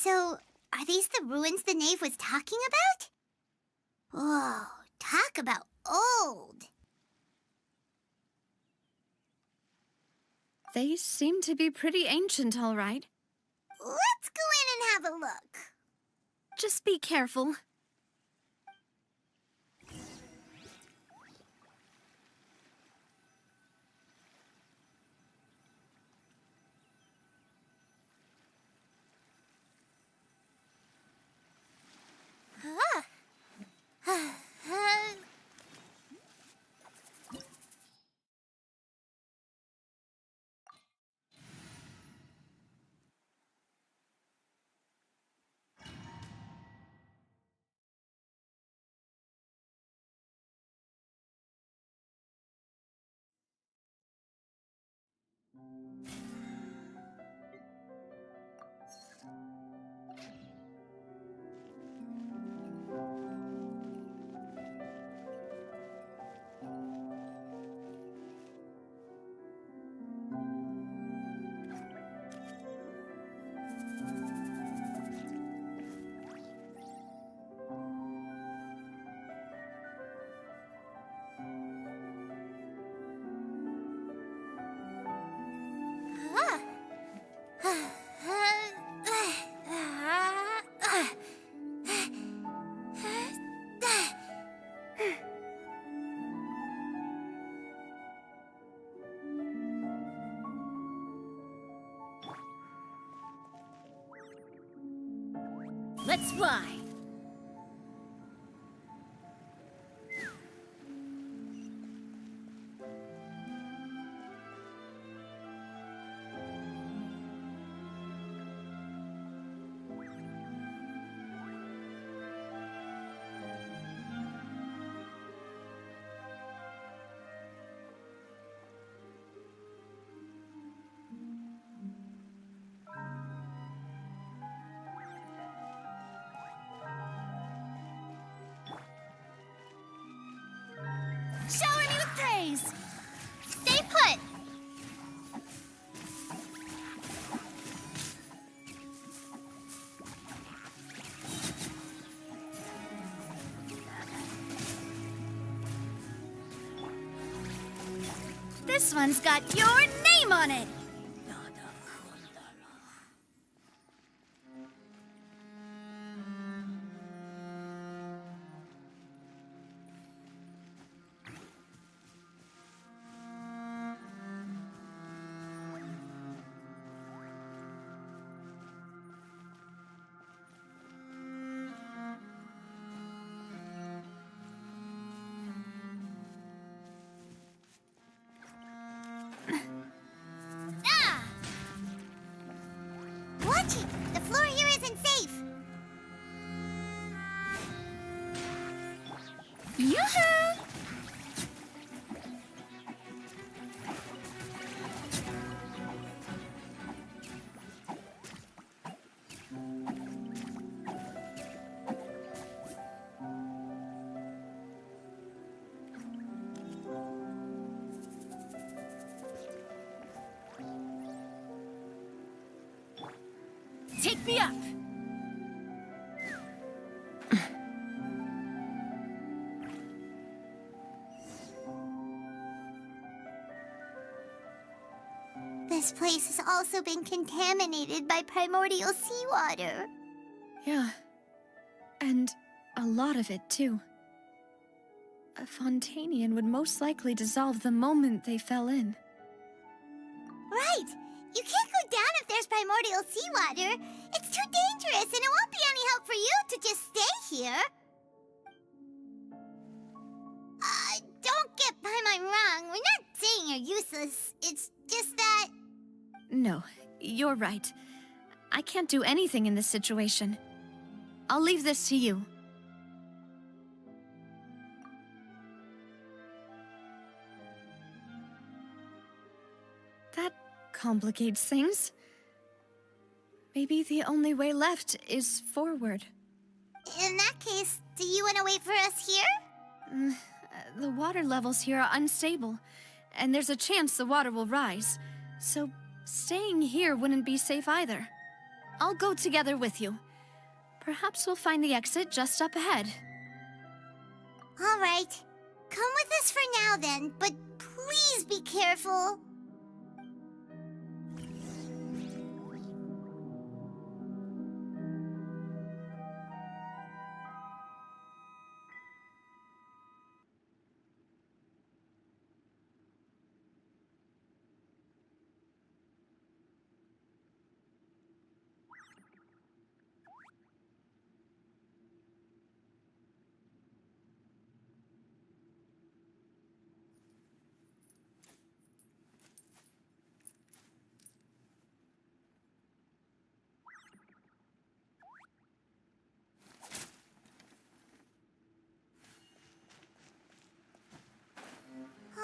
So, are these the ruins the knave was talking about? Whoa, talk about old. They seem to be pretty ancient, all right. Let's go in and have a look. Just be careful. Let's fly! Shower me with praise! Stay put! This one's got your name on it! Watch it! The floor here isn't safe! Yoo-hoo! Take me up! This place has also been contaminated by primordial seawater. Yeah. And a lot of it, too. A Fontanian would most likely dissolve the moment they fell in. Right! You can't go down if there's primordial seawater. It's too dangerous, and it won't be any help for you to just stay here. Don't get Paimon wrong. We're not saying you're useless. It's just that... No, you're right. I can't do anything in this situation. I'll leave this to you. That complicates things. Maybe the only way left is forward. In that case, do you want to wait for us here? The water levels here are unstable, and there's a chance the water will rise. So staying here wouldn't be safe either. I'll go together with you. Perhaps we'll find the exit just up ahead. All right. Come with us for now then, but please be careful.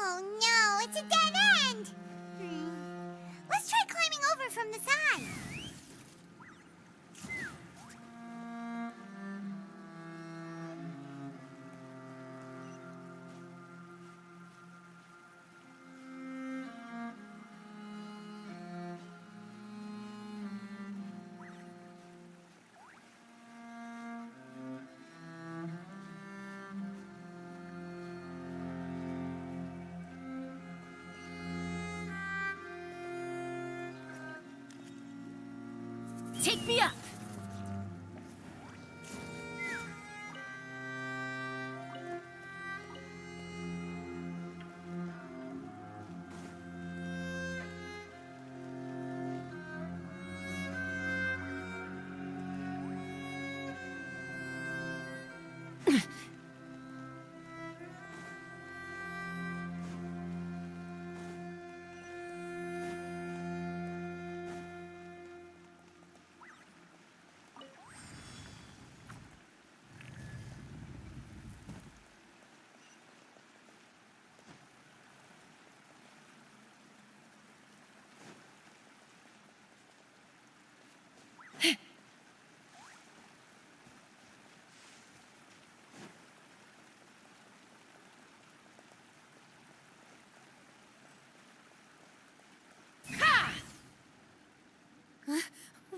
Oh no, it's a dead end! Let's try climbing over from the side. Take me up!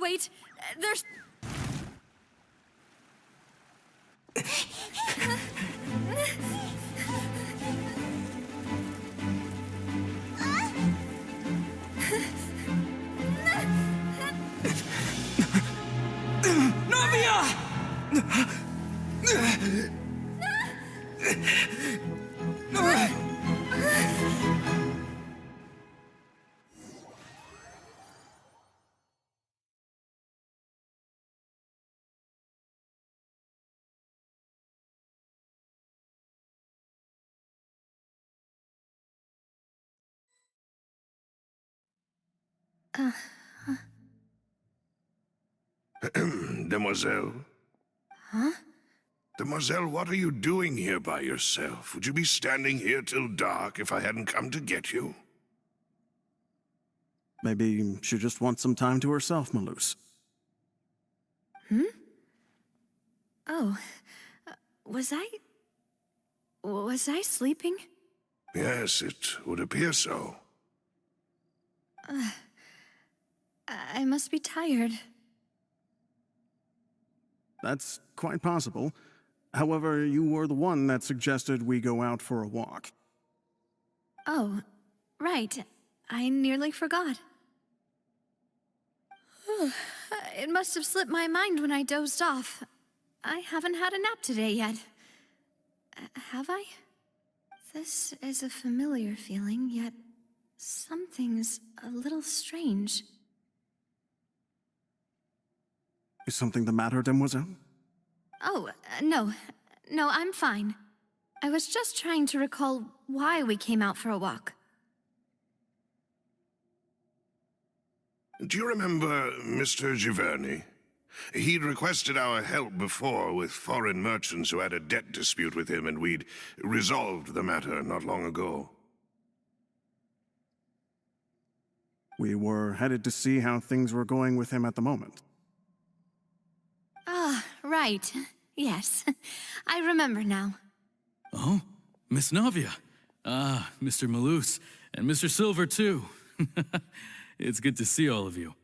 Wait, there's... Demoiselle? Huh? Demoiselle, what are you doing here by yourself? Would you be standing here till dark if I hadn't come to get you? Maybe she just wants some time to herself, Maloose. Oh, was I sleeping? Yes, it would appear so. I must be tired. That's quite possible. However, you were the one that suggested we go out for a walk. Oh, right. I nearly forgot. It must have slipped my mind when I dozed off. I haven't had a nap today yet. Have I? This is a familiar feeling, yet something's a little strange. Is something the matter, Demoiselle? Oh, no. No, I'm fine. I was just trying to recall why we came out for a walk. Do you remember Mr. Giverny? He'd requested our help before with foreign merchants who had a debt dispute with him, and we'd resolved the matter not long ago. We were headed to see how things were going with him at the moment. Ah, right. Yes. I remember now. Oh, Miss Navia. Ah, Mr. Maloose, and Mr. Silver, too. It's good to see all of you.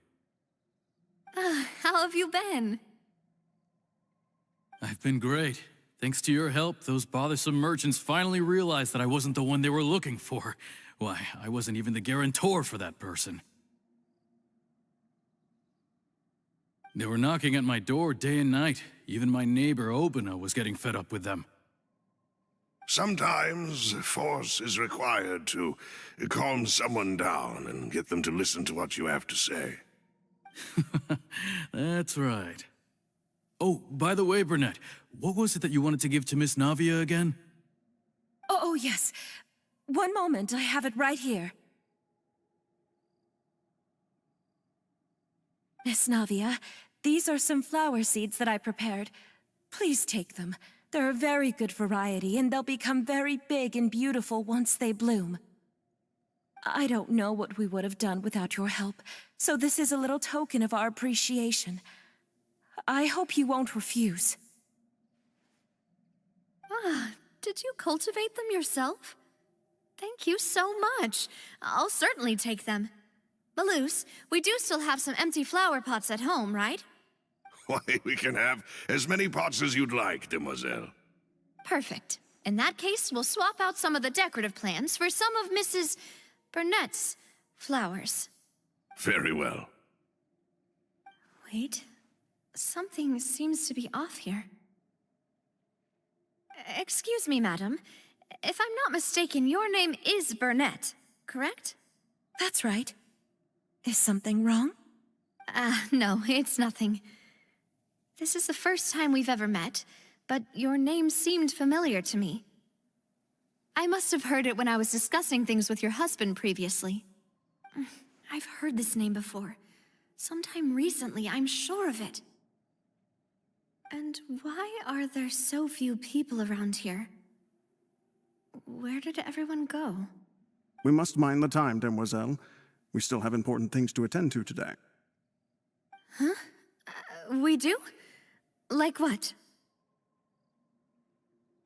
have you been? I've been great. Thanks to your help, those bothersome merchants finally realized that I wasn't the one they were looking for. Why, I wasn't even the guarantor for that person. They were knocking at my door day and night. Even my neighbor, Obina, was getting fed up with them. Sometimes force is required to calm someone down and get them to listen to what you have to say. That's right. Oh, by the way, Burnett, what was it that you wanted to give to Miss Navia again? Oh, yes. One moment, I have it right here. Miss Navia, these are some flower seeds that I prepared. Please take them. They're a very good variety, and they'll become very big and beautiful once they bloom. I don't know what we would have done without your help, so this is a little token of our appreciation. I hope you won't refuse. Ah, did you cultivate them yourself? Thank you so much. I'll certainly take them. Malus, we do still have some empty flower pots at home, right? Why, we can have as many pots as you'd like, demoiselle. Perfect. In that case, we'll swap out some of the decorative plants for some of Mrs. Burnett's flowers. Very well. Wait, something seems to be off here. Excuse me, madam. If I'm not mistaken, your name is Burnett, correct? That's right. Is something wrong? No, it's nothing. This is the first time we've ever met, but your name seemed familiar to me. I must have heard it when I was discussing things with your husband previously. I've heard this name before. Sometime recently, I'm sure of it. And why are there so few people around here? Where did everyone go? We must mind the time, demoiselle. We still have important things to attend to today. Huh? We do? Like what?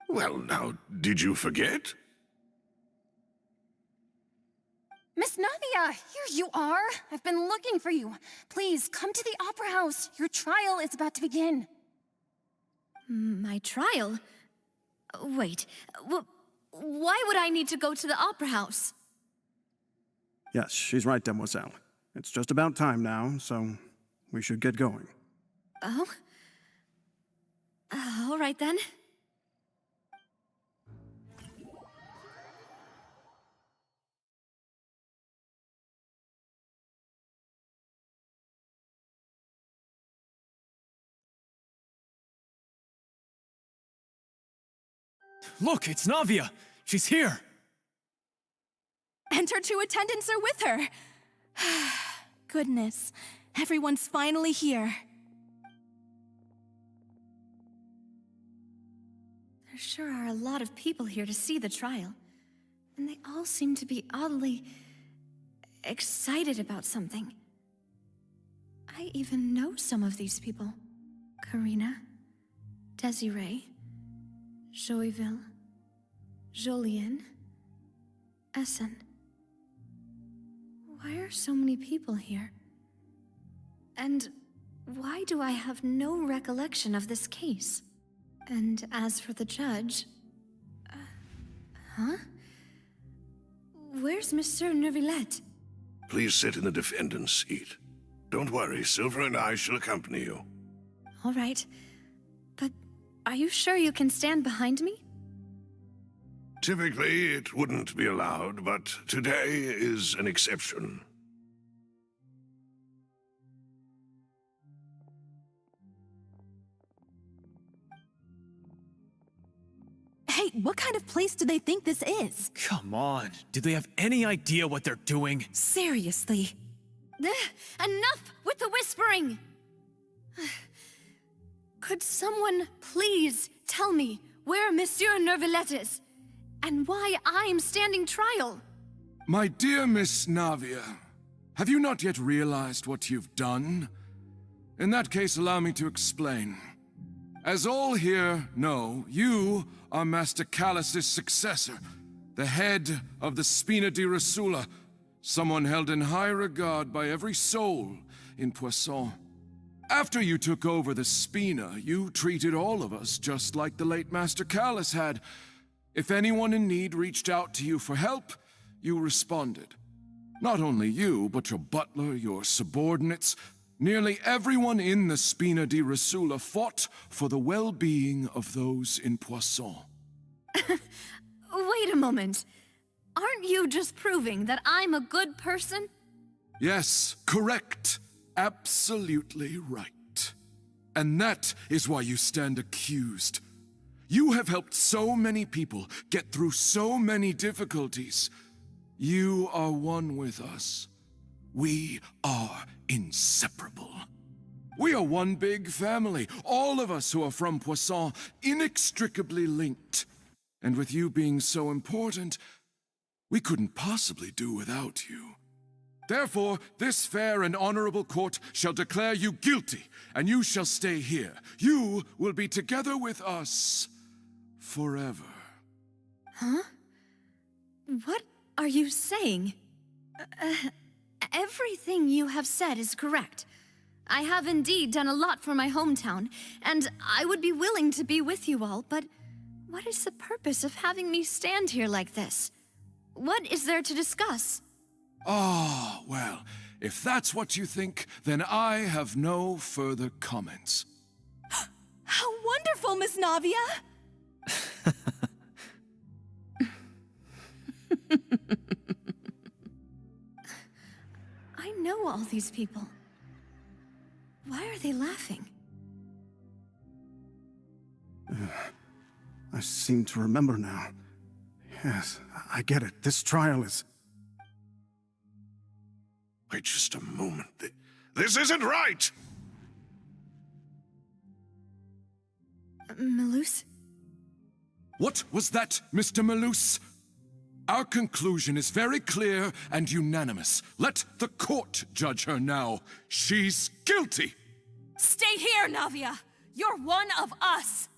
Well, now, did you forget? Miss Navia, here you are. I've been looking for you. Please, come to the Opera House. Your trial is about to begin. My trial? Wait, why would I need to go to the Opera House? Yes, she's right, demoiselle. It's just about time now, so we should get going. Oh? All right then. Look, it's Navia! She's here! And her two attendants are with her. Goodness, everyone's finally here. There sure are a lot of people here to see the trial. And they all seem to be oddly excited about something. I even know some of these people. Karina, Desiree, Joyville, Jolien, Essen. Why are so many people here? And why do I have no recollection of this case? And as for the judge... huh? Where's Monsieur Neuvillette? Please sit in the defendant's seat. Don't worry, Silver and I shall accompany you. All right. But are you sure you can stand behind me? Typically, it wouldn't be allowed, but today is an exception. Hey, what kind of place do they think this is? Come on, do they have any idea what they're doing? Seriously. Enough with the whispering! Could someone please tell me where Monsieur Neuvillette is? And why I'm standing trial? My dear Miss Navia, have you not yet realized what you've done? In that case, allow me to explain. As all here know, you are Master Callus's successor, the head of the Spina di Rosula, someone held in high regard by every soul in Poisson. After you took over the Spina, you treated all of us just like the late Master Callus had. If anyone in need reached out to you for help, you responded. Not only you, but your butler, your subordinates, nearly everyone in the Spina di Rasula fought for the well-being of those in Poisson. Wait a moment. Aren't you just proving that I'm a good person? Yes, correct. Absolutely right. And that is why you stand accused. You have helped so many people get through so many difficulties. You are one with us. We are inseparable. We are one big family, all of us who are from Poisson, inextricably linked. And with you being so important, we couldn't possibly do without you. Therefore, this fair and honorable court shall declare you guilty, and you shall stay here. You will be together with us forever. Huh? What are you saying? Everything you have said is correct. I have indeed done a lot for my hometown, and I would be willing to be with you all, but what is the purpose of having me stand here like this? What is there to discuss? Ah, well, if that's what you think, then I have no further comments. How wonderful, Miss Navia! I know all these people. Why are they laughing? I seem to remember now. Yes, I get it. This trial is... Wait just a moment. This isn't right! Malus? What was that, Mr. Malus? Our conclusion is very clear and unanimous. Let the court judge her now. She's guilty! Stay here, Navia! You're one of us!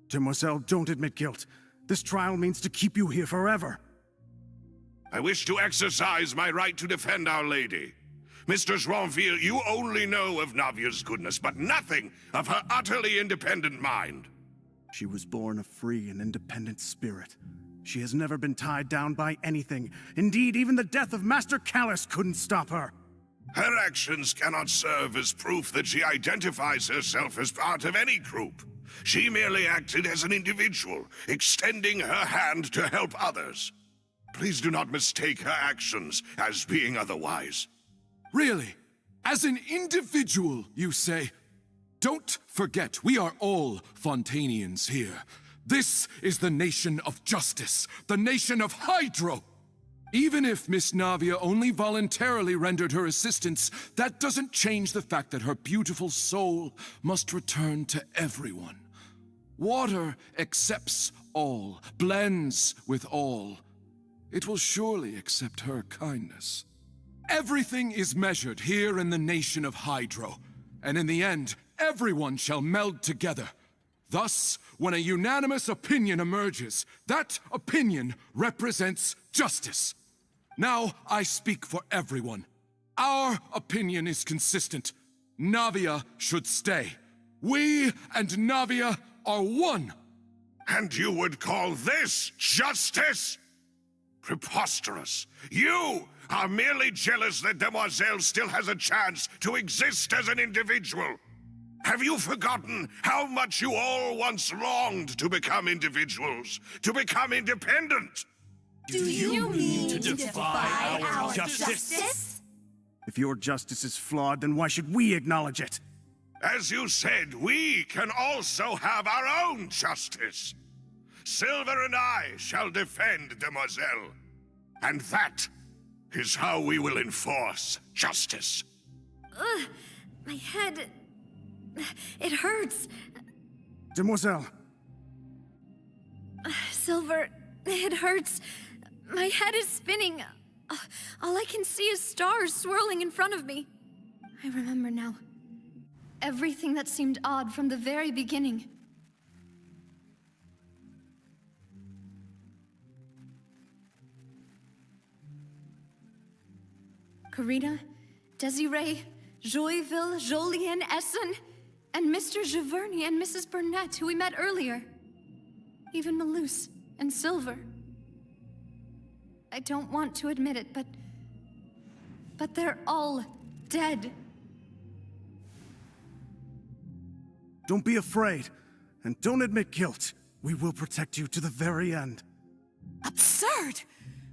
Demoiselle, don't admit guilt. This trial means to keep you here forever. I wish to exercise my right to defend Our Lady. Mr. Joinville, you only know of Navia's goodness, but nothing of her utterly independent mind. She was born a free and independent spirit. She has never been tied down by anything. Indeed, even the death of Master Callus couldn't stop her. Her actions cannot serve as proof that she identifies herself as part of any group. She merely acted as an individual, extending her hand to help others. Please do not mistake her actions as being otherwise. Really? As an individual, you say? Don't forget, we are all Fontanians here. This is the nation of justice, the nation of Hydro. Even if Miss Navia only voluntarily rendered her assistance, that doesn't change the fact that her beautiful soul must return to everyone. Water accepts all, blends with all. It will surely accept her kindness. Everything is measured here in the nation of Hydro, and in the end, everyone shall meld together. Thus, when a unanimous opinion emerges, that opinion represents justice. Now I speak for everyone. Our opinion is consistent. Navia should stay. We and Navia are one. And you would call this justice? Preposterous. You are merely jealous that Demoiselle still has a chance to exist as an individual. Have you forgotten how much you all once longed to become individuals, to become independent? Do you mean to defy our justice? If your justice is flawed, then why should we acknowledge it? As you said, we can also have our own justice. Silver and I shall defend Demoiselle. And that is how we will enforce justice. Ugh, my head... it hurts. Demoiselle! Silver, it hurts. My head is spinning. All I can see is stars swirling in front of me. I remember now. Everything that seemed odd from the very beginning. Karina, Desiree, Joyville, Jolien, Essen, and Mr. Giverny and Mrs. Burnett, who we met earlier. Even Malus and Silver. I don't want to admit it, but they're all dead. Don't be afraid, and don't admit guilt. We will protect you to the very end. Absurd!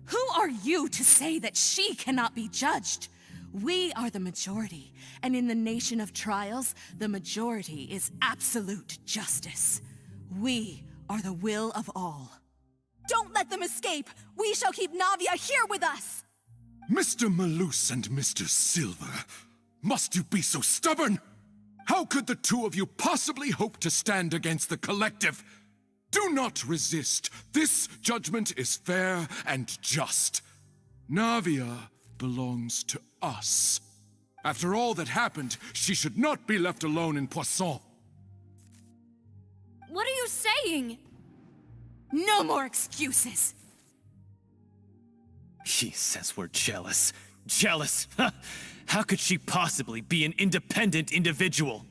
Who are you to say that she cannot be judged? We are the majority, and in the nation of trials, the majority is absolute justice. We are the will of all. Don't let them escape! We shall keep Navia here with us! Mr. Malus and Mr. Silver, must you be so stubborn? How could the two of you possibly hope to stand against the collective? Do not resist. This judgment is fair and just. Navia belongs to us. After all that happened, she should not be left alone in Poisson. What are you saying? No more excuses! He says we're jealous. Jealous? How could she possibly be an independent individual?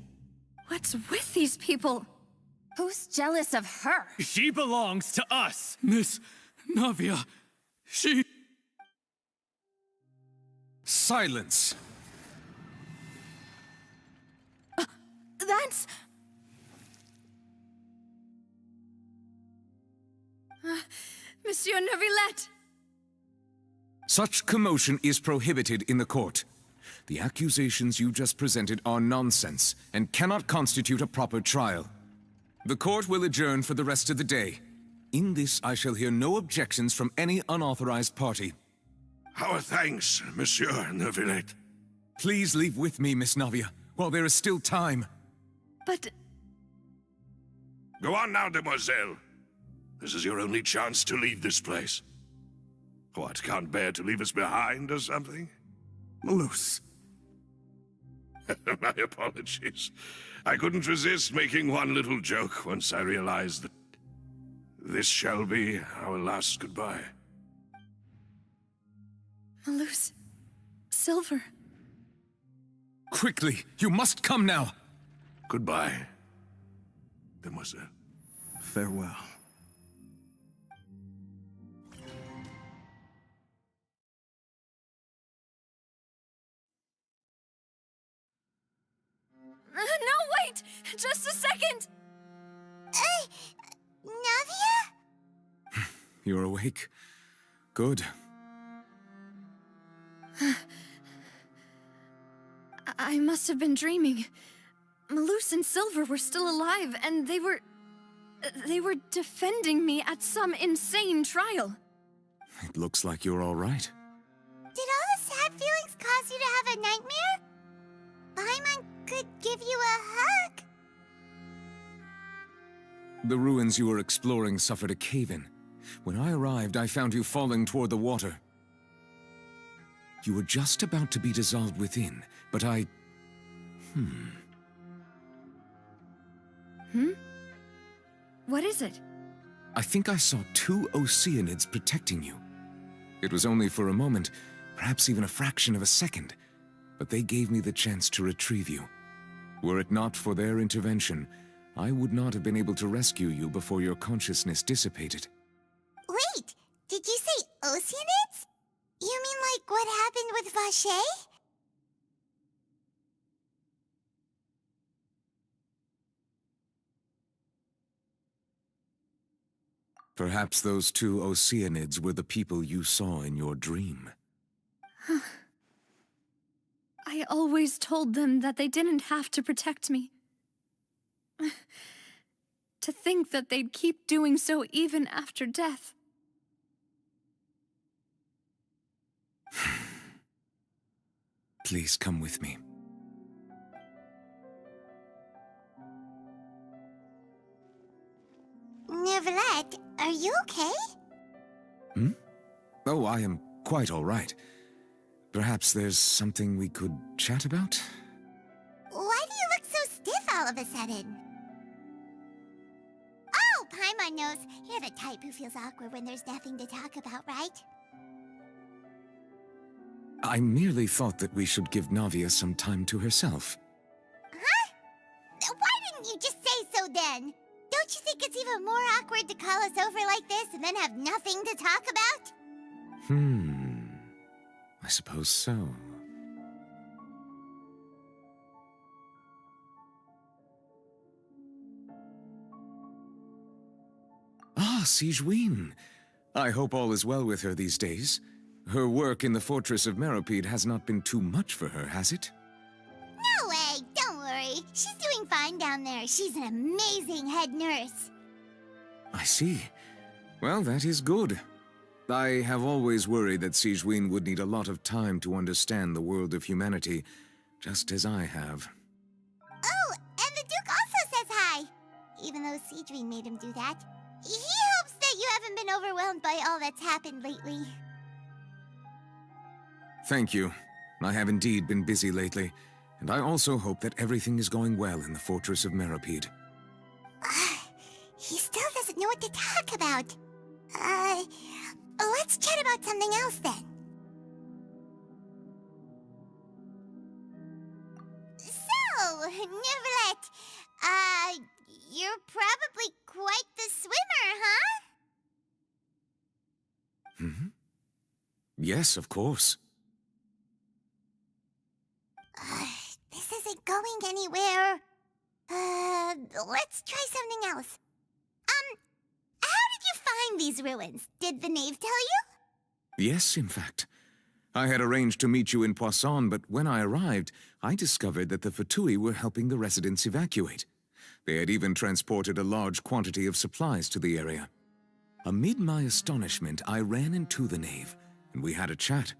What's with these people? Who's jealous of her? She belongs to us! Miss Navia, she... Silence! That's... Monsieur Neuvillette! Such commotion is prohibited in the court. The accusations you just presented are nonsense and cannot constitute a proper trial. The court will adjourn for the rest of the day. In this, I shall hear no objections from any unauthorized party. Our thanks, Monsieur Neuvillette. Please leave with me, Miss Navia, while there is still time. But... Go on now, demoiselle. This is your only chance to leave this place. What, can't bear to leave us behind or something? Malus. My apologies. I couldn't resist making one little joke once I realized that this shall be our last goodbye. Malus... Silver... Quickly, you must come now! Goodbye, demoiselle. Farewell. No, wait! Just a second! Navia? You're awake? Good. I must have been dreaming. Malus and Silver were still alive, and they were defending me at some insane trial. It looks like you're all right. Did all the sad feelings cause you to have a nightmare? Paimon could give you a hug. The ruins you were exploring suffered a cave-in. When I arrived, I found you falling toward the water. You were just about to be dissolved within, but I... What is it? I think I saw two Oceanids protecting you. It was only for a moment, perhaps even a fraction of a second, but they gave me the chance to retrieve you. Were it not for their intervention, I would not have been able to rescue you before your consciousness dissipated. Wait, did you say Oceanids? You mean like what happened with Vacher? Perhaps those two Oceanids were the people you saw in your dream. I always told them that they didn't have to protect me. To think that they'd keep doing so even after death. Please come with me. Neuvillette, are you okay? Oh, I am quite all right. Perhaps there's something we could chat about? Why do you look so stiff all of a sudden? Oh, Paimon knows. You're the type who feels awkward when there's nothing to talk about, right? I merely thought that we should give Navia some time to herself. Huh? Why didn't you just say so then? Don't you think it's even more awkward to call us over like this and then have nothing to talk about? I suppose so. Ah, Sigewinne. I hope all is well with her these days. Her work in the Fortress of Meropide has not been too much for her, has it? No way, don't worry. She's doing fine down there. She's an amazing head nurse. I see. Well, that is good. I have always worried that Sigewinne would need a lot of time to understand the world of humanity, just as I have. Oh, and the Duke also says hi. Even though Sigewinne made him do that. He hopes that you haven't been overwhelmed by all that's happened lately. Thank you. I have indeed been busy lately, and I also hope that everything is going well in the Fortress of Meropide. He still doesn't know what to talk about. Let's chat about something else then. So, Neverlet, you're probably quite the swimmer, huh? Yes, of course. This isn't going anywhere. Let's try something else. How did you find these ruins? Did the knave tell you? Yes, in fact. I had arranged to meet you in Poisson, but when I arrived, I discovered that the Fatui were helping the residents evacuate. They had even transported a large quantity of supplies to the area. Amid my astonishment, I ran into the knave, and we had a chat.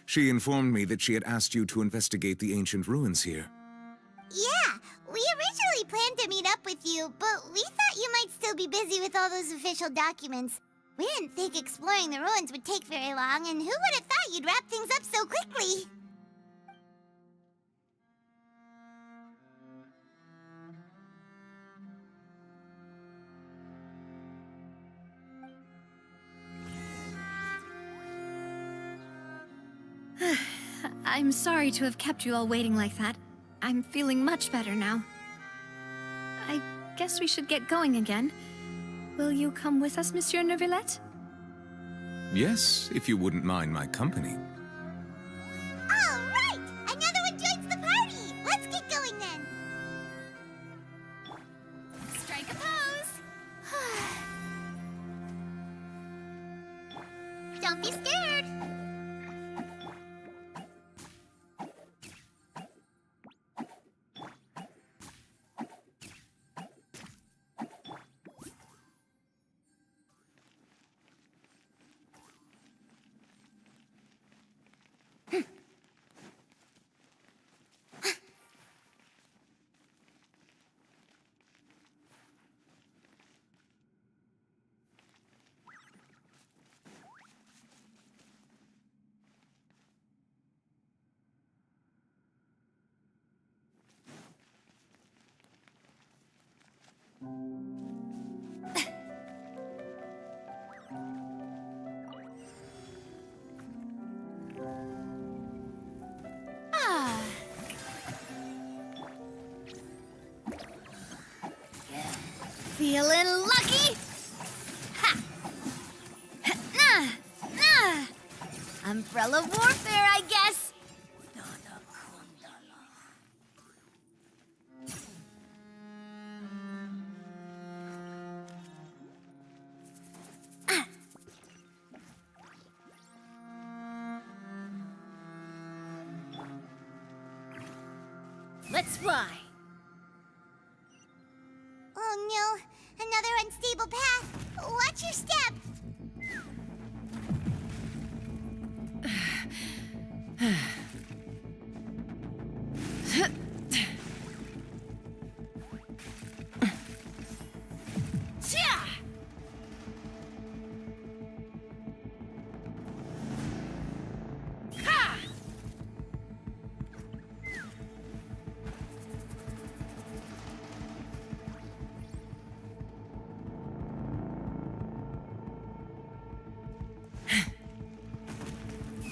She informed me that she had asked you to investigate the ancient ruins here. Yeah, we originally planned to meet up with you, but we thought you might still be busy with all those official documents. We didn't think exploring the ruins would take very long, and who would have thought you'd wrap things up so quickly? I'm sorry to have kept you all waiting like that. I'm feeling much better now. I guess we should get going again. Will you come with us, Monsieur Neuvillette? Yes, if you wouldn't mind my company. All right! Another one joins the party! Let's get going then! Strike a pose! Don't be scared! Feeling lucky? Ha! Nah! Nah! Umbrella warfare, I guess! Let's fly! Oh no, another unstable path. Watch your step.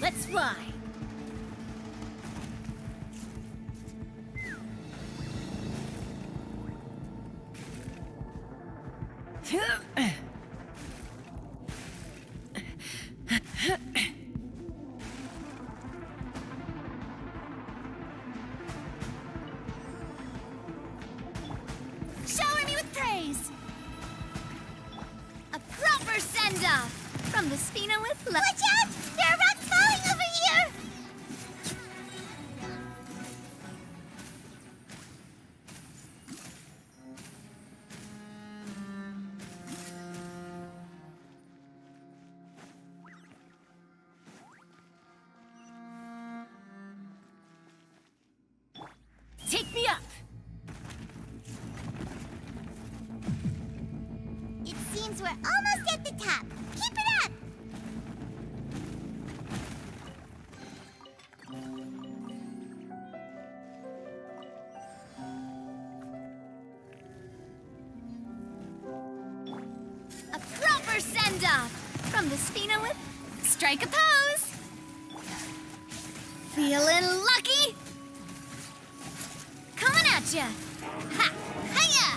Let's fly. Shower me with praise! A proper send-off! From the Spina with love. Watch out! There are rocks falling over here! Take me up! It seems we're almost at the top. Keep it up! A proper send-off! From the Spina with strike a pose! Feeling lucky? Coming at ya! Ha! Hiya!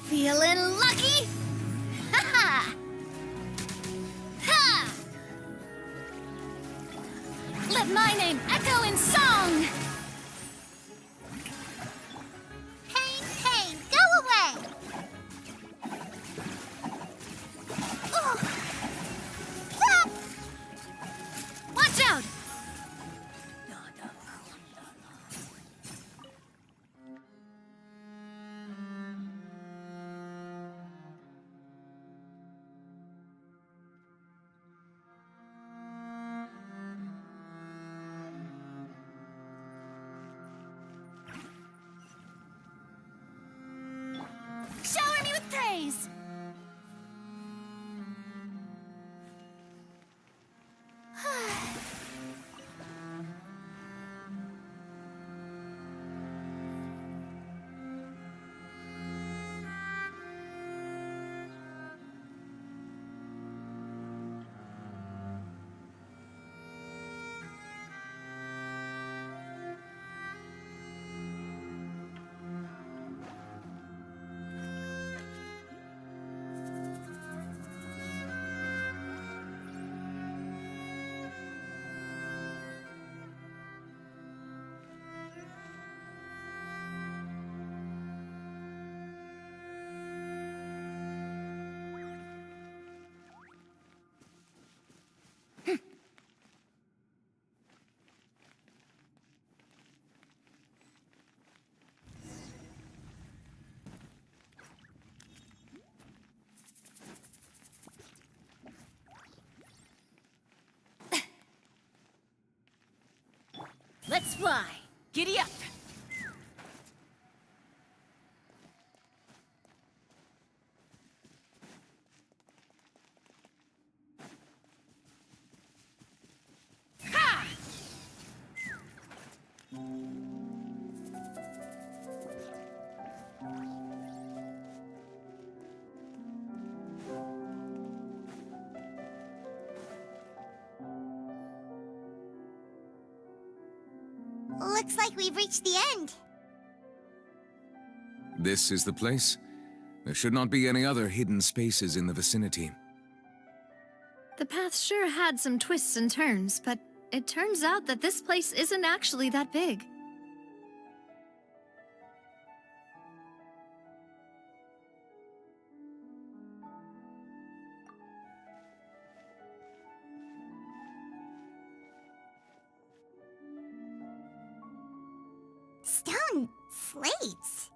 Feeling lucky? Ha ha! Ha! Let my name echo in song! Pain, pain, go away! Ugh. Ah! Watch out! Shower me with praise! Let's fly! Giddy up! Ha! Looks like we've reached the end. This is the place? There should not be any other hidden spaces in the vicinity. The path sure had some twists and turns, but it turns out that this place isn't actually that big. Stone slates.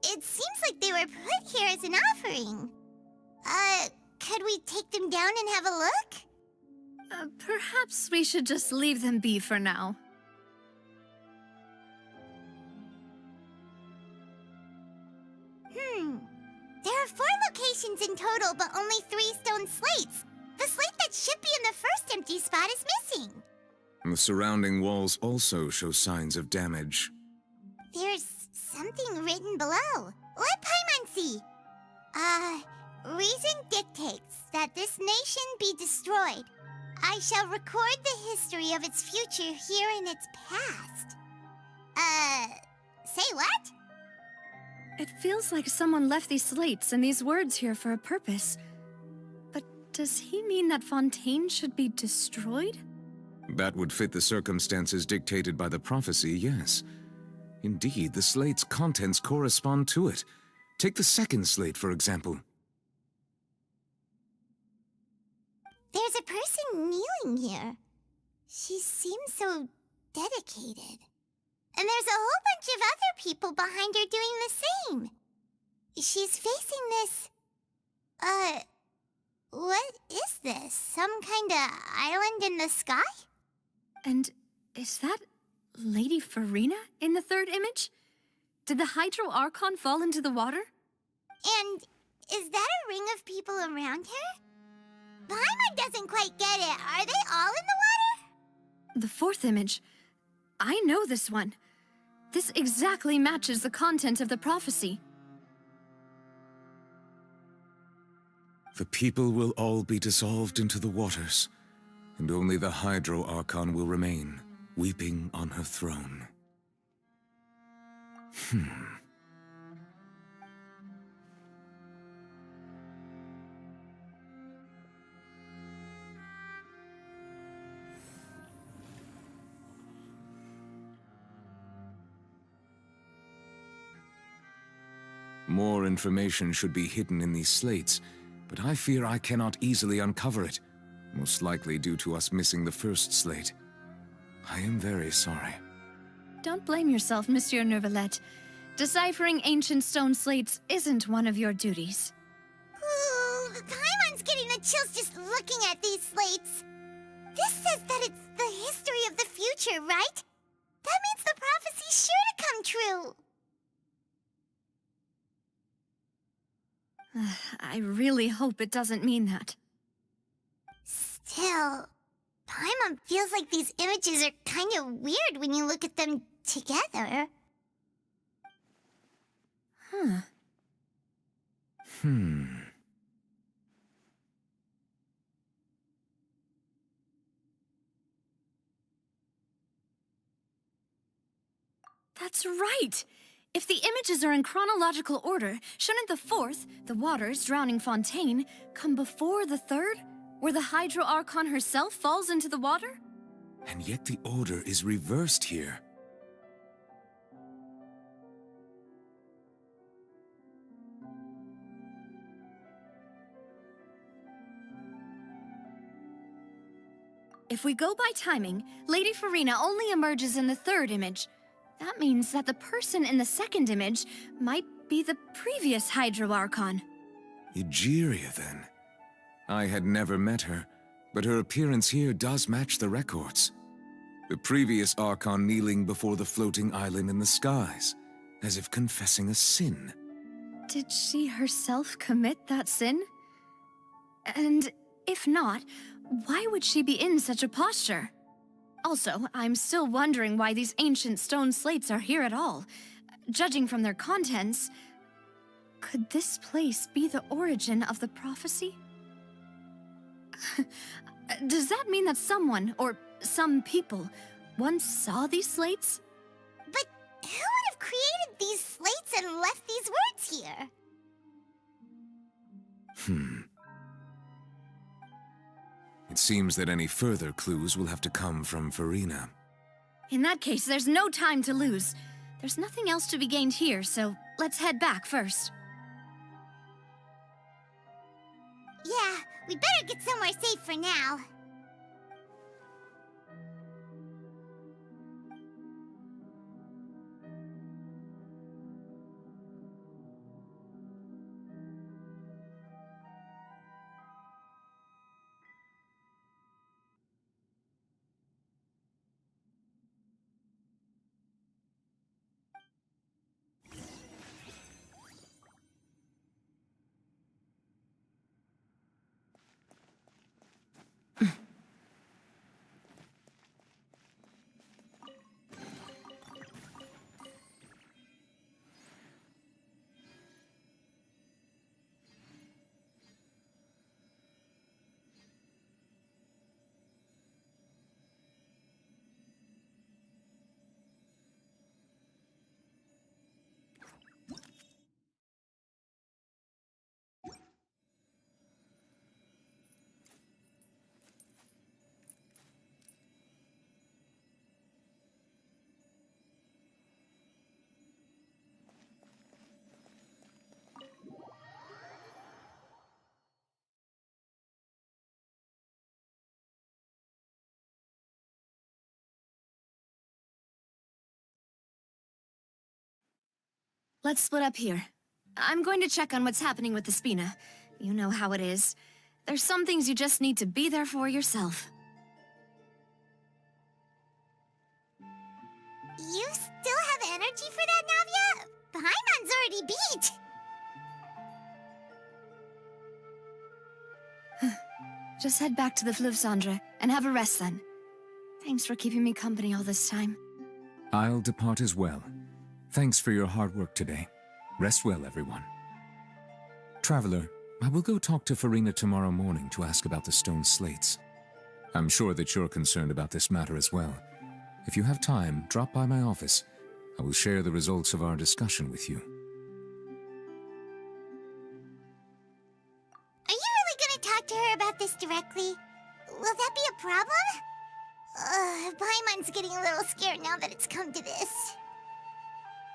It seems like they were put here as an offering. Could we take them down and have a look? Perhaps we should just leave them be for now. There are 4 locations in total, but only 3 stone slates. The slate that should be in the first empty spot is missing. The surrounding walls also show signs of damage. There's something written below. Let Paimon see. Reason dictates that this nation be destroyed. I shall record the history of its future here in its past. Say what? It feels like someone left these slates and these words here for a purpose. But does he mean that Fontaine should be destroyed? That would fit the circumstances dictated by the prophecy, yes. Indeed, the slate's contents correspond to it. Take the second slate, for example. There's a person kneeling here. She seems so dedicated. And there's a whole bunch of other people behind her doing the same. She's facing this... what is this? Some kind of island in the sky? And is that Lady Farina in the third image? Did the Hydro Archon fall into the water? And is that a ring of people around her? Paimon doesn't quite get it. Are they all in the water? The fourth image. I know this one. This exactly matches the content of the prophecy. The people will all be dissolved into the waters, and only the Hydro Archon will remain, weeping on her throne. More information should be hidden in these slates, but I fear I cannot easily uncover it, most likely due to us missing the first slate. I am very sorry. Don't blame yourself, Monsieur Neuvillette. Deciphering ancient stone slates isn't one of your duties. Ooh, Paimon's getting the chills just looking at these slates. This says that it's the history of the future, right? That means the prophecy's sure to come true. I really hope it doesn't mean that. Still, Paimon feels like these images are kind of weird when you look at them together. That's right! If the images are in chronological order, shouldn't the fourth, the waters drowning Fontaine, come before the third, where the Hydro Archon herself falls into the water? And yet the order is reversed here. If we go by timing, Lady Farina only emerges in the third image. That means that the person in the second image might be the previous Hydro Archon. Egeria, then. I had never met her, but her appearance here does match the records. The previous Archon kneeling before the floating island in the skies, as if confessing a sin. Did she herself commit that sin? And if not, why would she be in such a posture? Also, I'm still wondering why these ancient stone slates are here at all. Judging from their contents, could this place be the origin of the prophecy? Does that mean that someone, or some people, once saw these slates? But who would have created these slates and left these words here? It seems that any further clues will have to come from Farina. In that case, there's no time to lose. There's nothing else to be gained here, so let's head back first. Yeah, we better get somewhere safe for now. Let's split up here. I'm going to check on what's happening with the Spina. You know how it is. There's some things you just need to be there for yourself. You still have energy for that, Navia? Paimon's already beat! Just head back to the Fluvsandra and have a rest then. Thanks for keeping me company all this time. I'll depart as well. Thanks for your hard work today. Rest well, everyone. Traveler, I will go talk to Farina tomorrow morning to ask about the stone slates. I'm sure that you're concerned about this matter as well. If you have time, drop by my office. I will share the results of our discussion with you. Are you really gonna talk to her about this directly? Will that be a problem? Paimon's getting a little scared now that it's come to this.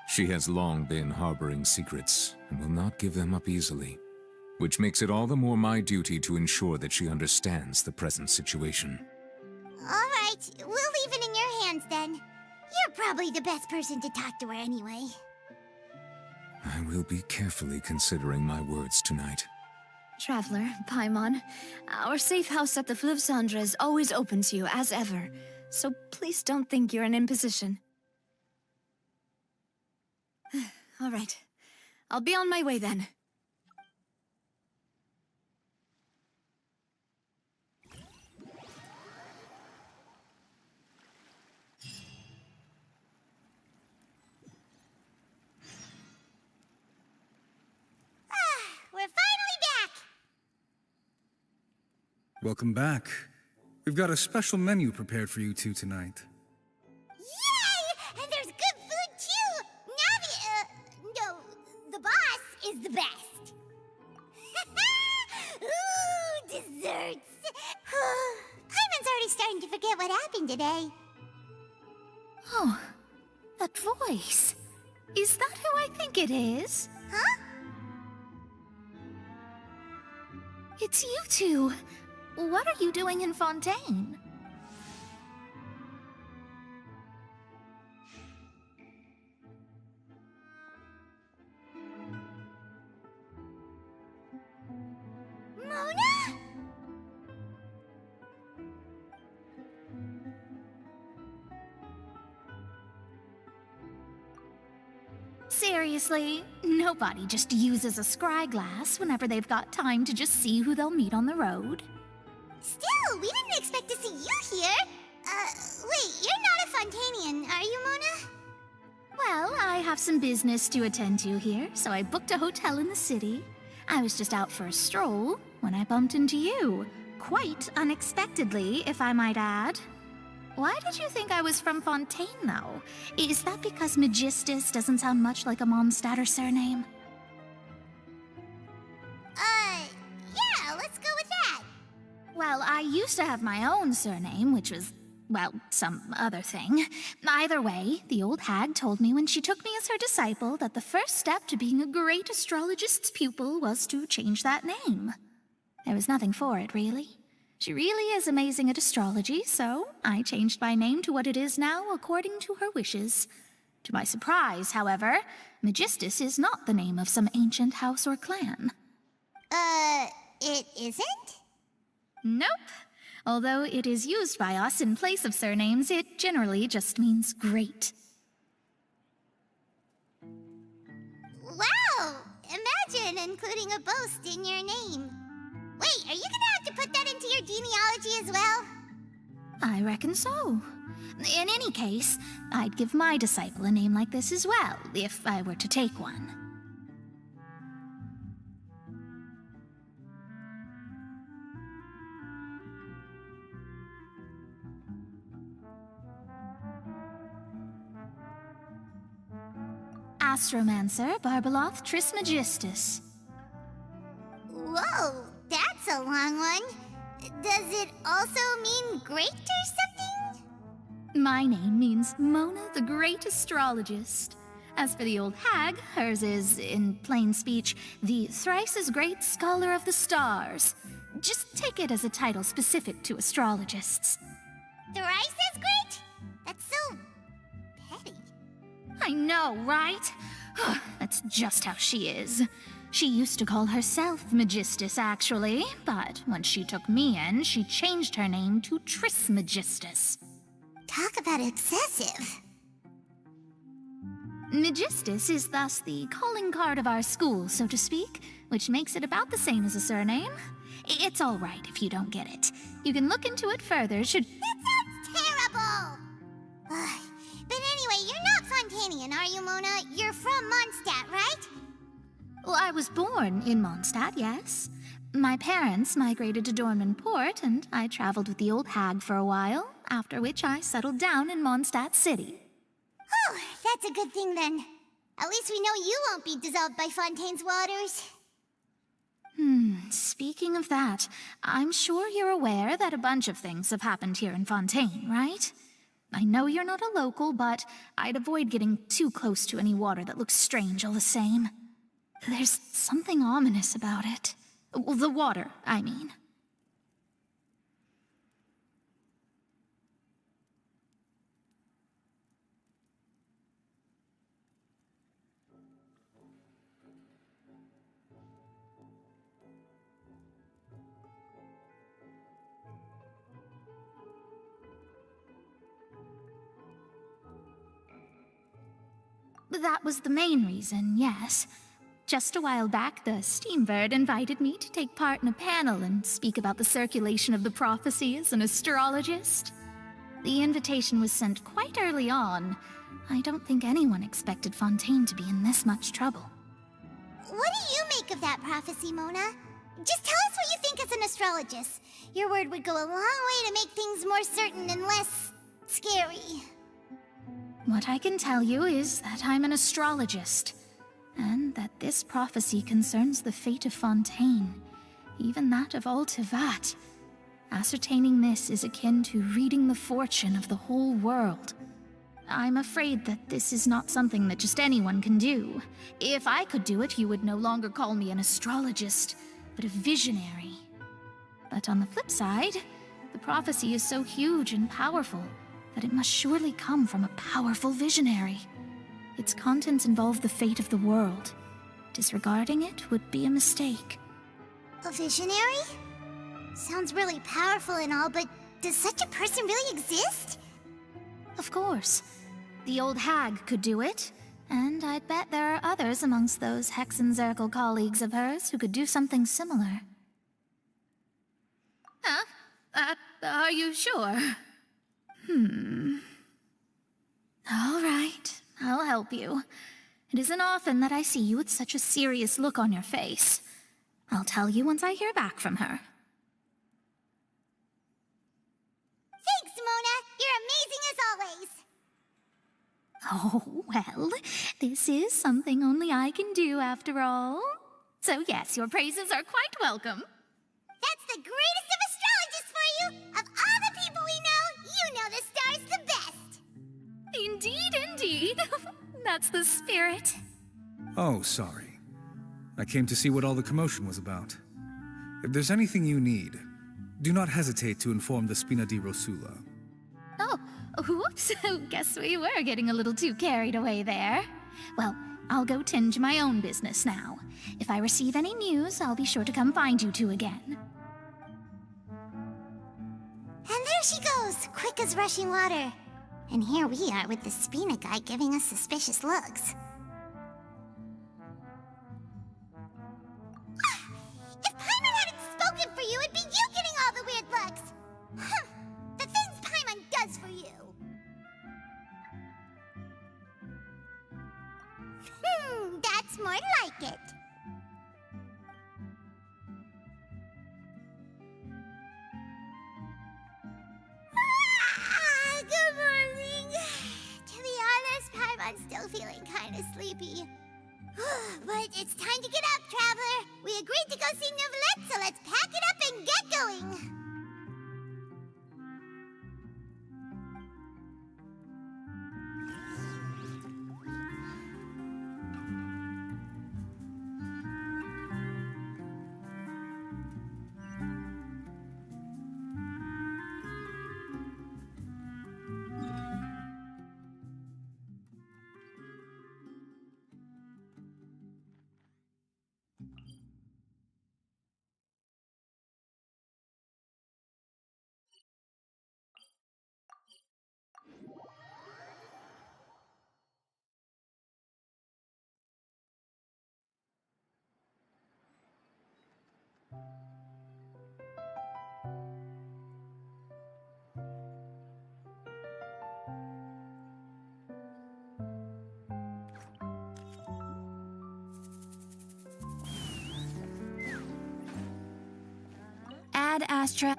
She has long been harboring secrets and will not give them up easily, which makes it all the more my duty to ensure that she understands the present situation. Alright, we'll leave it in your hands then. You're probably the best person to talk to her anyway. I will be carefully considering my words tonight. Traveler, Paimon, our safe house at the Fluvsandra is always open to you, as ever. So please don't think you're an imposition. All right. I'll be on my way then. We're finally back! Welcome back. We've got a special menu prepared for you two tonight. Yay! And there's good food too! Navi, no, the boss is the best. Ooh, desserts! Paimon's already starting to forget what happened today. Oh, that voice. Is that who I think it is? Huh? It's you two. What are you doing in Fontaine? Mona? Seriously, nobody just uses a scry glass whenever they've got time to just see who they'll meet on the road. Still, we didn't expect to see you here. Wait, you're not a Fontanian, are you, Mona? Well, I have some business to attend to here, so I booked a hotel in the city. I was just out for a stroll when I bumped into you. Quite unexpectedly, if I might add. Why did you think I was from Fontaine, though? Is that because Magistus doesn't sound much like a Mondstadt surname? Yeah, let's go with that. Well, I used to have my own surname, which was, well, some other thing. Either way, the old hag told me when she took me as her disciple that the first step to being a great astrologist's pupil was to change that name. There was nothing for it, really. She really is amazing at astrology, so I changed my name to what it is now according to her wishes. To my surprise, however, Magistus is not the name of some ancient house or clan. It isn't? Nope. Although it is used by us in place of surnames, it generally just means great. Wow! Imagine including a boast in your name. Wait, are you gonna have to put that into your genealogy as well? I reckon so. In any case, I'd give my disciple a name like this as well, if I were to take one. Astromancer Barbeloth Trismegistus. Whoa, that's a long one. Does it also mean great or something? My name means Mona the Great Astrologist. As for the old hag, hers is, in plain speech, the thrice-as-great Scholar of the Stars. Just take it as a title specific to astrologists. Thrice as great? That's so petty. I know, right? That's just how she is. She used to call herself Magistus, actually, but when she took me in, she changed her name to Trismegistus. Talk about excessive. Magistus is thus the calling card of our school, so to speak, which makes it about the same as a surname. It's all right if you don't get it. You can look into it further should... That sounds terrible! Ugh. But anyway, you're not Fontanian, are you, Mona? You're from Mondstadt, right? Well, I was born in Mondstadt, yes. My parents migrated to Dornman Port, and I traveled with the old hag for a while, after which I settled down in Mondstadt City. Oh, that's a good thing then. At least we know you won't be dissolved by Fontaine's waters. Speaking of that, I'm sure you're aware that a bunch of things have happened here in Fontaine, right? I know you're not a local, but I'd avoid getting too close to any water that looks strange all the same. There's something ominous about it. Well, the water, I mean. That was the main reason, yes. Just a while back, the Steambird invited me to take part in a panel and speak about the circulation of the prophecy as an astrologist. The invitation was sent quite early on. I don't think anyone expected Fontaine to be in this much trouble. What do you make of that prophecy, Mona? Just tell us what you think as an astrologist. Your word would go a long way to make things more certain and less scary. What I can tell you is that I'm an astrologist, and that this prophecy concerns the fate of Fontaine, even that of all Tevat. Ascertaining this is akin to reading the fortune of the whole world. I'm afraid that this is not something that just anyone can do. If I could do it, you would no longer call me an astrologist, but a visionary. But on the flip side, the prophecy is so huge and powerful that it must surely come from a powerful visionary. Its contents involve the fate of the world. Disregarding it would be a mistake. A visionary? Sounds really powerful and all, but does such a person really exist? Of course. The old hag could do it, and I'd bet there are others amongst those Hexenzirkel colleagues of hers who could do something similar. Huh? Are you sure? All right, I'll help you. It isn't often that I see you with such a serious look on your face. I'll tell you once I hear back from her. Thanks, Mona! You're amazing as always! Oh, well, this is something only I can do after all. So yes, your praises are quite welcome. That's the greatest of astrologists for you! Of all the people we know, you know the star's the best! Indeed, indeed. That's the spirit. Oh, sorry. I came to see what all the commotion was about. If there's anything you need, do not hesitate to inform the Spina di Rosula. Oh, whoops. Guess we were getting a little too carried away there. Well, I'll go tend to my own business now. If I receive any news, I'll be sure to come find you two again. And there she goes, quick as rushing water. And here we are with the Spina guy giving us suspicious looks. If Paimon hadn't spoken for you, it'd be you getting all the weird looks! The things Paimon does for you! That's more like it. Good morning. To be honest, Paimon's still feeling kind of sleepy. But it's time to get up, traveler. We agreed to go see Neuvillette, so let's pack it up and get going. Ad Astra.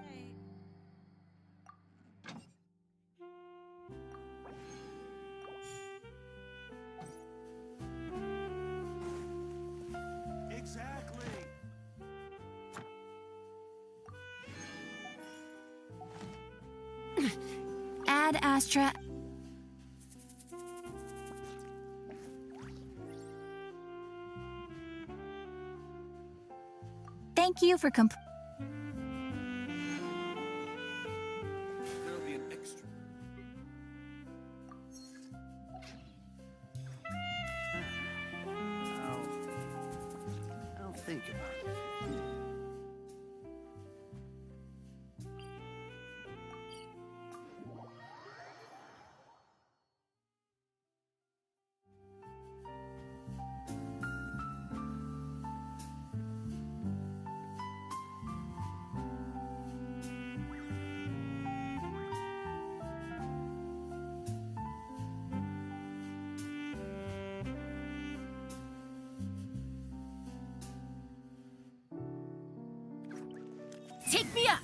Exactly. Ad Astra. Thank you for There'll be an extra. I'll think about it. Take me up!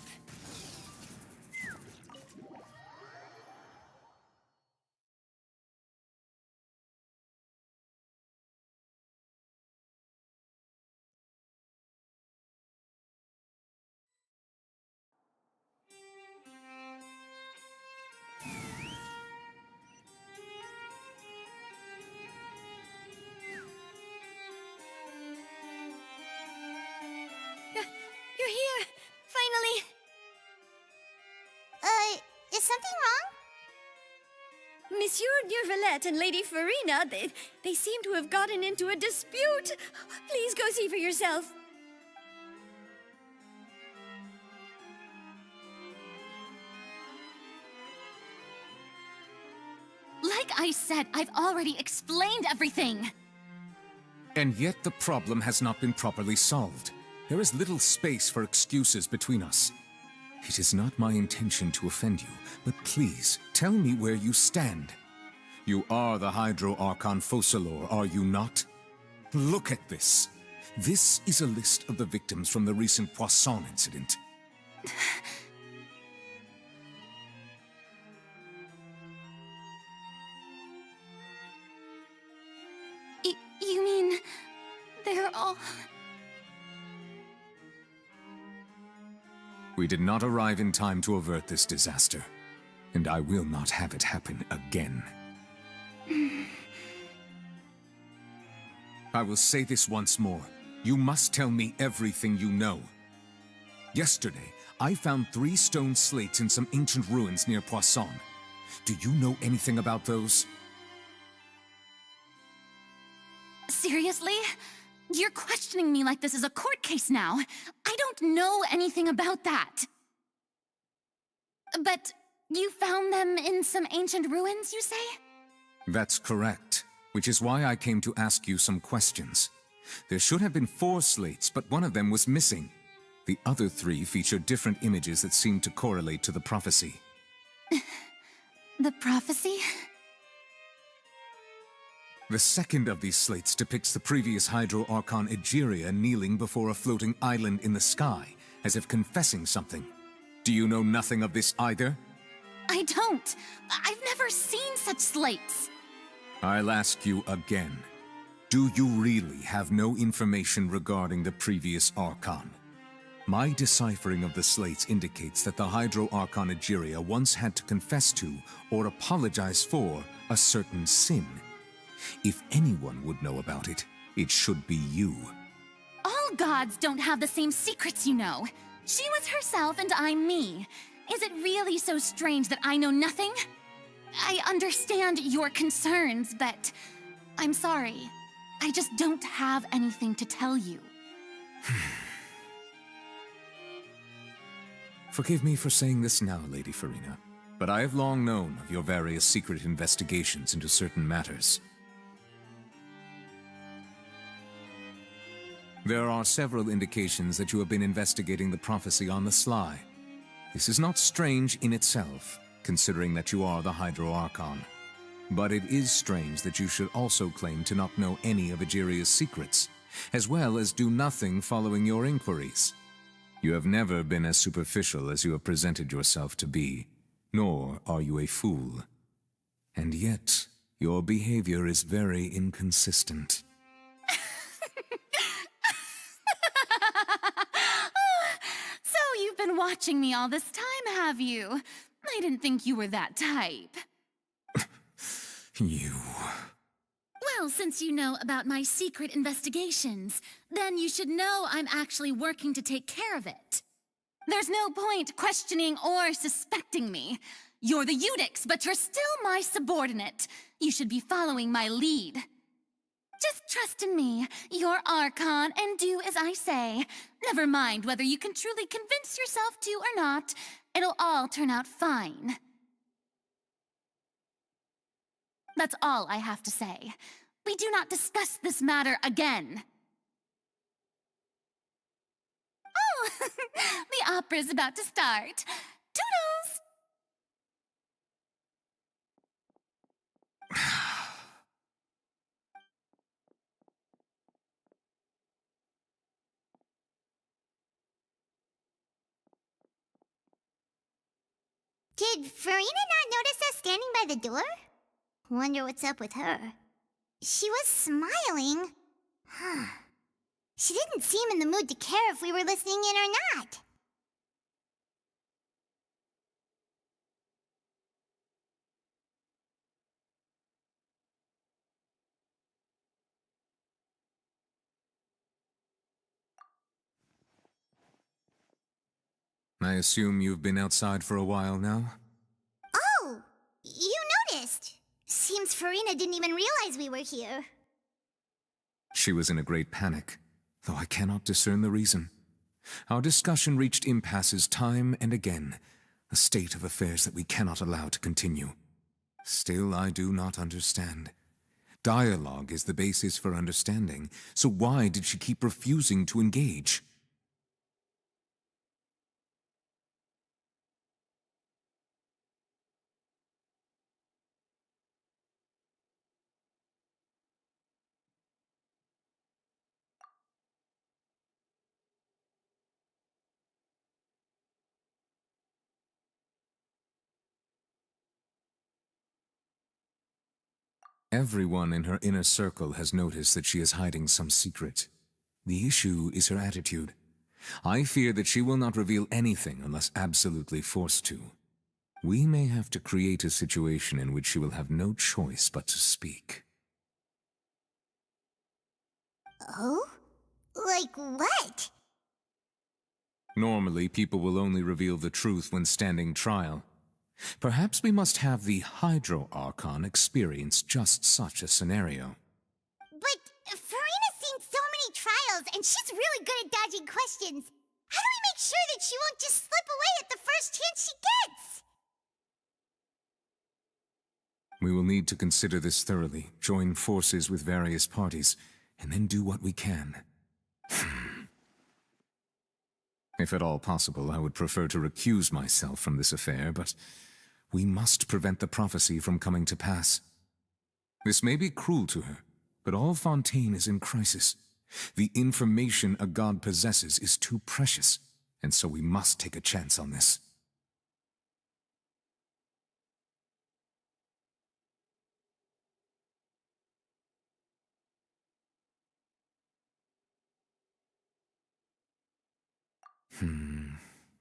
You're here! Finally! Is something wrong? Monsieur Durvalette and Lady Farina, they seem to have gotten into a dispute. Please go see for yourself. Like I said, I've already explained everything. And yet the problem has not been properly solved. There is little space for excuses between us. It is not my intention to offend you, but please, tell me where you stand. You are the Hydro Archon Focalor, are you not? Look at this. This is a list of the victims from the recent Poisson incident. You mean... they're all... We did not arrive in time to avert this disaster, and I will not have it happen again. I will say this once more. You must tell me everything you know. Yesterday, I found 3 stone slates in some ancient ruins near Poisson. Do you know anything about those? Seriously? You're questioning me like this is a court case now. I don't know anything about that. But you found them in some ancient ruins, you say? That's correct, which is why I came to ask you some questions. There should have been 4 slates, but one of them was missing. The other 3 feature different images that seem to correlate to the prophecy. The prophecy? The second of these slates depicts the previous Hydro Archon Egeria kneeling before a floating island in the sky, as if confessing something. Do you know nothing of this either? I don't. I've never seen such slates. I'll ask you again. Do you really have no information regarding the previous Archon? My deciphering of the slates indicates that the Hydro Archon Egeria once had to confess to, or apologize for, a certain sin. If anyone would know about it, it should be you. All gods don't have the same secrets, you know. She was herself and I'm me. Is it really so strange that I know nothing? I understand your concerns, but I'm sorry. I just don't have anything to tell you. Forgive me for saying this now, Lady Farina, but I have long known of your various secret investigations into certain matters. There are several indications that you have been investigating the prophecy on the sly. This is not strange in itself, considering that you are the Hydro Archon. But it is strange that you should also claim to not know any of Egeria's secrets, as well as do nothing following your inquiries. You have never been as superficial as you have presented yourself to be, nor are you a fool. And yet, your behavior is very inconsistent. So you've been watching me all this time, have you? I didn't think you were that type. You... Well, since you know about my secret investigations, then you should know I'm actually working to take care of it. There's no point questioning or suspecting me. You're the Eudix, but you're still my subordinate. You should be following my lead. Just trust in me, your archon, and do as I say. Never mind whether you can truly convince yourself to or not. It'll all turn out fine. That's all I have to say. We do not discuss this matter again. Oh, the opera's about to start. Toodles! Did Farina not notice us standing by the door? Wonder what's up with her. She was smiling. Huh. She didn't seem in the mood to care if we were listening in or not. I assume you've been outside for a while now? Oh, you noticed. Seems Farina didn't even realize we were here. She was in a great panic, though I cannot discern the reason. Our discussion reached impasses time and again, a state of affairs that we cannot allow to continue. Still, I do not understand. Dialogue is the basis for understanding, so why did she keep refusing to engage? Everyone in her inner circle has noticed that she is hiding some secret. The issue is her attitude. I fear that she will not reveal anything unless absolutely forced to. We may have to create a situation in which she will have no choice but to speak. Oh? Like what? Normally, people will only reveal the truth when standing trial. Perhaps we must have the Hydro Archon experience just such a scenario. But Farina's seen so many trials, and she's really good at dodging questions. How do we make sure that she won't just slip away at the first chance she gets? We will need to consider this thoroughly, join forces with various parties, and then do what we can. If at all possible, I would prefer to recuse myself from this affair, but we must prevent the prophecy from coming to pass. This may be cruel to her, but all Fontaine is in crisis. The information a god possesses is too precious, and so we must take a chance on this.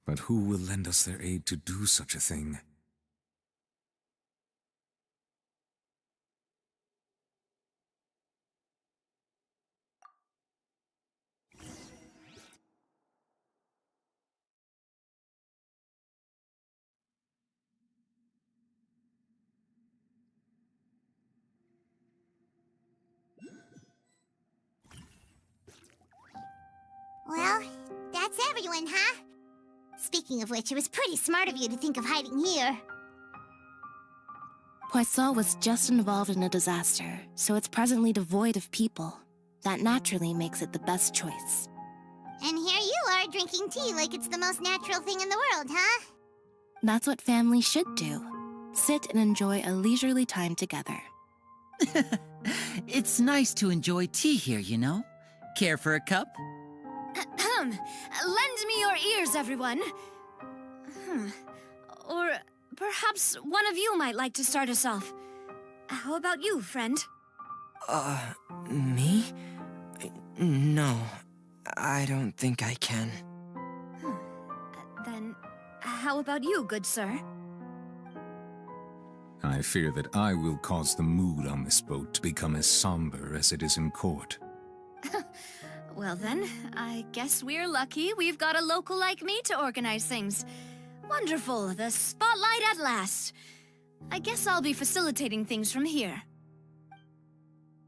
But who will lend us their aid to do such a thing? Well, that's everyone, huh? Speaking of which, it was pretty smart of you to think of hiding here. Poisson was just involved in a disaster, so it's presently devoid of people. That naturally makes it the best choice. And here you are drinking tea like it's the most natural thing in the world, huh? That's what family should do. Sit and enjoy a leisurely time together. It's nice to enjoy tea here, you know? Care for a cup? Come, lend me your ears, everyone. Or perhaps one of you might like to start us off. How about you, friend? Me? No, I don't think I can. Then, how about you, good sir? I fear that I will cause the mood on this boat to become as somber as it is in court. Well then, I guess we're lucky we've got a local like me to organize things. Wonderful, the spotlight at last. I guess I'll be facilitating things from here.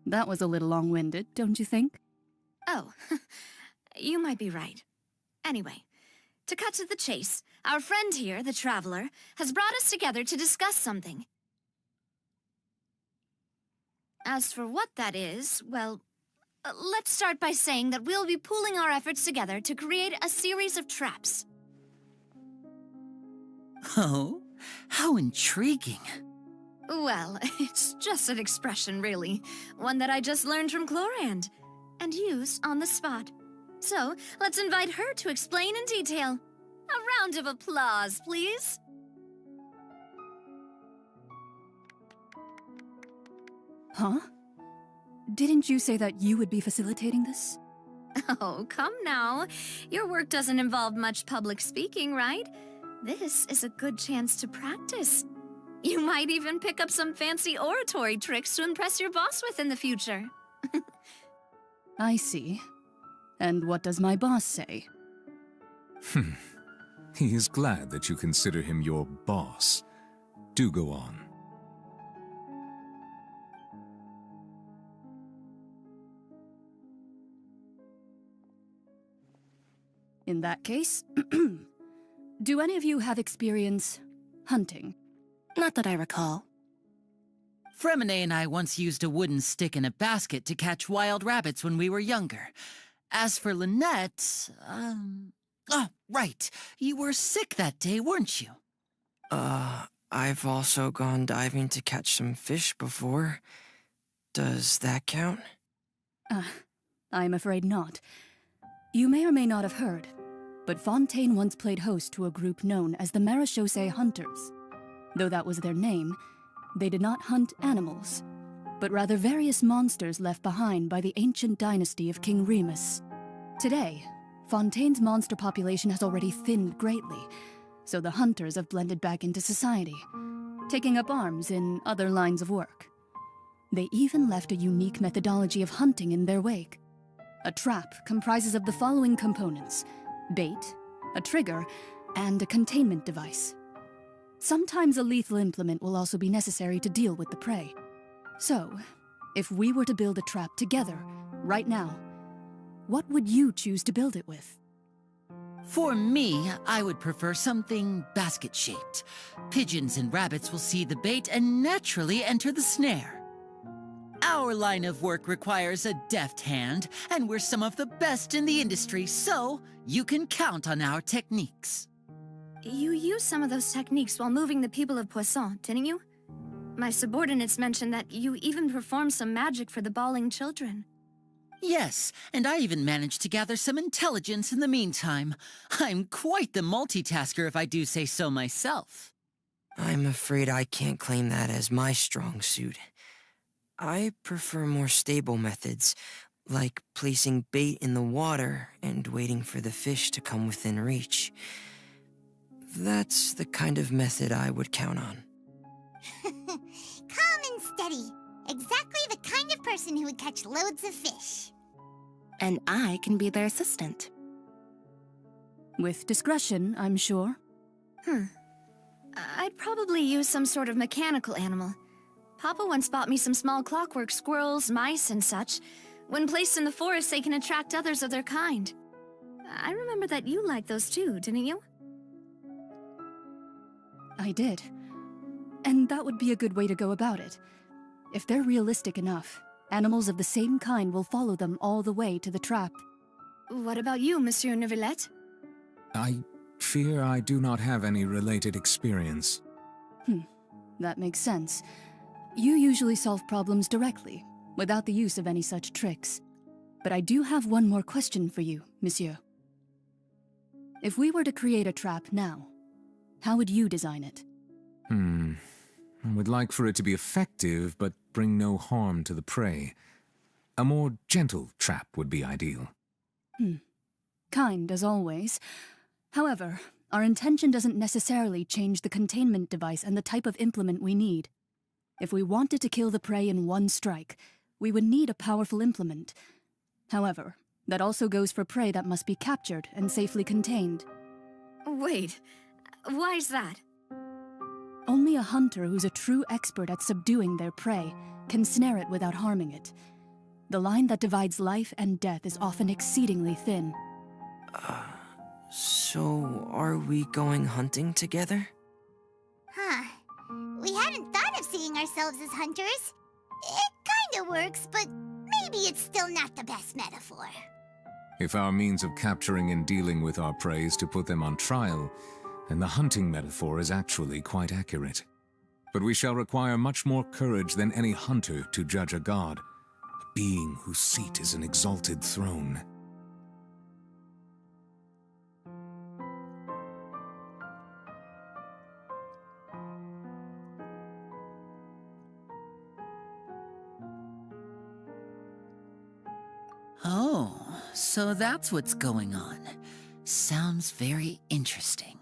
That was a little long-winded, don't you think? Oh, you might be right. Anyway, to cut to the chase, our friend here, the Traveler, has brought us together to discuss something. As for what that is, well, let's start by saying that we'll be pooling our efforts together to create a series of traps. Oh, how intriguing. Well, it's just an expression, really. One that I just learned from Chlorand, and used on the spot. So, let's invite her to explain in detail. A round of applause, please. Huh? Didn't you say that you would be facilitating this? Oh, come now. Your work doesn't involve much public speaking, right? This is a good chance to practice. You might even pick up some fancy oratory tricks to impress your boss with in the future. I see. And what does my boss say? He is glad that you consider him your boss. Do go on. In that case, do any of you have experience hunting? Not that I recall. Fremine and I once used a wooden stick in a basket to catch wild rabbits when we were younger. As for Lynette, oh, right. You were sick that day, weren't you? I've also gone diving to catch some fish before. Does that count? I'm afraid not. You may or may not have heard, but Fontaine once played host to a group known as the Marechaussee Hunters. Though that was their name, they did not hunt animals, but rather various monsters left behind by the ancient dynasty of King Remus. Today, Fontaine's monster population has already thinned greatly, so the hunters have blended back into society, taking up arms in other lines of work. They even left a unique methodology of hunting in their wake. A trap comprises of the following components: bait, a trigger, and a containment device. Sometimes a lethal implement will also be necessary to deal with the prey. So, if we were to build a trap together, right now, what would you choose to build it with? For me, I would prefer something basket-shaped. Pigeons and rabbits will see the bait and naturally enter the snare. Our line of work requires a deft hand, and we're some of the best in the industry, so you can count on our techniques. You used some of those techniques while moving the people of Poisson, didn't you? My subordinates mentioned that you even performed some magic for the bawling children. Yes, and I even managed to gather some intelligence in the meantime. I'm quite the multitasker if I do say so myself. I'm afraid I can't claim that as my strong suit. I prefer more stable methods, like placing bait in the water and waiting for the fish to come within reach. That's the kind of method I would count on. Calm and steady. Exactly the kind of person who would catch loads of fish. And I can be their assistant. With discretion, I'm sure. I'd probably use some sort of mechanical animal. Papa once bought me some small clockwork squirrels, mice, and such. When placed in the forest, they can attract others of their kind. I remember that you liked those too, didn't you? I did. And that would be a good way to go about it. If they're realistic enough, animals of the same kind will follow them all the way to the trap. What about you, Monsieur Neuvillette? I fear I do not have any related experience. That makes sense. You usually solve problems directly, without the use of any such tricks. But I do have one more question for you, monsieur. If we were to create a trap now, how would you design it? I would like for it to be effective, but bring no harm to the prey. A more gentle trap would be ideal. Kind, as always. However, our intention doesn't necessarily change the containment device and the type of implement we need. If we wanted to kill the prey in one strike, we would need a powerful implement. However, that also goes for prey that must be captured and safely contained. Wait, why's that? Only a hunter who's a true expert at subduing their prey can snare it without harming it. The line that divides life and death is often exceedingly thin. So are we going hunting together? Huh. We hadn't thought of seeing ourselves as hunters. It kinda works, but maybe it's still not the best metaphor. If our means of capturing and dealing with our prey is to put them on trial, then the hunting metaphor is actually quite accurate. But we shall require much more courage than any hunter to judge a god, a being whose seat is an exalted throne. Oh, so that's what's going on. Sounds very interesting.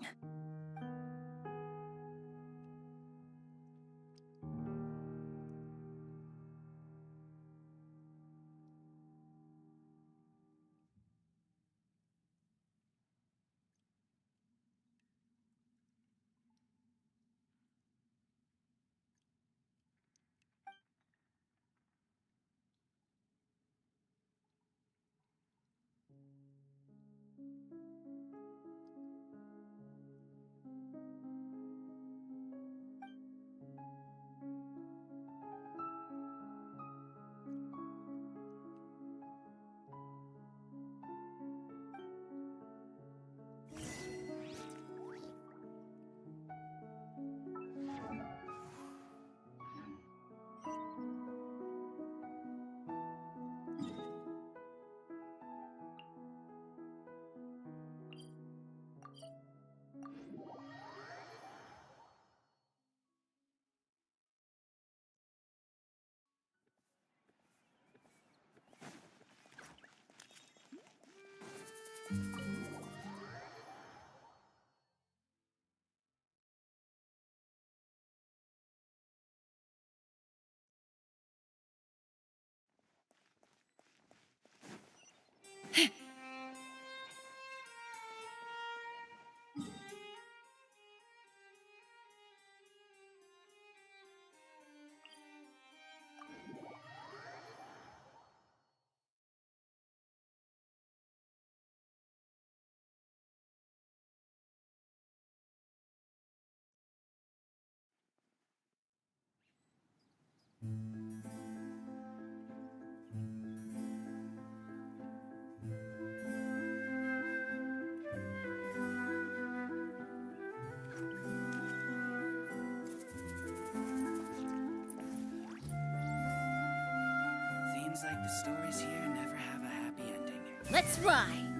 Seems like the stories here never have a happy ending. Let's ride!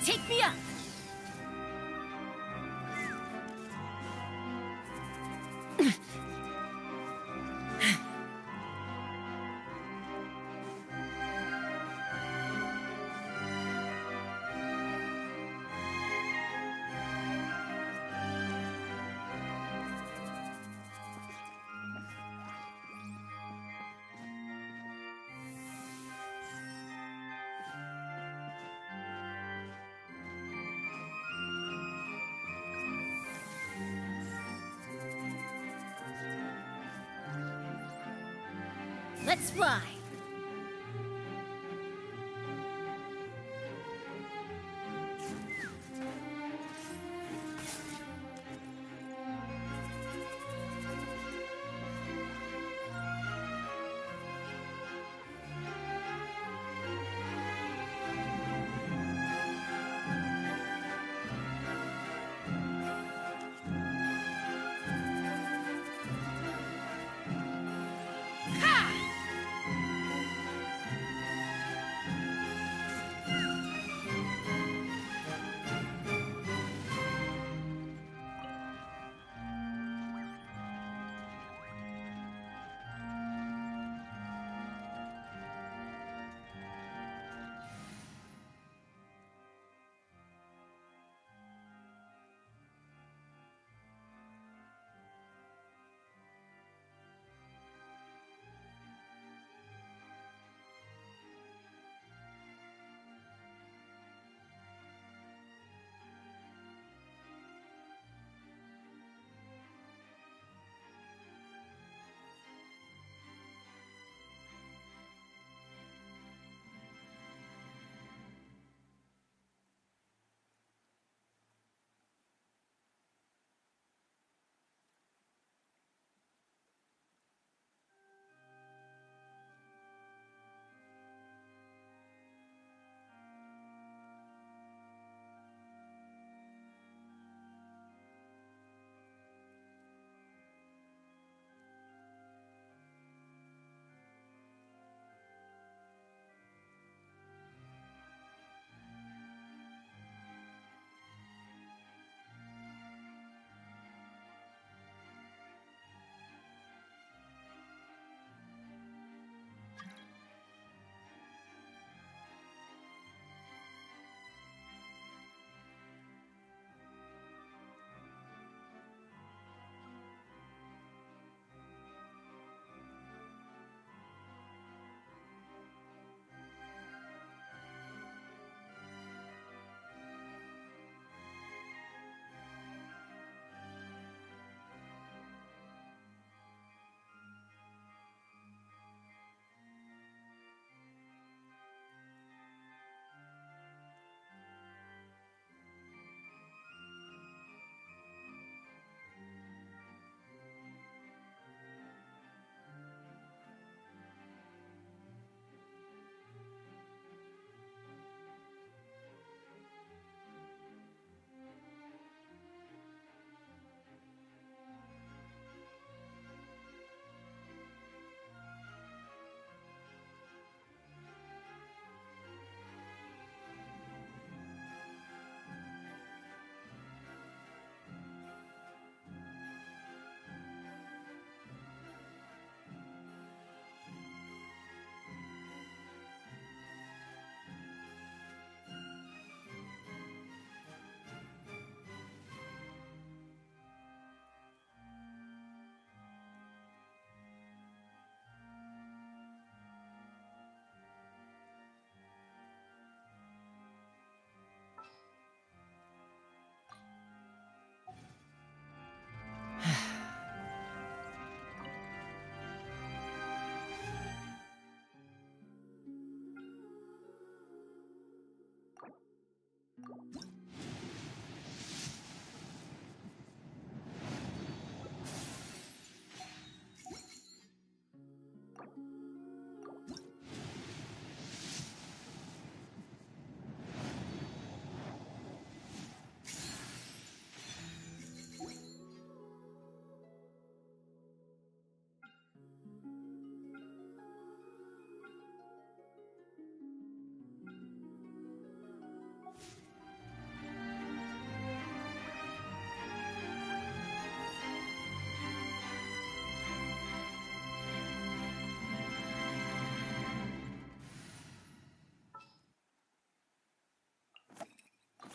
Take me up! Let's fly.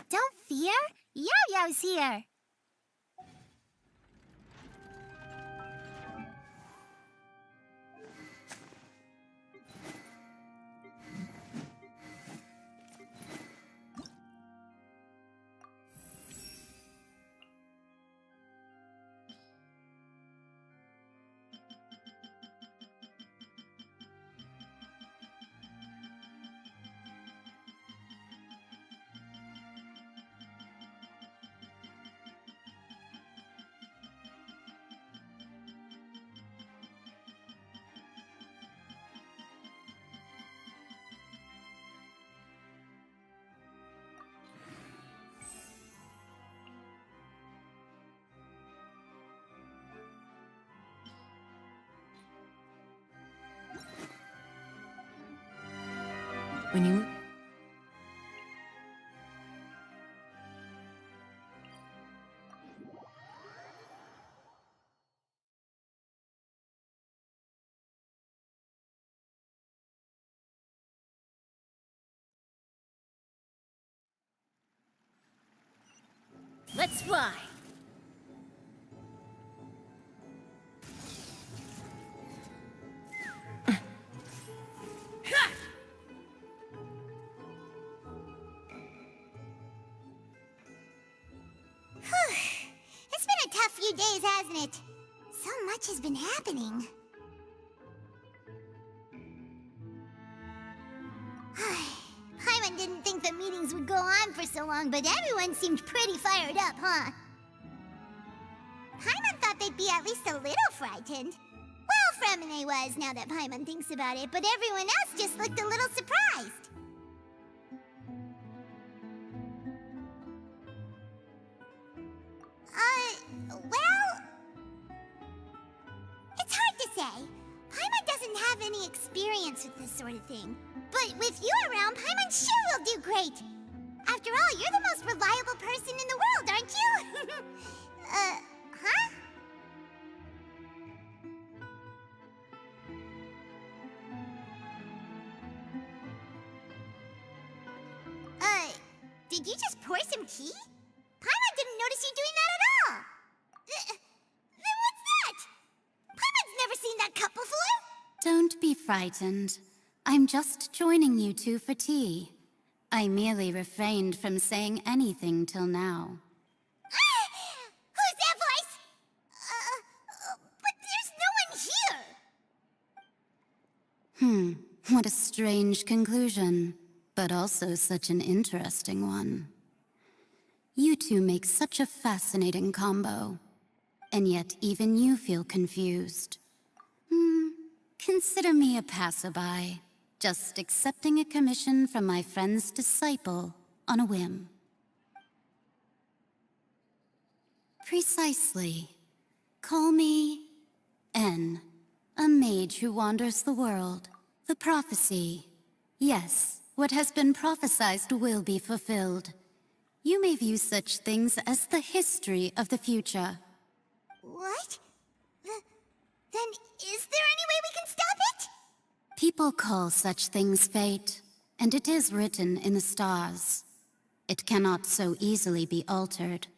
Don't fear. Yo-Yo's here. When you... Let's fly. It's been a tough few days, hasn't it? So much has been happening. Paimon didn't think the meetings would go on for so long, but everyone seemed pretty fired up, huh? Paimon thought they'd be at least a little frightened. Well, Fremine was, now that Paimon thinks about it, but everyone else just looked a little surprised. Well... It's hard to say. Paimon doesn't have any experience with this sort of thing. But with you around, Paimon sure will do great. After all, you're the most reliable person in the world, aren't you? Huh? Did you just pour some tea? Paimon didn't notice you doing that at all. Then what's that? Paimon's never seen that cup before. Don't be frightened. I'm just joining you two for tea. I merely refrained from saying anything till now. Who's that voice? But there's no one here. What a strange conclusion, but also such an interesting one. You two make such a fascinating combo, and yet even you feel confused. Consider me a passerby, just accepting a commission from my friend's disciple on a whim. Precisely. Call me N, a mage who wanders the world. The prophecy. Yes, what has been prophesied will be fulfilled. You may view such things as the history of the future. What? Then is there any way we can stop it? People call such things fate, and it is written in the stars. It cannot so easily be altered.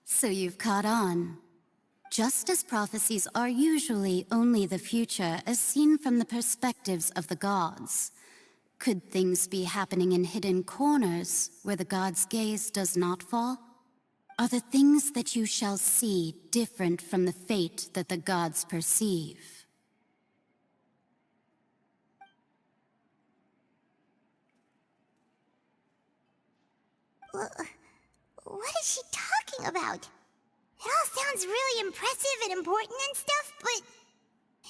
So you've caught on. Just as prophecies are usually only the future as seen from the perspectives of the gods, could things be happening in hidden corners where the gods' gaze does not fall? Are the things that you shall see different from the fate that the gods perceive? What is she talking about? It all sounds really impressive and important and stuff, but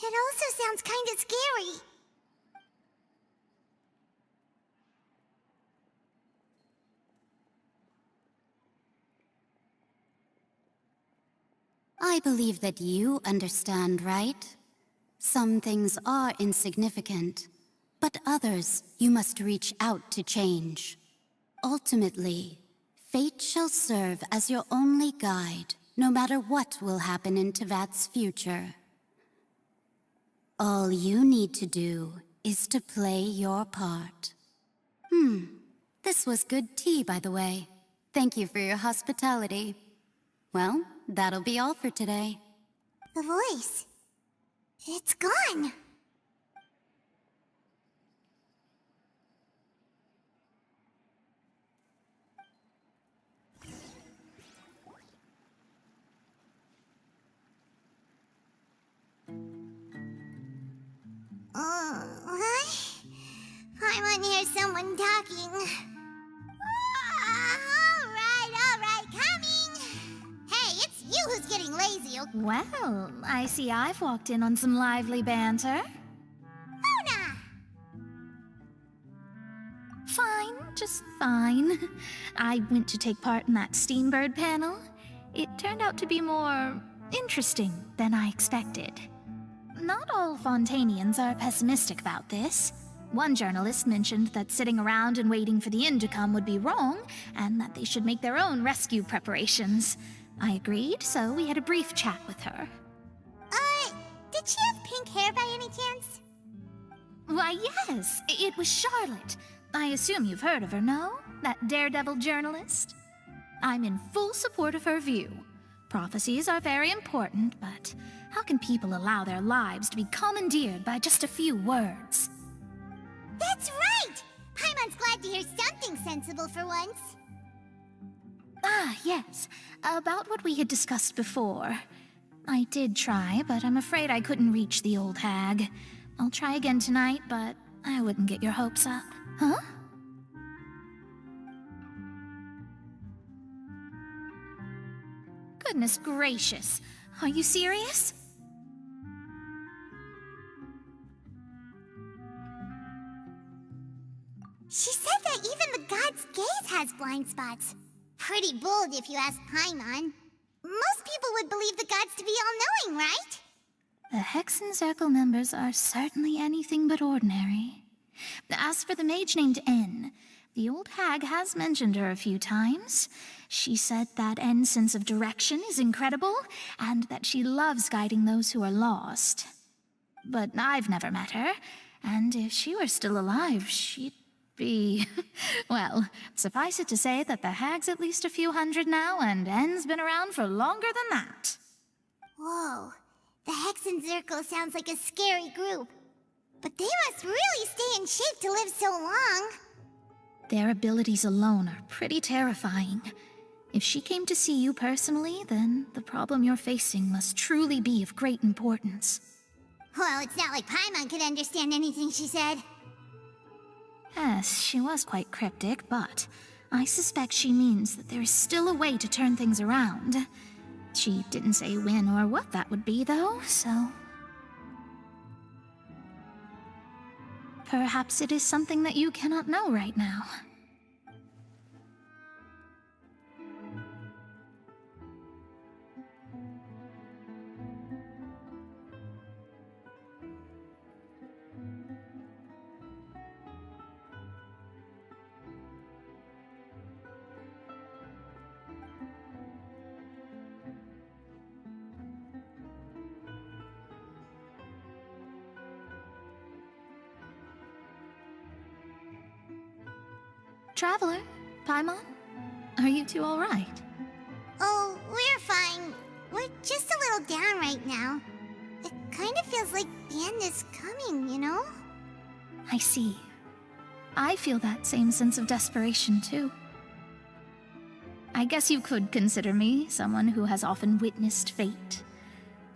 it also sounds kind of scary. I believe that you understand, right? Some things are insignificant, but others you must reach out to change. Ultimately, fate shall serve as your only guide, no matter what will happen in Tevat's future. All you need to do is to play your part. This was good tea, by the way. Thank you for your hospitality. Well, that'll be all for today. The voice. It's gone. What? I want to hear someone talking. All right, coming. Hey, it's you who's getting lazy, okay? Well, I see I've walked in on some lively banter. Luna! Fine, just fine. I went to take part in that Steambird panel. It turned out to be more interesting than I expected. Not all Fontainians are pessimistic about this. One journalist mentioned that sitting around and waiting for the end to come would be wrong, and that they should make their own rescue preparations. I agreed, so we had a brief chat with her. Did she have pink hair by any chance? Why, yes, it was Charlotte. I assume you've heard of her, no? That daredevil journalist? I'm in full support of her view. Prophecies are very important, but how can people allow their lives to be commandeered by just a few words? That's right! Paimon's glad to hear something sensible for once. Ah, yes. About what we had discussed before. I did try, but I'm afraid I couldn't reach the old hag. I'll try again tonight, but I wouldn't get your hopes up. Huh? Goodness gracious. Are you serious? She said that even the god's gaze has blind spots. Pretty bold if you ask Paimon. Most people would believe the gods to be all-knowing, right? The Hexen Circle members are certainly anything but ordinary. As for the mage named N, the old hag has mentioned her a few times. She said that N's sense of direction is incredible, and that she loves guiding those who are lost. But I've never met her, and if she were still alive, she'd be... Well, suffice it to say that the hag's at least a few hundred now, and N's been around for longer than that. Whoa, the Hexen Circle sounds like a scary group. But they must really stay in shape to live so long. Their abilities alone are pretty terrifying. If she came to see you personally, then the problem you're facing must truly be of great importance. Well, it's not like Paimon could understand anything she said. Yes, she was quite cryptic, but I suspect she means that there is still a way to turn things around. She didn't say when or what that would be, though, so... Perhaps it is something that you cannot know right now. Traveler, Paimon, are you two all right? Oh, we're fine. We're just a little down right now. It kind of feels like the end is coming, you know? I see. I feel that same sense of desperation, too. I guess you could consider me someone who has often witnessed fate.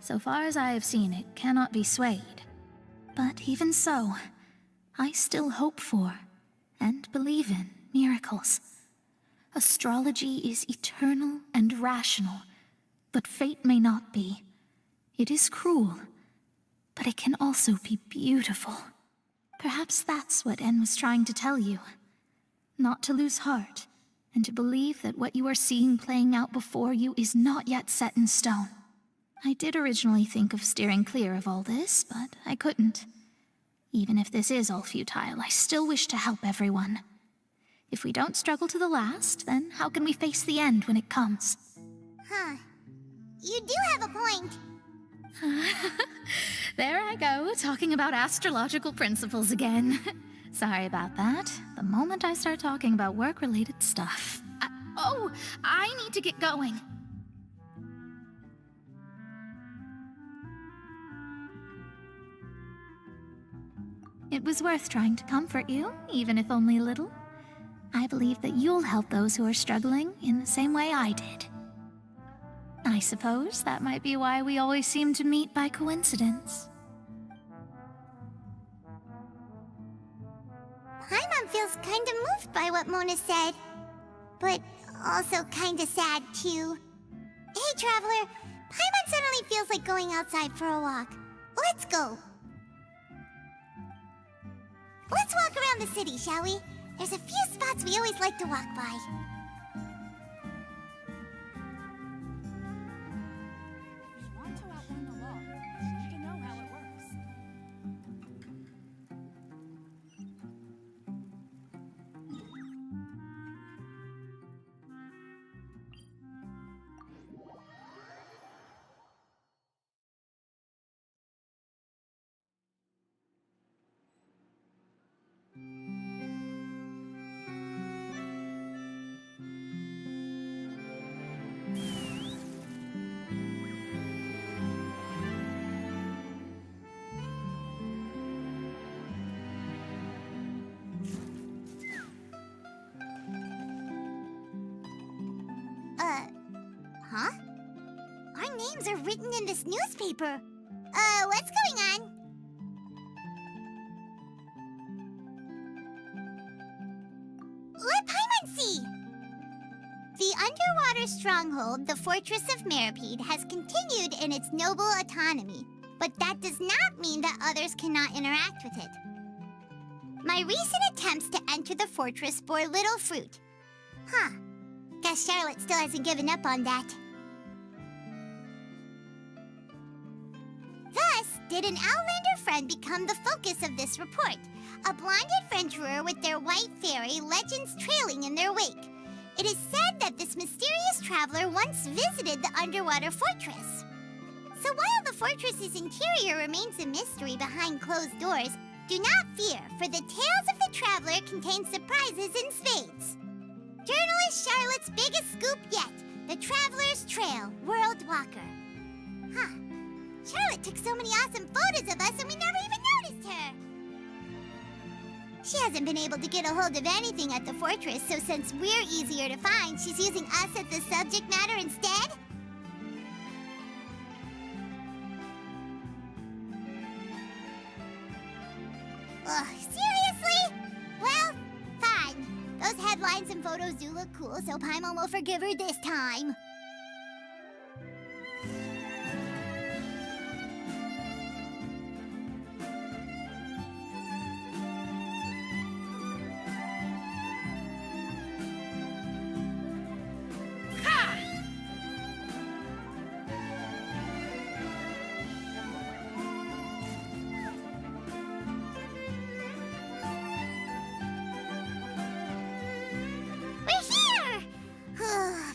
So far as I have seen, it cannot be swayed. But even so, I still hope for, and believe in, miracles. Astrology is eternal and rational, but fate may not be. It is cruel, but it can also be beautiful. Perhaps that's what En was trying to tell you. Not to lose heart, and to believe that what you are seeing playing out before you is not yet set in stone. I did originally think of steering clear of all this, but I couldn't. Even if this is all futile, I still wish to help everyone. If we don't struggle to the last, then how can we face the end when it comes? Huh. You do have a point. There I go, talking about astrological principles again. Sorry about that. The moment I start talking about work-related stuff. I need to get going. It was worth trying to comfort you, even if only a little. I believe that you'll help those who are struggling in the same way I did. I suppose that might be why we always seem to meet by coincidence. Paimon feels kinda moved by what Mona said, but also kinda sad too. Hey, Traveler, Paimon suddenly feels like going outside for a walk. Let's go. Let's walk around the city, shall we? There's a few spots we always like to walk by. Huh? Our names are written in this newspaper. What's going on? Let Paimon see! The underwater stronghold, the Fortress of Meripede, has continued in its noble autonomy, but that does not mean that others cannot interact with it. My recent attempts to enter the fortress bore little fruit. Huh. Guess Charlotte still hasn't given up on that. Thus, did an Outlander friend become the focus of this report, a blonde adventurer with their white fairy legends trailing in their wake. It is said that this mysterious traveler once visited the underwater fortress. So while the fortress's interior remains a mystery behind closed doors, do not fear, for the tales of the traveler contain surprises in spades. Journalist Charlotte's biggest scoop yet, the Traveler's Trail, World Walker. Huh. Charlotte took so many awesome photos of us and we never even noticed her. She hasn't been able to get a hold of anything at the fortress, so since we're easier to find, she's using us as the subject matter instead? Ugh, seriously? Well, fine. Those headlines and photos do look cool, so Paimon will forgive her this time.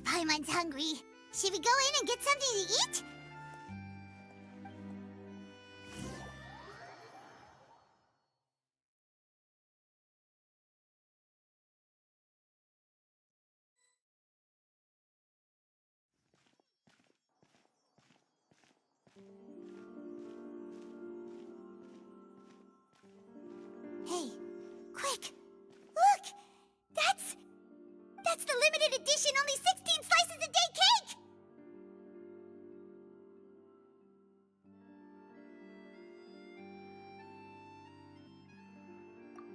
Paimon's hungry. Should we go in and get something to eat? Hey, quick! Look! That's the limited edition only 16 slices a day cake!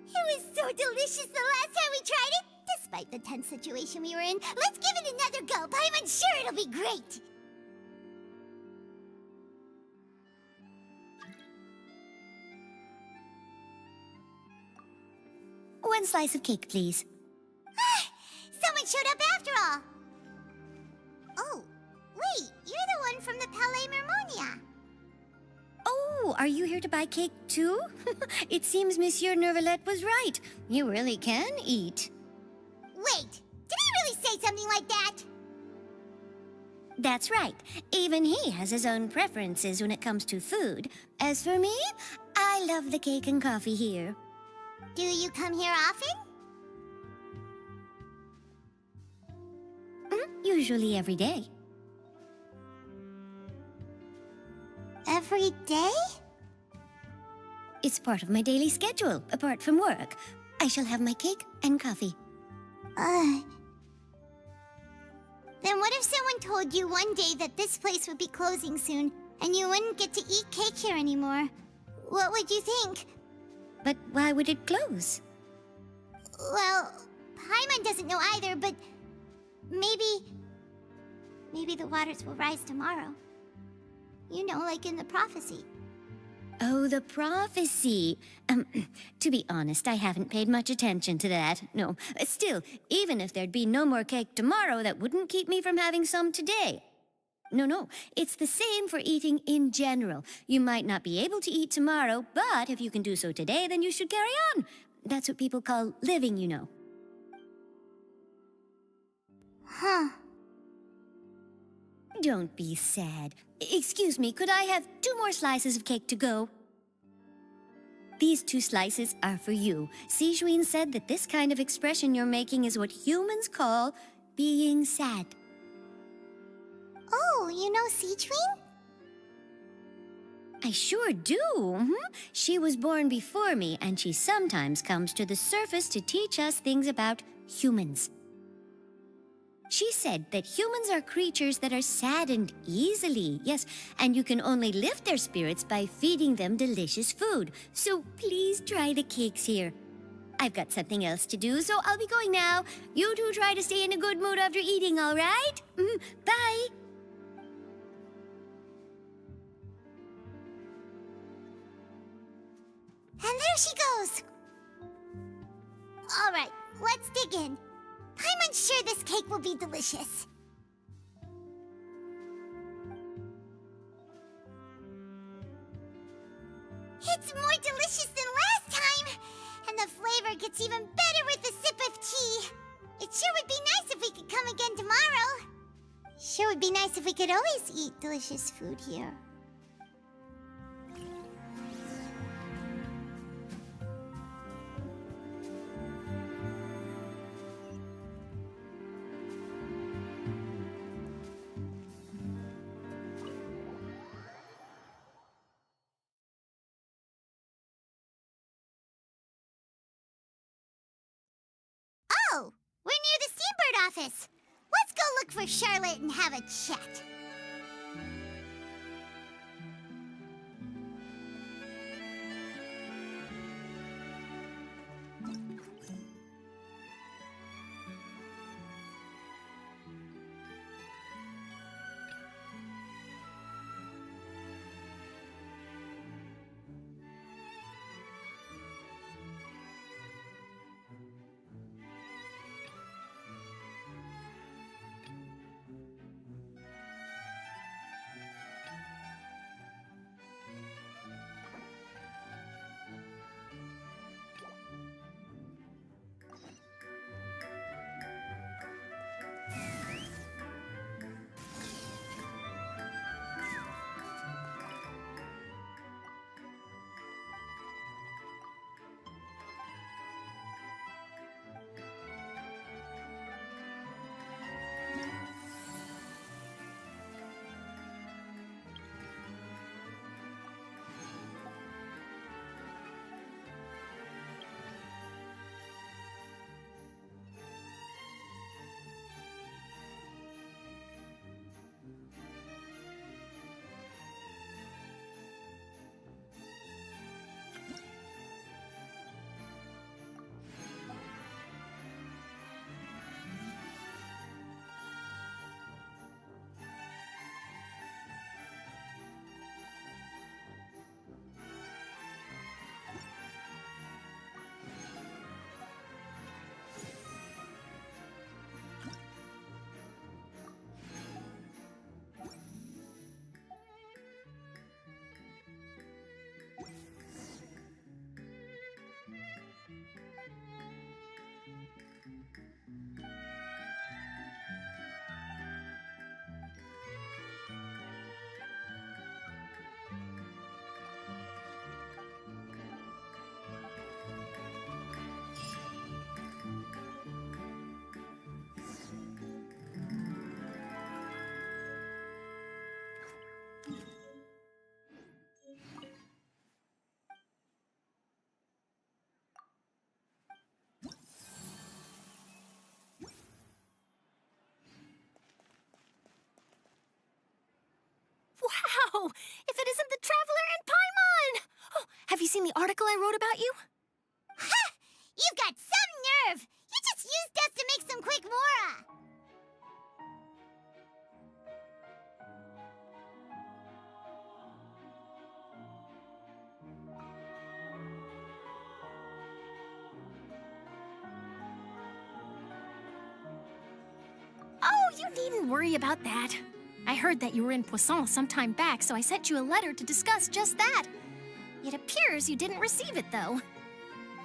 It was so delicious the last time we tried it, despite the tense situation we were in. Let's give it another go. I'm sure it'll be great. One slice of cake, please. Someone showed up after all. Oh, wait, you're the one from the Palais Mermonia. Oh, are you here to buy cake too? It seems Monsieur Nervalette was right. You really can eat. Wait, did he really say something like that? That's right. Even he has his own preferences when it comes to food. As for me, I love the cake and coffee here. Do you come here often? Usually every day. Every day? It's part of my daily schedule, apart from work. I shall have my cake and coffee. Then what if someone told you one day that this place would be closing soon, and you wouldn't get to eat cake here anymore? What would you think? But why would it close? Well, Paimon doesn't know either, but maybe the waters will rise tomorrow. You know, like in the prophecy. Oh, the prophecy. To be honest, I haven't paid much attention to that. No, still, even if there'd be no more cake tomorrow, that wouldn't keep me from having some today. No, it's the same for eating in general. You might not be able to eat tomorrow, but if you can do so today, then you should carry on. That's what people call living, you know. Huh. Don't be sad. Excuse me, could I have 2 more slices of cake to go? These 2 slices are for you. Sijuin said that this kind of expression you're making is what humans call being sad. Oh, you know Sijuin? I sure do. She was born before me, and she sometimes comes to the surface to teach us things about humans. She said that humans are creatures that are saddened easily, yes, and you can only lift their spirits by feeding them delicious food. So please try the cakes here. I've got something else to do, so I'll be going now. You two try to stay in a good mood after eating, all right? Bye. And there she goes. All right, let's dig in. I'm unsure this cake will be delicious. It's more delicious than last time, and the flavor gets even better with a sip of tea. It sure would be nice if we could come again tomorrow. Sure would be nice if we could always eat delicious food here. Oh, we're near the Steambird office. Let's go look for Charlotte and have a chat. No! If it isn't the Traveler and Paimon! Oh, have you seen the article I wrote about you? Ha! You've got some nerve! You just used us to make some quick mora! Oh, you needn't worry about that. I heard that you were in Poisson some time back, so I sent you a letter to discuss just that. It appears you didn't receive it, though.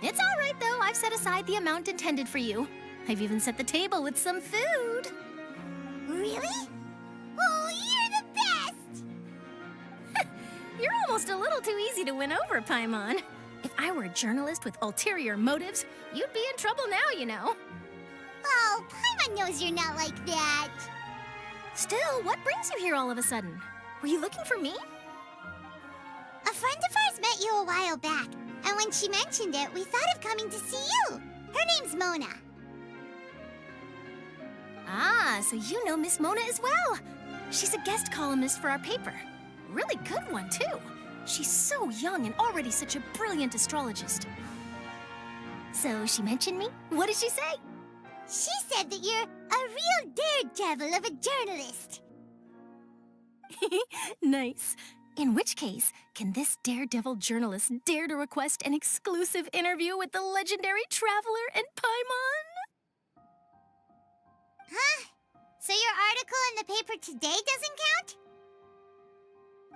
It's all right, though. I've set aside the amount intended for you. I've even set the table with some food. Really? Oh, you're the best! You're almost a little too easy to win over, Paimon. If I were a journalist with ulterior motives, you'd be in trouble now, you know. Oh, Paimon knows you're not like that. Still, what brings you here all of a sudden? Were you looking for me? A friend of ours met you a while back, and when she mentioned it, we thought of coming to see you. Her name's Mona. Ah, so you know Miss Mona as well. She's a guest columnist for our paper. Really good one, too. She's so young and already such a brilliant astrologist. So she mentioned me? What did she say? She said that you're a real daredevil of a journalist. Nice. In which case, can this daredevil journalist dare to request an exclusive interview with the legendary Traveler and Paimon? Huh? So your article in the paper today doesn't count?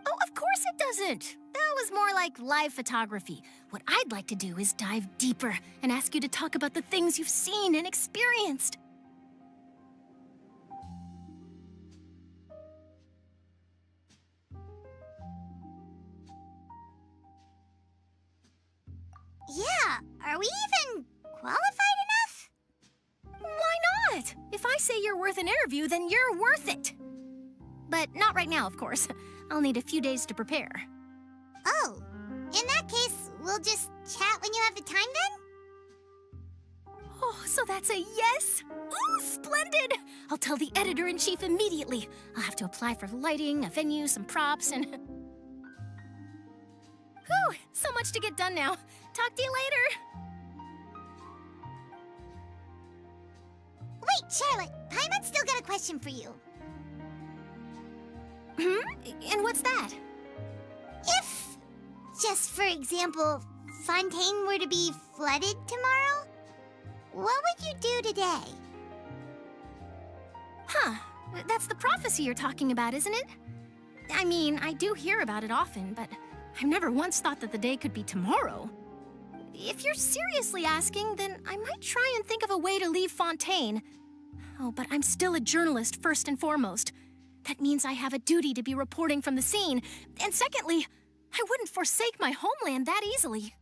Oh, of course it doesn't. That was more like live photography. What I'd like to do is dive deeper and ask you to talk about the things you've seen and experienced. Yeah, are we even qualified enough? Why not? If I say you're worth an interview, then you're worth it. But not right now, of course. I'll need a few days to prepare. Oh, in that case, we'll just chat when you have the time then? Oh, so that's a yes? Ooh, splendid! I'll tell the editor-in-chief immediately. I'll have to apply for lighting, a venue, some props, and... Whew, so much to get done now. Talk to you later. Wait, Charlotte, Paimon's still got a question for you. And what's that? If, just for example, Fontaine were to be flooded tomorrow, what would you do today? Huh, that's the prophecy you're talking about, isn't it? I mean, I do hear about it often, but I've never once thought that the day could be tomorrow. If you're seriously asking, then I might try and think of a way to leave Fontaine. Oh, but I'm still a journalist first and foremost. That means I have a duty to be reporting from the scene. And secondly, I wouldn't forsake my homeland that easily.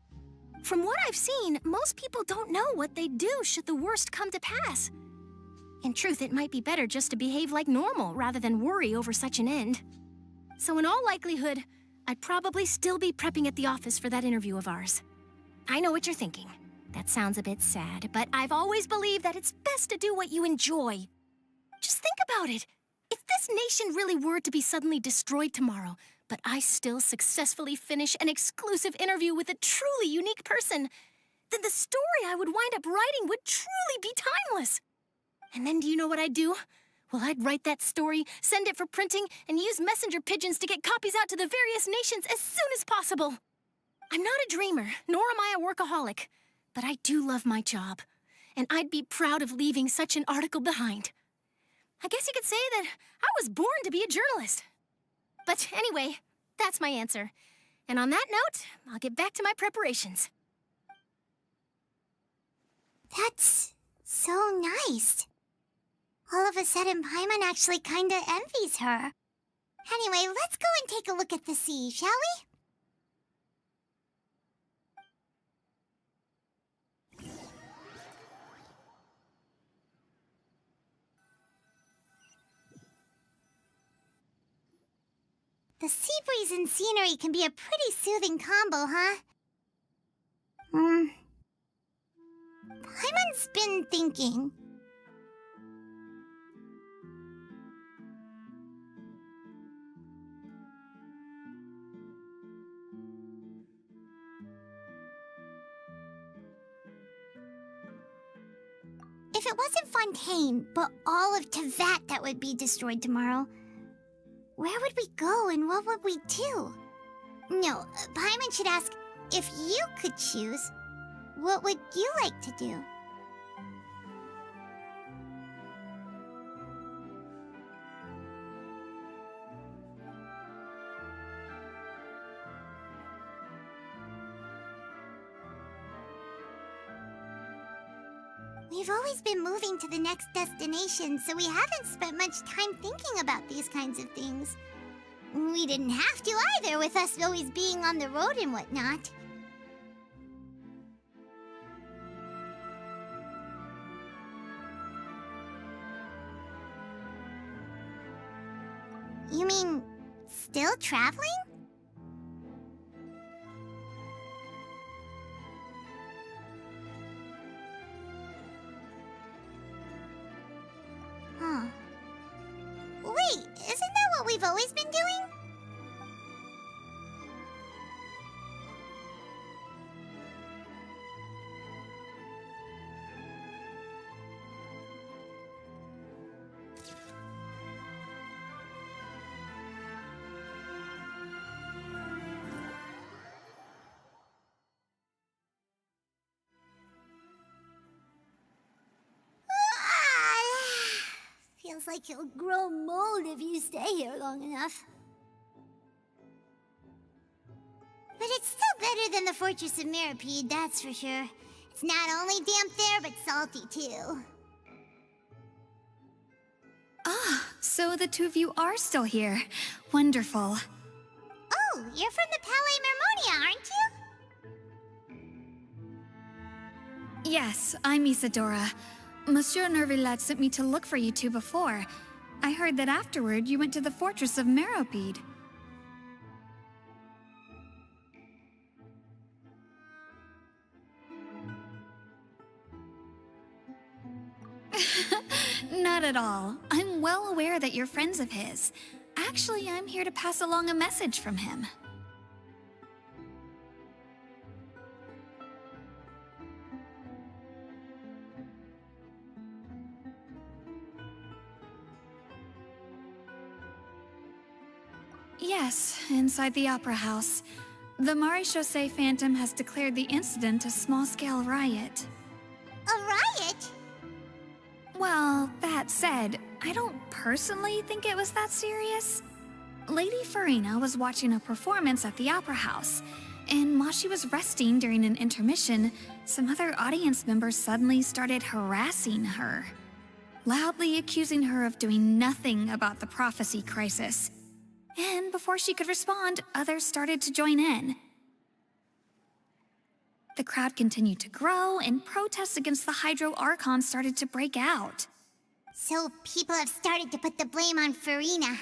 From what I've seen, most people don't know what they'd do should the worst come to pass. In truth, it might be better just to behave like normal rather than worry over such an end. So in all likelihood, I'd probably still be prepping at the office for that interview of ours. I know what you're thinking. That sounds a bit sad, but I've always believed that it's best to do what you enjoy. Just think about it. If this nation really were to be suddenly destroyed tomorrow, but I still successfully finish an exclusive interview with a truly unique person, then the story I would wind up writing would truly be timeless. And then do you know what I'd do? Well, I'd write that story, send it for printing, and use messenger pigeons to get copies out to the various nations as soon as possible. I'm not a dreamer, nor am I a workaholic, but I do love my job, and I'd be proud of leaving such an article behind. I guess you could say that I was born to be a journalist. But anyway, that's my answer. And on that note, I'll get back to my preparations. That's so nice. All of a sudden, Paimon actually kinda envies her. Anyway, let's go and take a look at the sea, shall we? The sea breeze and scenery can be a pretty soothing combo, huh? Paimon's been thinking. if it wasn't Fontaine, but all of Tevat that would be destroyed tomorrow, where would we go and what would we do? No, Paimon should ask, if you could choose, what would you like to do? We've always been moving to the next destination, so we haven't spent much time thinking about these kinds of things. We didn't have to either, with us always being on the road and whatnot. You mean, still traveling? Huh. Wait, isn't that what we've always been doing? Feels like you'll grow mold if you stay here long enough. But it's still better than the Fortress of Meropide, that's for sure. It's not only damp there, but salty too. Ah, so the two of you are still here. Wonderful. Oh, you're from the Palais Mermonia, aren't you? Yes, I'm Isadora. Monsieur Nervillet sent me to look for you two before. I heard that afterward you went to the Fortress of Meropide. Not at all. I'm well aware that you're friends of his. Actually, I'm here to pass along a message from him. Yes, inside the Opera House. The Maréchaussée Phantom has declared the incident a small-scale riot. A riot? Well, that said, I don't personally think it was that serious. Lady Farina was watching a performance at the Opera House, and while she was resting during an intermission, some other audience members suddenly started harassing her, loudly accusing her of doing nothing about the prophecy crisis. And before she could respond, others started to join in. The crowd continued to grow, and protests against the Hydro Archon started to break out. So people have started to put the blame on Farina.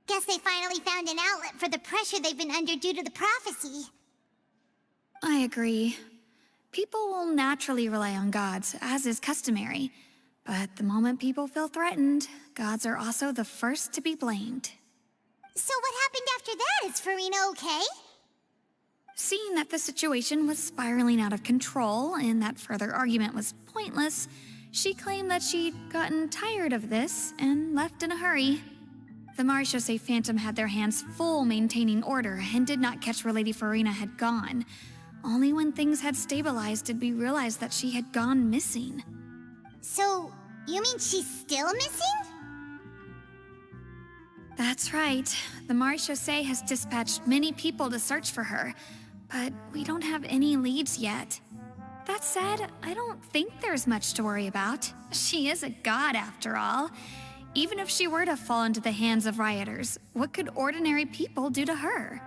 Guess they finally found an outlet for the pressure they've been under due to the prophecy. I agree. People will naturally rely on gods, as is customary. But the moment people feel threatened, gods are also the first to be blamed. So what happened after that? Is Farina okay? Seeing that the situation was spiraling out of control and that further argument was pointless, she claimed that she'd gotten tired of this and left in a hurry. The Maréchaussée Phantom had their hands full maintaining order and did not catch where Lady Farina had gone. Only when things had stabilized did we realize that she had gone missing. So, you mean she's still missing? That's right. The Maréchaussée has dispatched many people to search for her, but we don't have any leads yet. That said, I don't think there's much to worry about. She is a god after all. Even if she were to fall into the hands of rioters, what could ordinary people do to her?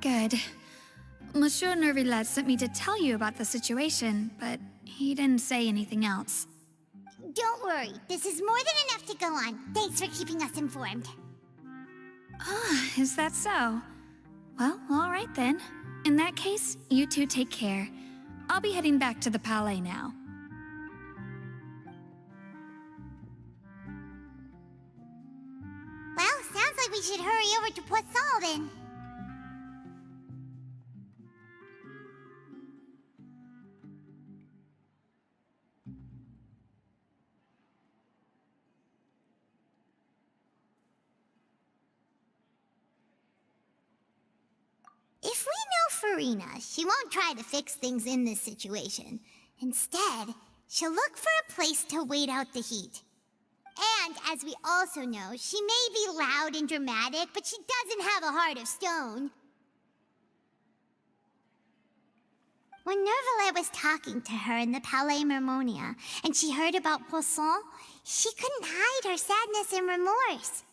Good. Monsieur Nervillet sent me to tell you about the situation, but he didn't say anything else. Don't worry, this is more than enough to go on. Thanks for keeping us informed. Ah, is that so? Well, all right then. In that case, you two take care. I'll be heading back to the Palais now. Well, sounds like we should hurry over to Poisson then. If we know Farina, she won't try to fix things in this situation. Instead, she'll look for a place to wait out the heat. And as we also know, she may be loud and dramatic, but she doesn't have a heart of stone. When Nervalet was talking to her in the Palais Mermonia, and she heard about Poisson, she couldn't hide her sadness and remorse.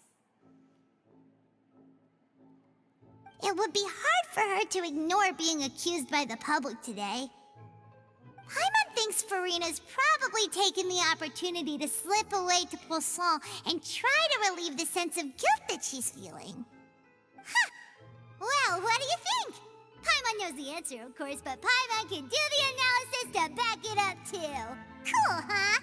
It would be hard for her to ignore being accused by the public today. Paimon thinks Farina's probably taken the opportunity to slip away to Poisson and try to relieve the sense of guilt that she's feeling. Huh! Well, what do you think? Paimon knows the answer, of course, but Paimon can do the analysis to back it up, too. Cool, huh?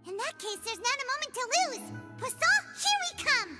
In that case, there's not a moment to lose! Poisson, here we come!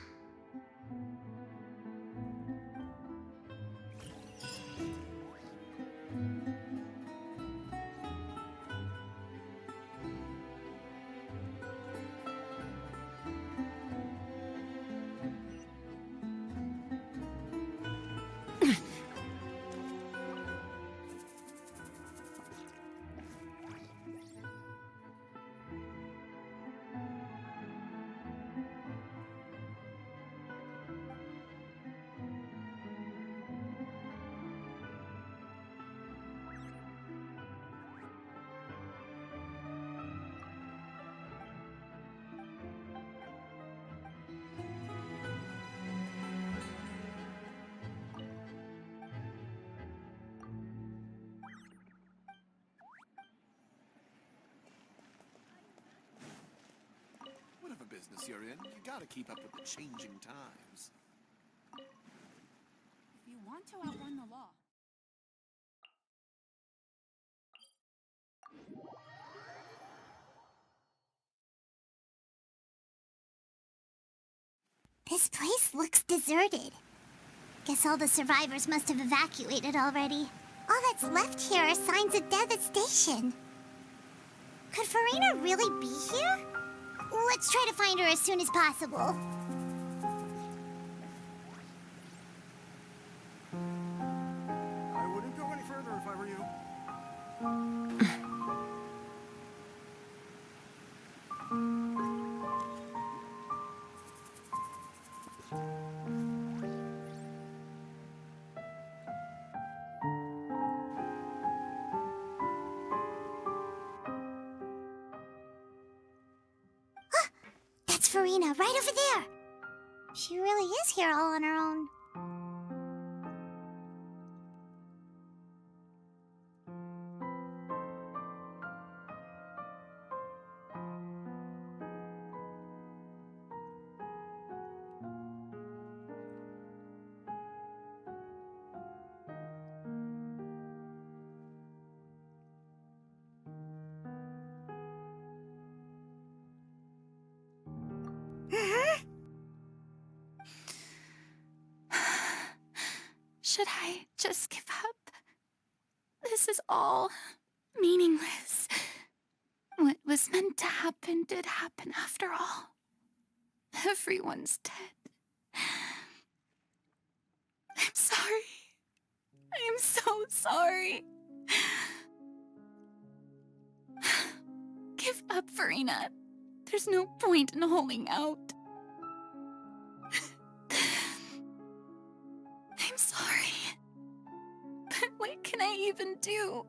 Whatever business you're in, you gotta keep up with the changing times. If you want to outrun the law. This place looks deserted. Guess all the survivors must have evacuated already. All that's left here are signs of devastation. Could Farina really be here? Let's try to find her as soon as possible. I wouldn't go any further if I were you. That's Farina, right over there. She really is here all on her own. Should I just give up? This is all meaningless. What was meant to happen did happen after all. Everyone's dead. I'm sorry. I am so sorry. Give up, Farina. There's no point in holding out. I'm sorry. But what can I even do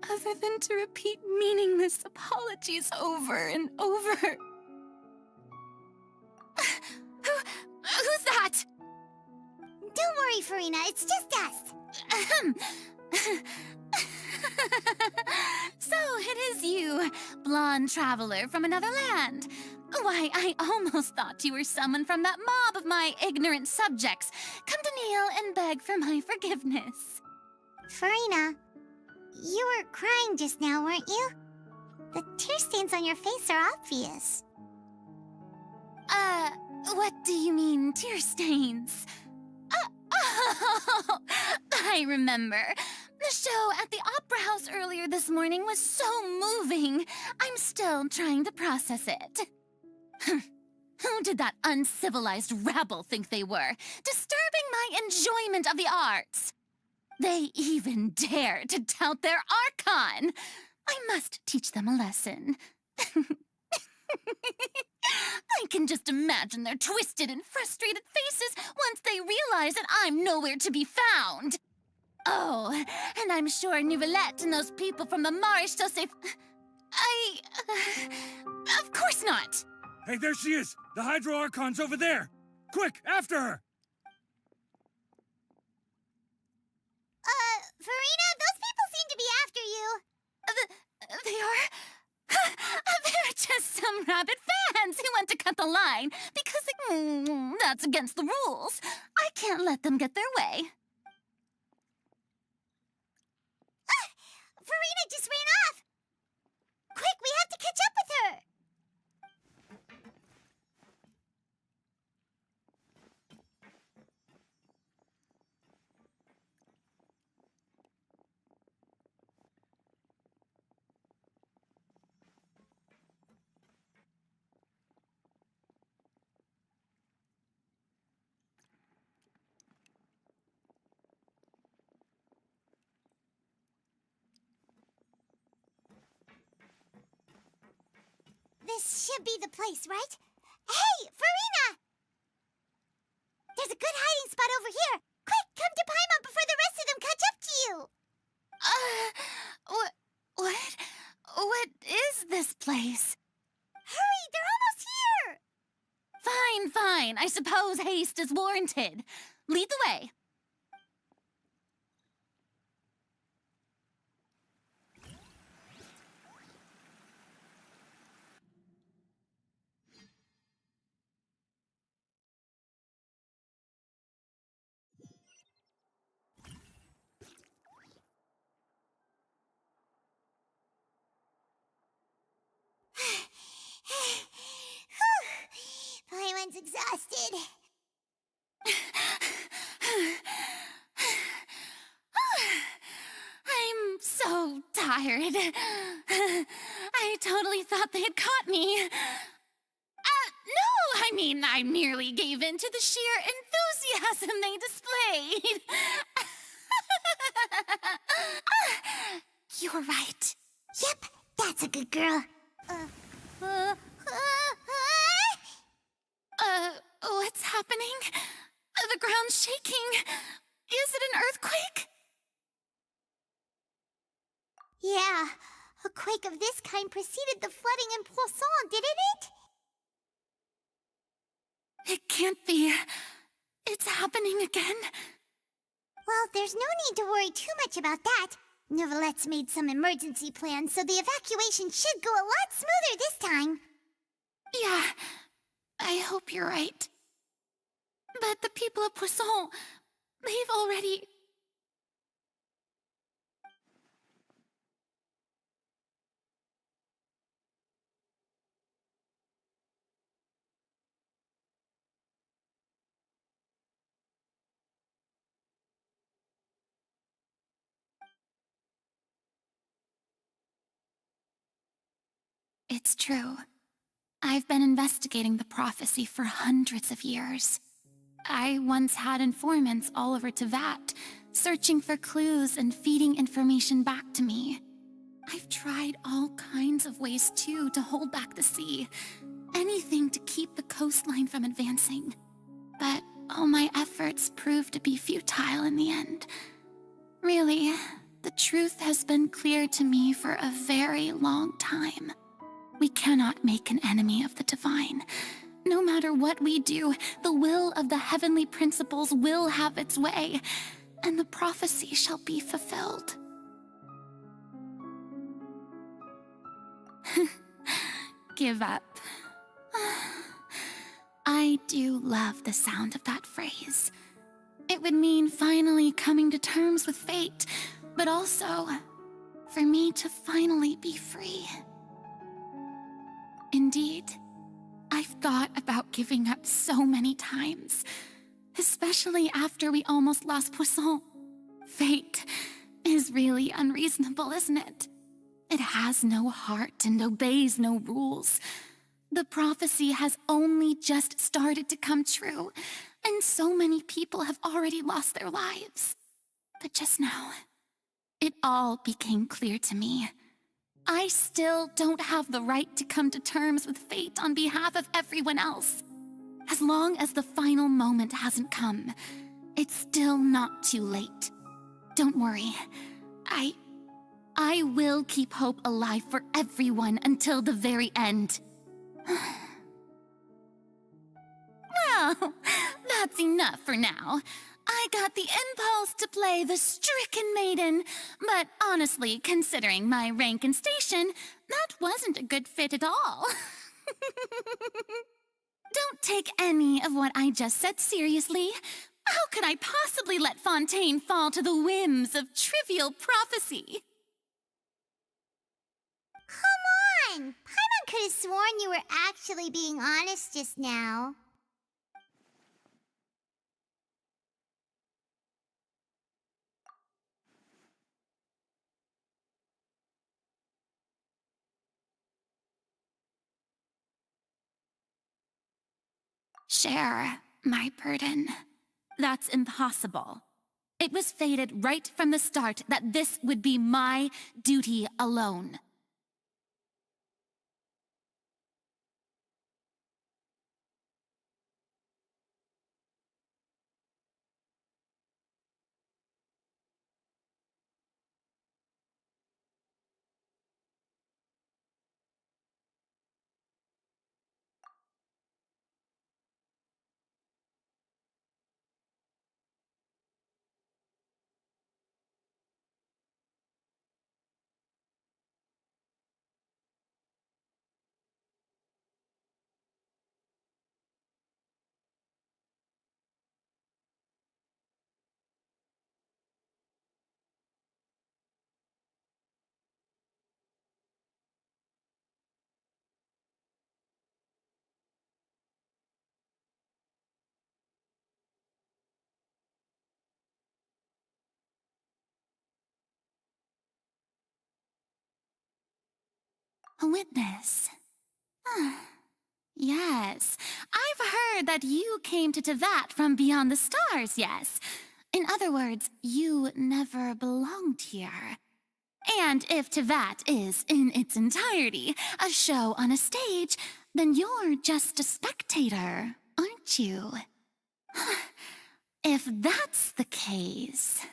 other than to repeat meaningless apologies over and over? Who's that? Don't worry, Farina. It's just us. So it is you, blonde traveler from another land. Why, I almost thought you were someone from that mob of my ignorant subjects, come to kneel and beg for my forgiveness. Farina, you were crying just now, weren't you? The tear stains on your face are obvious. What do you mean, tear stains? Oh, I remember. The show at the Opera House earlier this morning was so moving. I'm still trying to process it. Who did that uncivilized rabble think they were, disturbing my enjoyment of the arts? They even dare to tout their archon. I must teach them a lesson. I can just imagine their twisted and frustrated faces once they realize that I'm nowhere to be found. Oh, and I'm sure Nouvellette and those people from the Marche will say... of course not. Hey, there she is! The Hydro Archon's over there! Quick, after her! Farina, those people seem to be after you. They are? They're just some rabid fans who want to cut the line because that's against the rules. I can't let them get their way. Farina just ran off! Quick, we have to catch up with her! This should be the place, right? Hey, Farina! There's a good hiding spot over here. Quick, come to Paimon before the rest of them catch up to you. What is this place? Hurry, they're almost here. Fine. I suppose haste is warranted. Lead the way. Paimon's exhausted. I'm so tired. I totally thought they had caught me. No, I mean, I merely gave in to the sheer enthusiasm they displayed. You're right. Yep, that's a good girl. What's happening? The ground's shaking. Is it an earthquake? Yeah, a quake of this kind preceded the flooding in Poisson, didn't it? It can't be. It's happening again. Well, there's no need to worry too much about that. Nouvellette's made some emergency plans, so the evacuation should go a lot smoother this time. Yeah, I hope you're right. But the people of Poisson, they've already... It's true. I've been investigating the prophecy for hundreds of years. I once had informants all over Tevat, searching for clues and feeding information back to me. I've tried all kinds of ways, too, to hold back the sea. Anything to keep the coastline from advancing. But all my efforts proved to be futile in the end. Really, the truth has been clear to me for a very long time. We cannot make an enemy of the divine. No matter what we do, the will of the heavenly principles will have its way, and the prophecy shall be fulfilled. Give up. I do love the sound of that phrase. It would mean finally coming to terms with fate, but also for me to finally be free. Indeed, I've thought about giving up so many times, especially after we almost lost Poisson. Fate is really unreasonable, isn't it? It has no heart and obeys no rules. The prophecy has only just started to come true, and so many people have already lost their lives. But just now, it all became clear to me. I still don't have the right to come to terms with fate on behalf of everyone else. As long as the final moment hasn't come, it's still not too late. Don't worry. I will keep hope alive for everyone until the very end. Well, that's enough for now. I got the impulse to play the stricken maiden, but honestly, considering my rank and station, that wasn't a good fit at all. Don't take any of what I just said seriously. How could I possibly let Fontaine fall to the whims of trivial prophecy? Come on! Paimon could have sworn you were actually being honest just now. Share my burden. That's impossible. It was fated right from the start that this would be my duty alone. A witness. Yes, I've heard that you came to Tevat from beyond the stars, yes. In other words, you never belonged here. And if Tevat is, in its entirety, a show on a stage, then you're just a spectator, aren't you? If that's the case...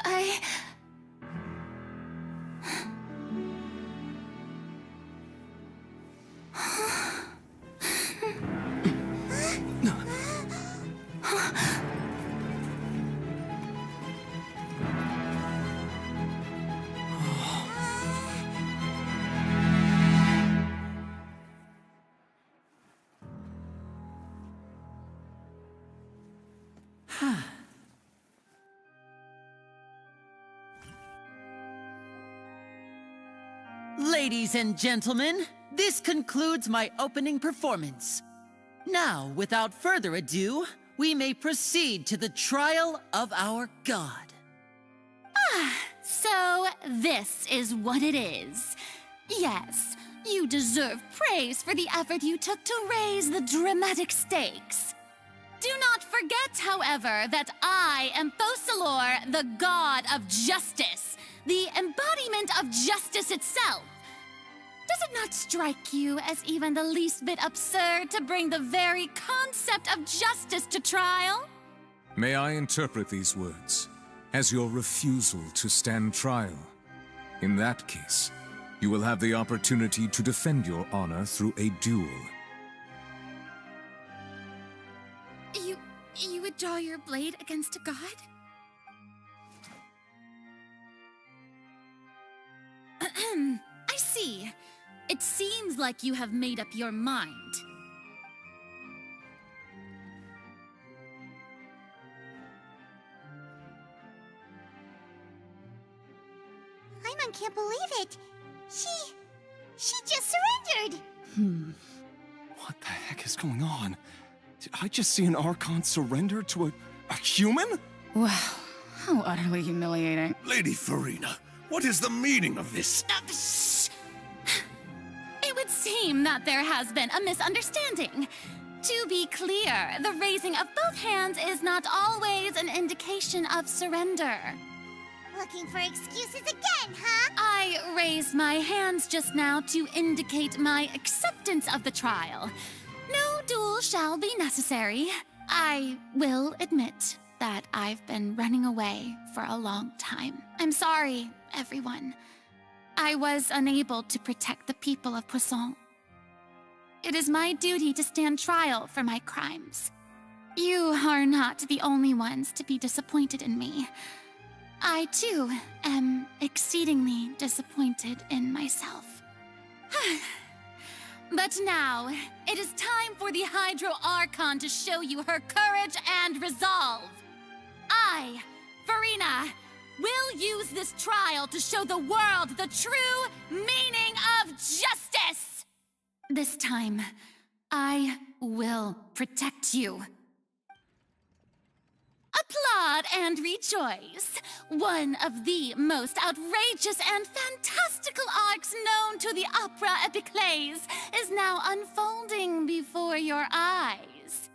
I... Ladies and gentlemen, this concludes my opening performance. Now, without further ado, we may proceed to the trial of our god. So this is what it is. Yes, you deserve praise for the effort you took to raise the dramatic stakes. Do not forget, however, that I am Focalor, the god of justice, the embodiment of justice itself. Does it not strike you as even the least bit absurd to bring the very concept of justice to trial? May I interpret these words? as your refusal to stand trial. In that case, you will have the opportunity to defend your honor through a duel. You would draw your blade against a god? I see. It seems like you have made up your mind. Paimon can't believe it. She just surrendered. What the heck is going on? Did I just see an archon surrender to a human? Wow, how utterly humiliating. Lady Farina, what is the meaning of this? It would seem that there has been a misunderstanding. To be clear, the raising of both hands is not always an indication of surrender. Looking for excuses again, huh? I raised my hands just now to indicate my acceptance of the trial. No duel shall be necessary. I will admit that I've been running away for a long time. I'm sorry, everyone. I was unable to protect the people of Poisson. It is my duty to stand trial for my crimes. You are not the only ones to be disappointed in me. I, too, am exceedingly disappointed in myself. But now, it is time for the Hydro Archon to show you her courage and resolve. I, Farina, will use this trial to show the world the true meaning of justice! This time, I will protect you. Applaud and rejoice! One of the most outrageous and fantastical arcs known to the opera epiclese is now unfolding before your eyes.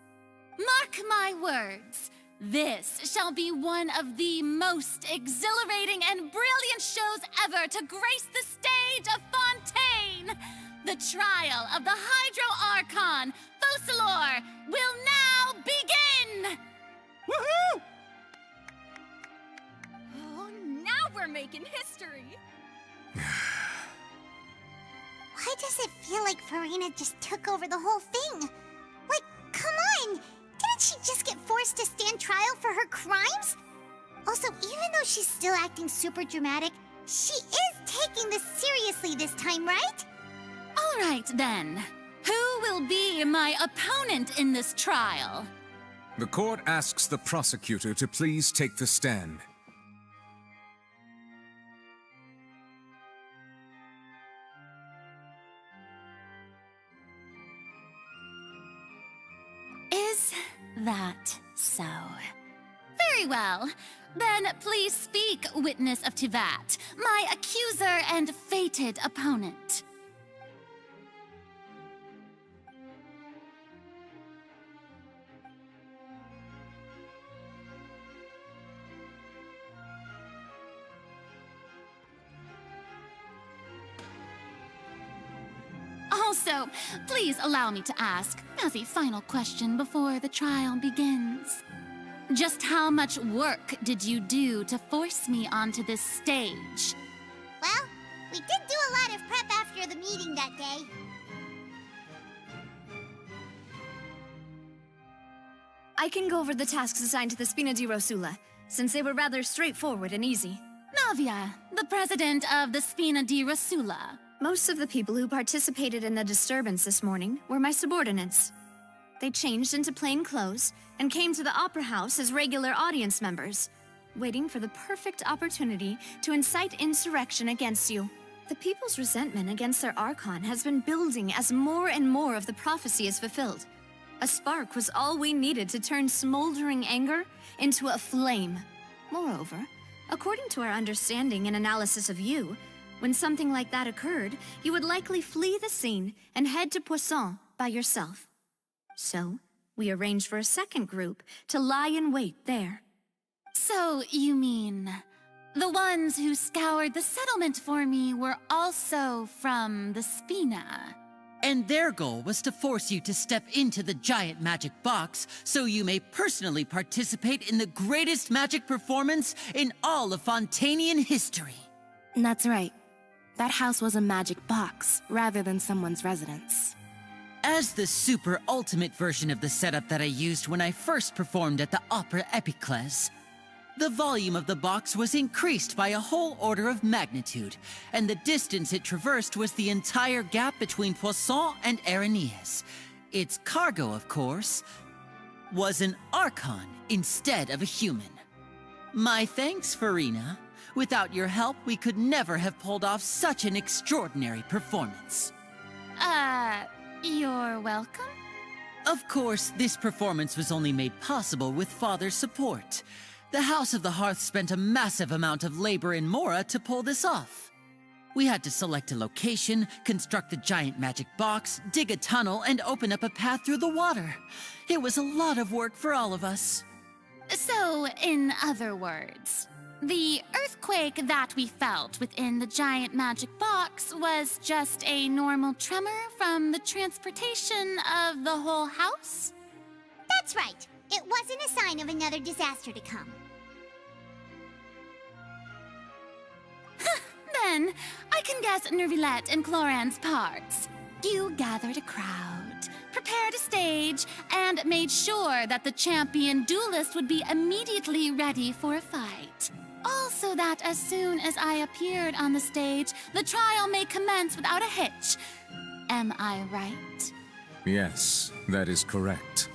Mark my words, this shall be one of the most exhilarating and brilliant shows ever to grace the stage of Fontaine! The trial of the Hydro Archon, Focalor, will now begin! Woohoo! Oh, now we're making history! Why does it feel like Farina just took over the whole thing? Like, come on! Didn't she just get forced to stand trial for her crimes? Also, even though she's still acting super dramatic, she is taking this seriously this time, right? All right, then. Who will be my opponent in this trial? The court asks the prosecutor to please take the stand. Is that so? Very well. Then please speak, witness of Tivat, my accuser and fated opponent. Also, please allow me to ask, as a final question before the trial begins. Just how much work did you do to force me onto this stage? Well, we did do a lot of prep after the meeting that day. I can go over the tasks assigned to the Spina di Rosula, since they were rather straightforward and easy. Navia, the president of the Spina di Rosula. Most of the people who participated in the disturbance this morning were my subordinates. They changed into plain clothes and came to the Opera House as regular audience members, waiting for the perfect opportunity to incite insurrection against you. The people's resentment against their Archon has been building as more and more of the prophecy is fulfilled. A spark was all we needed to turn smoldering anger into a flame. Moreover, according to our understanding and analysis of you, when something like that occurred, you would likely flee the scene and head to Poisson by yourself. So, we arranged for a second group to lie in wait there. So, you mean, the ones who scoured the settlement for me were also from the Spina? And their goal was to force you to step into the giant magic box so you may personally participate in the greatest magic performance in all of Fontanian history. That's right. That house was a magic box, rather than someone's residence. As the super ultimate version of the setup that I used when I first performed at the Opera Epiclese, the volume of the box was increased by a whole order of magnitude, and the distance it traversed was the entire gap between Poisson and Areneas. Its cargo, of course, was an archon instead of a human. My thanks, Farina. Without your help, we could never have pulled off such an extraordinary performance. You're welcome? Of course, this performance was only made possible with Father's support. The House of the Hearth spent a massive amount of labor in Mora to pull this off. We had to select a location, construct the giant magic box, dig a tunnel, and open up a path through the water. It was a lot of work for all of us. So, in other words, the earthquake that we felt within the giant magic box was just a normal tremor from the transportation of the whole house? That's right. It wasn't a sign of another disaster to come. Then, I can guess Nervilette and Cloran's parts. You gathered a crowd, prepared a stage, and made sure that the champion duelist would be immediately ready for a fight. Also that as soon as I appeared on the stage, the trial may commence without a hitch. Am I right? Yes, that is correct.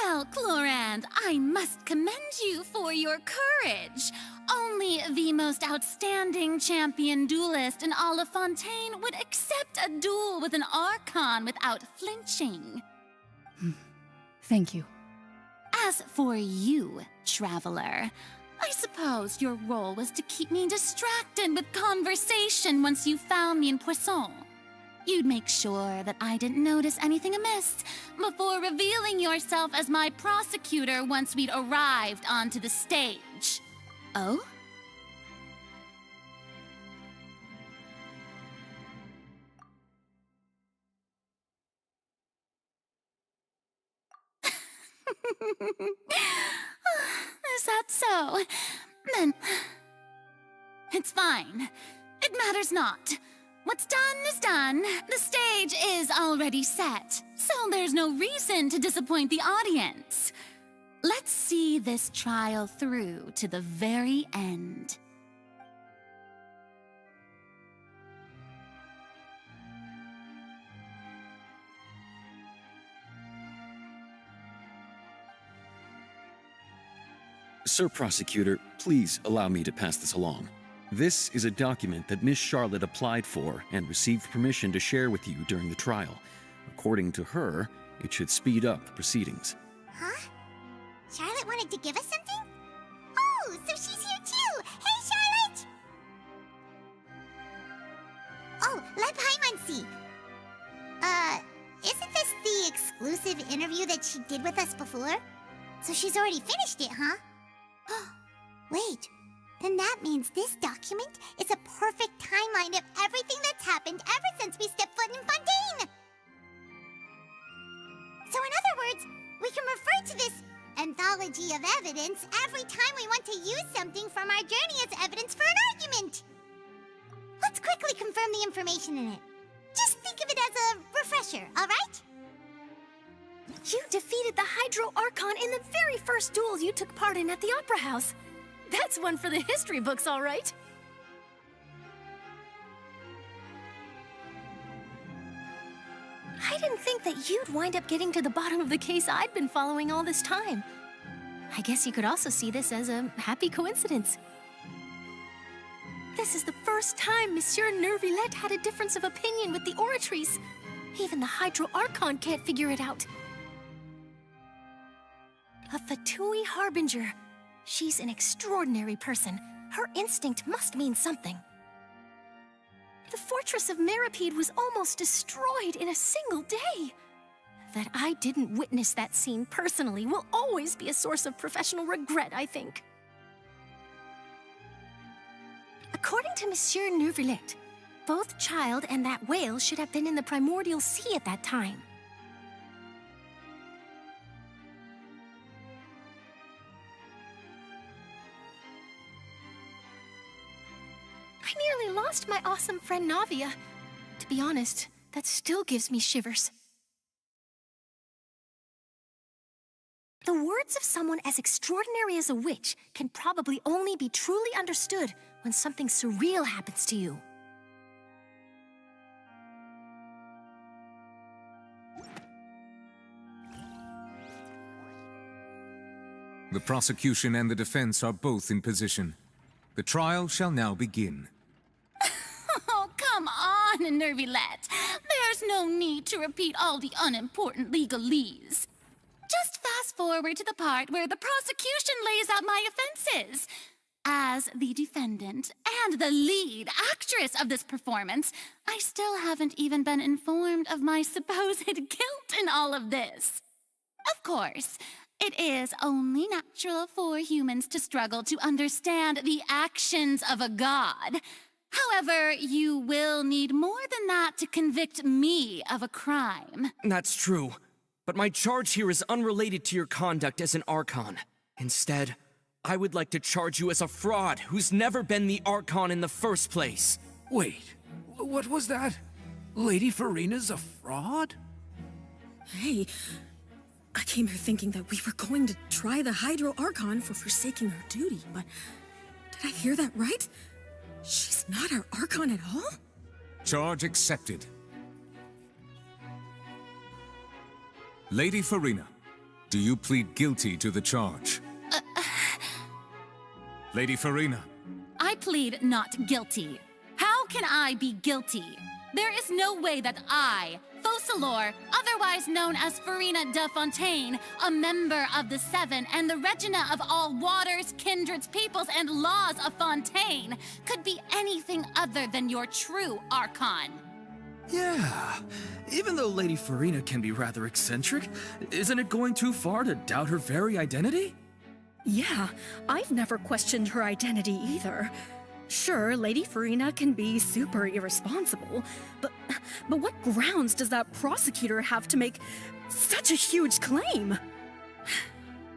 Well, Clorand, I must commend you for your courage. Only the most outstanding champion duelist in all of Fontaine would accept a duel with an archon without flinching. Thank you. As for you, traveler, I suppose your role was to keep me distracted with conversation once you found me in Poisson. You'd make sure that I didn't notice anything amiss before revealing yourself as my prosecutor once we'd arrived onto the stage. Oh? Is that so? Then... it's fine. It matters not. What's done is done. The stage is already set, so there's no reason to disappoint the audience. Let's see this trial through to the very end. Sir Prosecutor, please allow me to pass this along. This is a document that Miss Charlotte applied for and received permission to share with you during the trial. According to her, it should speed up the proceedings. Huh? Charlotte wanted to give us something? Oh, so she's here too! Hey, Charlotte! Oh, let Paimon see. Isn't this the exclusive interview that she did with us before? So she's already finished it, huh? Wait, then that means this document is a perfect timeline of everything that's happened ever since we stepped foot in Fontaine! So in other words, we can refer to this anthology of evidence every time we want to use something from our journey as evidence for an argument! Let's quickly confirm the information in it. Just think of it as a refresher, alright? You defeated the Hydro Archon in the very first duel you took part in at the Opera House. That's one for the history books, all right. I didn't think that you'd wind up getting to the bottom of the case I'd been following all this time. I guess you could also see this as a happy coincidence. This is the first time Monsieur Nervilette had a difference of opinion with the Oratrice. Even the Hydro Archon can't figure it out. A Fatui Harbinger. She's an extraordinary person. Her instinct must mean something. The fortress of Meripede was almost destroyed in a single day. That I didn't witness that scene personally will always be a source of professional regret, I think. According to Monsieur Nervilette, Both Child and that whale should have been in the primordial sea at that time. I nearly lost my awesome friend Navia. To be honest, that still gives me shivers. The words of someone as extraordinary as a witch can probably only be truly understood when something surreal happens to you. The prosecution and the defense are both in position. The trial shall now begin. Oh, come on, Nervylette. There's no need to repeat all the unimportant legalese. Just fast forward to the part where the prosecution lays out my offenses. As the defendant and the lead actress of this performance, I still haven't even been informed of my supposed guilt in all of this. Of course, it is only natural for humans to struggle to understand the actions of a god. However, you will need more than that to convict me of a crime. That's true. But my charge here is unrelated to your conduct as an archon. Instead, I would like to charge you as a fraud who's never been the archon in the first place. Wait, what was that? Lady Farina's a fraud? Hey, I came here thinking that we were going to try the Hydro Archon for forsaking her duty, but did I hear that right? She's not our archon at all? Charge accepted. Lady Farina, do you plead guilty to the charge? Lady Farina. I plead not guilty. How can I be guilty? There is no way that I, Focalor, otherwise known as Farina de Fontaine, a member of the Seven and the Regina of all waters, kindreds, peoples, and laws of Fontaine, could be anything other than your true archon. Yeah, even though Lady Farina can be rather eccentric, isn't it going too far to doubt her very identity? Yeah, I've never questioned her identity either. Sure, Lady Farina can be super irresponsible, but what grounds does that prosecutor have to make such a huge claim?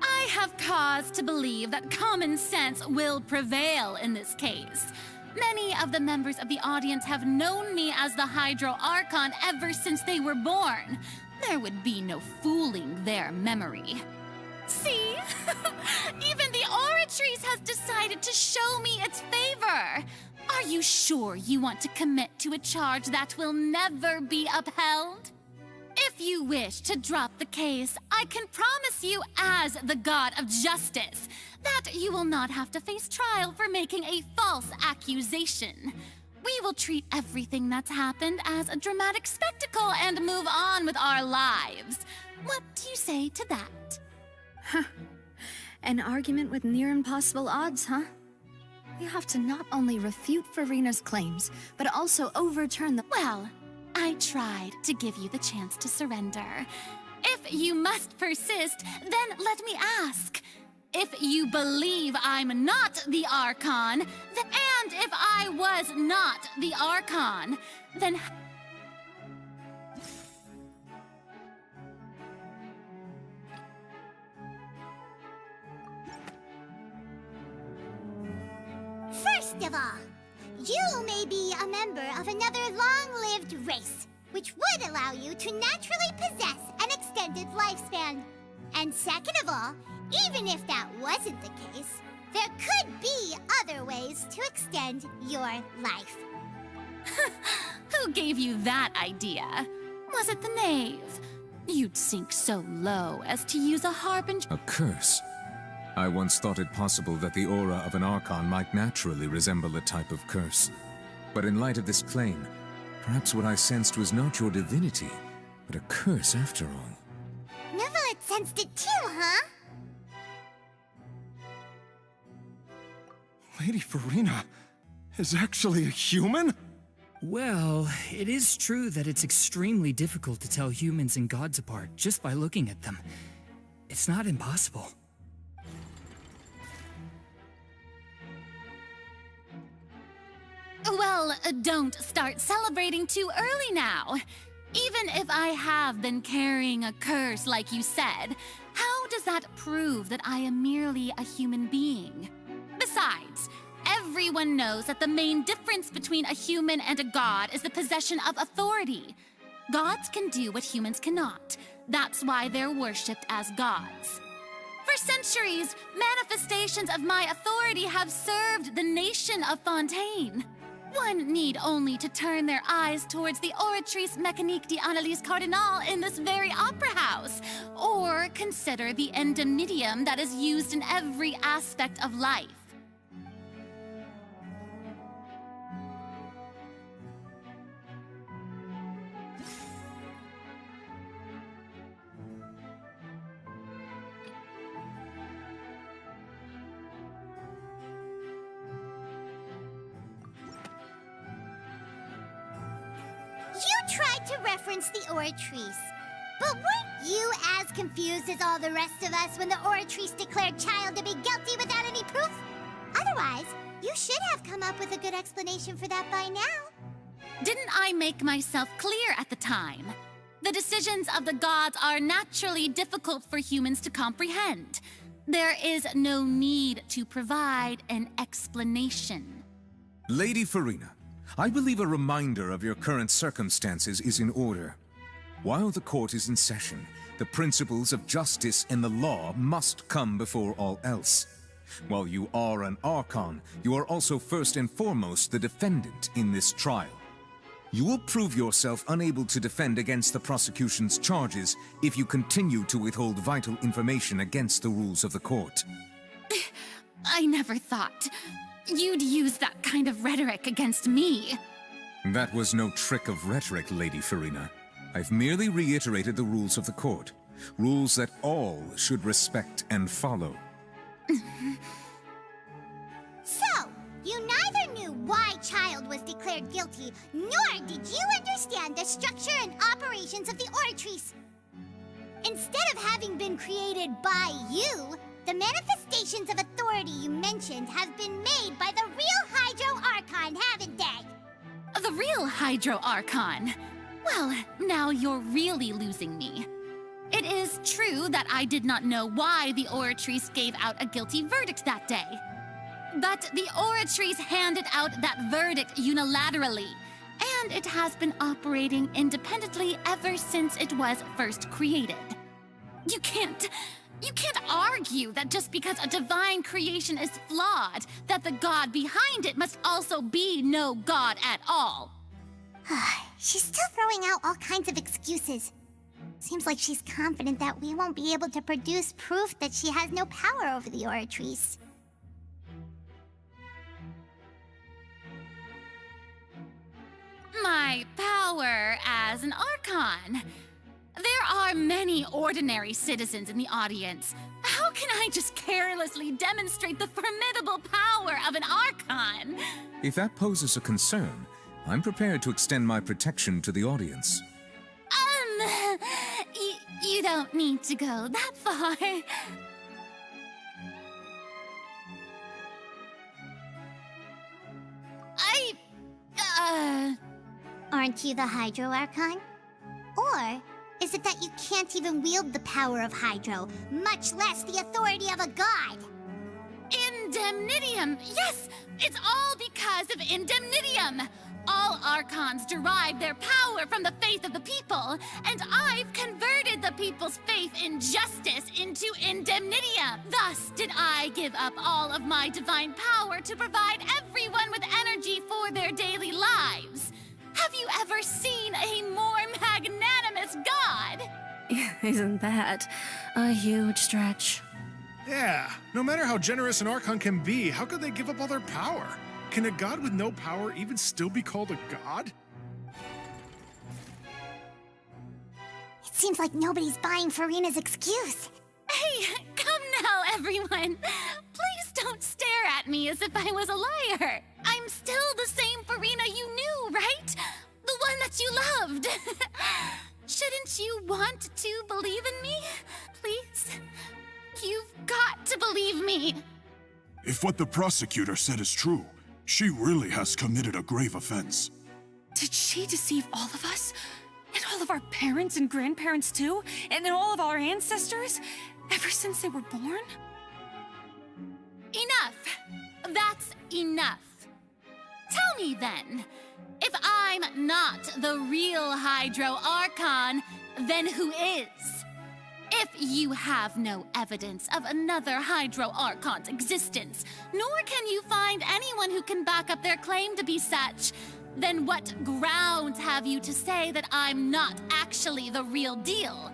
I have cause to believe that common sense will prevail in this case. Many of the members of the audience have known me as the Hydro Archon ever since they were born. There would be no fooling their memory. See? Even the Oratrice has decided to show me its favor. Are you sure you want to commit to a charge that will never be upheld? If you wish to drop the case, I can promise you as the God of Justice that you will not have to face trial for making a false accusation. We will treat everything that's happened as a dramatic spectacle and move on with our lives. What do you say to that? Huh. An argument with near impossible odds, huh? We have to not only refute Farina's claims, but also overturn the— Well, I tried to give you the chance to surrender. If you must persist, then let me ask. If you believe I'm not the Archon, and if I was not the Archon, then... First of all, you may be a member of another long-lived race, which would allow you to naturally possess an extended lifespan. And second of all, even if that wasn't the case, there could be other ways to extend your life. Who gave you that idea? Was it the knave? You'd sink so low as to use a harbinger— A curse? I once thought it possible that the aura of an Archon might naturally resemble a type of curse. But in light of this claim, perhaps what I sensed was not your divinity, but a curse after all. Nervylette sensed it too, huh? Lady Farina is actually a human? Well, it is true that it's extremely difficult to tell humans and gods apart just by looking at them. It's not impossible. Well, Well, don't start celebrating too early now. Even if I have been carrying a curse like you said, how does that prove that I am merely a human being? Besides, everyone knows that the main difference between a human and a god is the possession of authority. Gods can do what humans cannot. That's why they're worshipped as gods. For centuries, manifestations of my authority have served the nation of Fontaine. One need only to turn their eyes towards the Oratrice Mécanique d'Analyse Cardinal in this very opera house, or consider the endemnitium that is used in every aspect of life. You tried to reference the Oratrice, but weren't you as confused as all the rest of us when the Oratrice declared Child to be guilty without any proof? Otherwise, you should have come up with a good explanation for that by now. Didn't I make myself clear at the time? The decisions of the gods are naturally difficult for humans to comprehend. There is no need to provide an explanation. Lady Farina, I believe a reminder of your current circumstances is in order. While the court is in session, the principles of justice and the law must come before all else. While you are an archon, you are also first and foremost the defendant in this trial. You will prove yourself unable to defend against the prosecution's charges if you continue to withhold vital information against the rules of the court. I never thought you'd use that kind of rhetoric against me. That was no trick of rhetoric, Lady Farina. I've merely reiterated the rules of the court. Rules that all should respect and follow. So, you neither knew why Child was declared guilty, nor did you understand the structure and operations of the Oratrice. Instead of having been created by you, the manifestations of authority you mentioned have been made by the real Hydro Archon, haven't they? The real Hydro Archon? Well, now you're really losing me. It is true that I did not know why the Oratrice gave out a guilty verdict that day. But the Oratrice handed out that verdict unilaterally, and it has been operating independently ever since it was first created. You can't argue that just because a divine creation is flawed, that the god behind it must also be no god at all. She's still throwing out all kinds of excuses. Seems like she's confident that we won't be able to produce proof that she has no power over the Oratrice. My power as an Archon. There are many ordinary citizens in the audience. How can I just carelessly demonstrate the formidable power of an Archon? If that poses a concern, I'm prepared to extend my protection to the audience. You don't need to go that far. Aren't you the Hydro Archon? Or is it that you can't even wield the power of Hydro, much less the authority of a god? Indemnitium! Yes! It's all because of Indemnitium! All Archons derive their power from the faith of the people, and I've converted the people's faith in justice into Indemnitium. Thus did I give up all of my divine power to provide everyone with energy for their daily lives. Have you ever seen a more magnanimous god? Isn't that a huge stretch? Yeah, no matter how generous an Archon can be, how could they give up all their power? Can a god with no power even still be called a god? It seems like nobody's buying Farina's excuse. Hey, come now, everyone. Please don't stare at me as if I was a liar. I'm still the same Farina you knew, right? The one that you loved. Shouldn't you want to believe in me? Please? You've got to believe me. If what the prosecutor said is true, She really has committed a grave offense. Did she deceive all of us? And all of our parents and grandparents too? And all of our ancestors? Ever since they were born? Enough! That's enough. Tell me then, if I'm not the real Hydro Archon, then who is? If you have no evidence of another Hydro Archon's existence, nor can you find anyone who can back up their claim to be such, then what grounds have you to say that I'm not actually the real deal?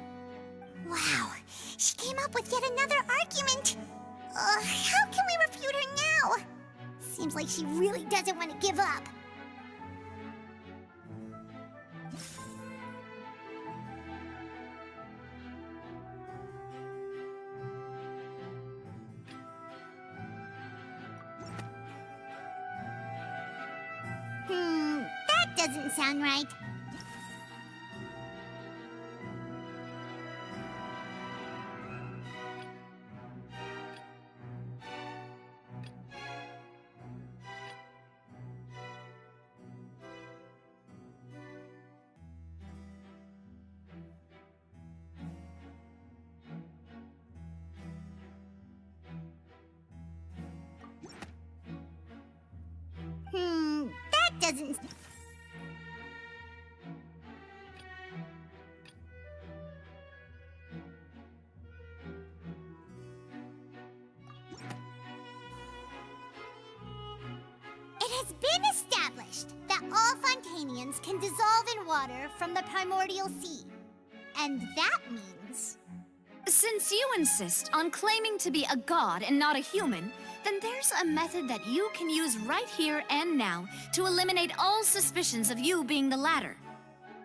Wow, she came up with yet another argument. How can we refute her now? Seems like she really doesn't want to give up. That doesn't sound right. That doesn't... It has been established that all Fontanians can dissolve in water from the primordial sea. And that means... Since you insist on claiming to be a god and not a human, then there's a method that you can use right here and now to eliminate all suspicions of you being the latter.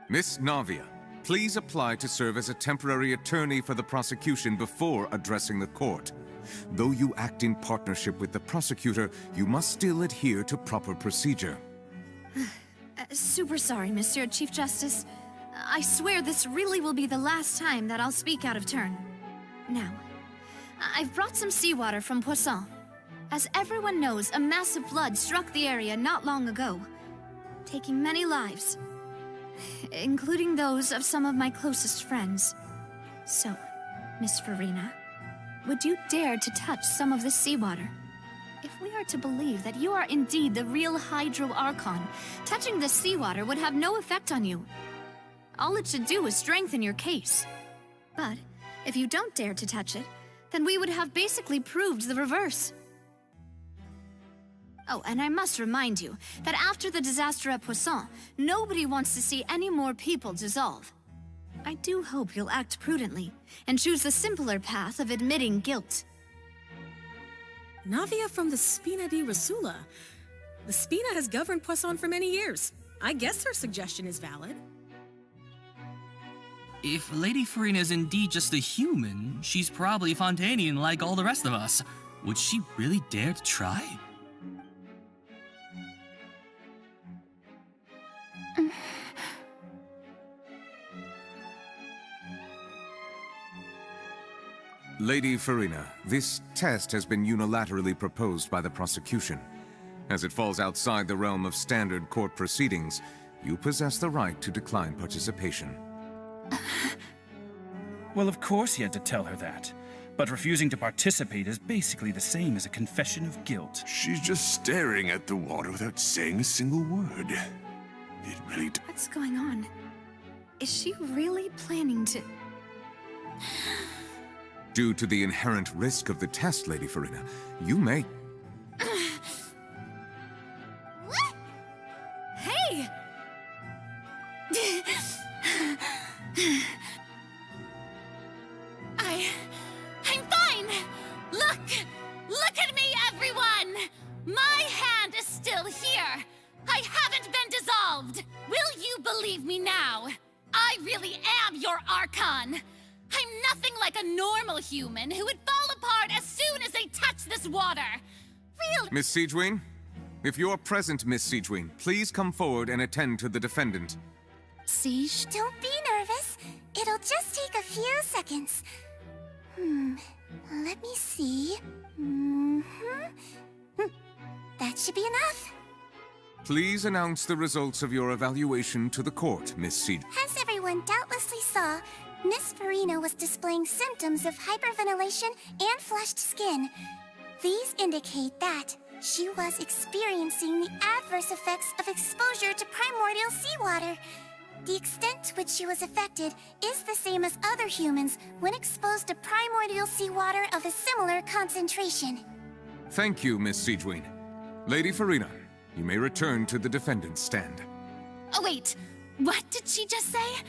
Miss Navia, please apply to serve as a temporary attorney for the prosecution before addressing the court. Though you act in partnership with the prosecutor, you must still adhere to proper procedure. Super sorry, Monsieur Chief Justice. I swear this really will be the last time that I'll speak out of turn. Now, I've brought some seawater from Poisson. As everyone knows, a massive flood struck the area not long ago, taking many lives, including those of some of my closest friends. So, Miss Farina, would you dare to touch some of this seawater? If we are to believe that you are indeed the real Hydro Archon, touching this seawater would have no effect on you. All it should do is strengthen your case. But if you don't dare to touch it, then we would have basically proved the reverse. Oh, and I must remind you that after the disaster at Poisson, nobody wants to see any more people dissolve. I do hope you'll act prudently and choose the simpler path of admitting guilt. Navia from the Spina di Rosula. The Spina has governed Poisson for many years. I guess her suggestion is valid. If Lady Farina is indeed just a human, she's probably Fontanian like all the rest of us. Would she really dare to try? Lady Farina, this test has been unilaterally proposed by the prosecution. As it falls outside the realm of standard court proceedings, you possess the right to decline participation. Well, of course he had to tell her that. But refusing to participate is basically the same as a confession of guilt. She's just staring at the water without saying a single word. It really... What's going on? Is she really planning to... Due to the inherent risk of the test, Lady Farina, you may... What? Hey! I'm fine! Look at me, everyone! My hand is still here! I haven't been dissolved! Will you believe me now? I really am your Archon! I'm nothing like a normal human who would fall apart as soon as they touch this water! Real— Miss Siegewien? If you're present, Miss Siegewien, please come forward and attend to the defendant. Siege? Don't be nervous. It'll just take a few seconds. Let me see. That should be enough. Please announce the results of your evaluation to the court, Miss Seed. As everyone doubtlessly saw, Miss Farina was displaying symptoms of hyperventilation and flushed skin. These indicate that she was experiencing the adverse effects of exposure to primordial seawater. The extent to which she was affected is the same as other humans when exposed to primordial seawater of a similar concentration. Thank you, Miss Siegween. Lady Farina, you may return to the defendant's stand. Oh, wait. What did she just say?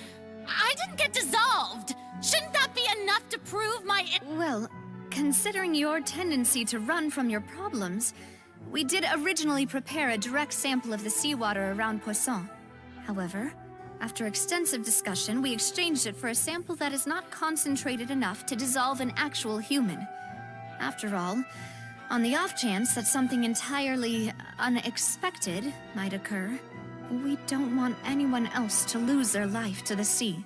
I didn't get dissolved. Shouldn't that be enough to prove my... Well, considering your tendency to run from your problems, we did originally prepare a direct sample of the seawater around Poisson. However, after extensive discussion, we exchanged it for a sample that is not concentrated enough to dissolve an actual human. After all, on the off chance that something entirely unexpected might occur, we don't want anyone else to lose their life to the sea.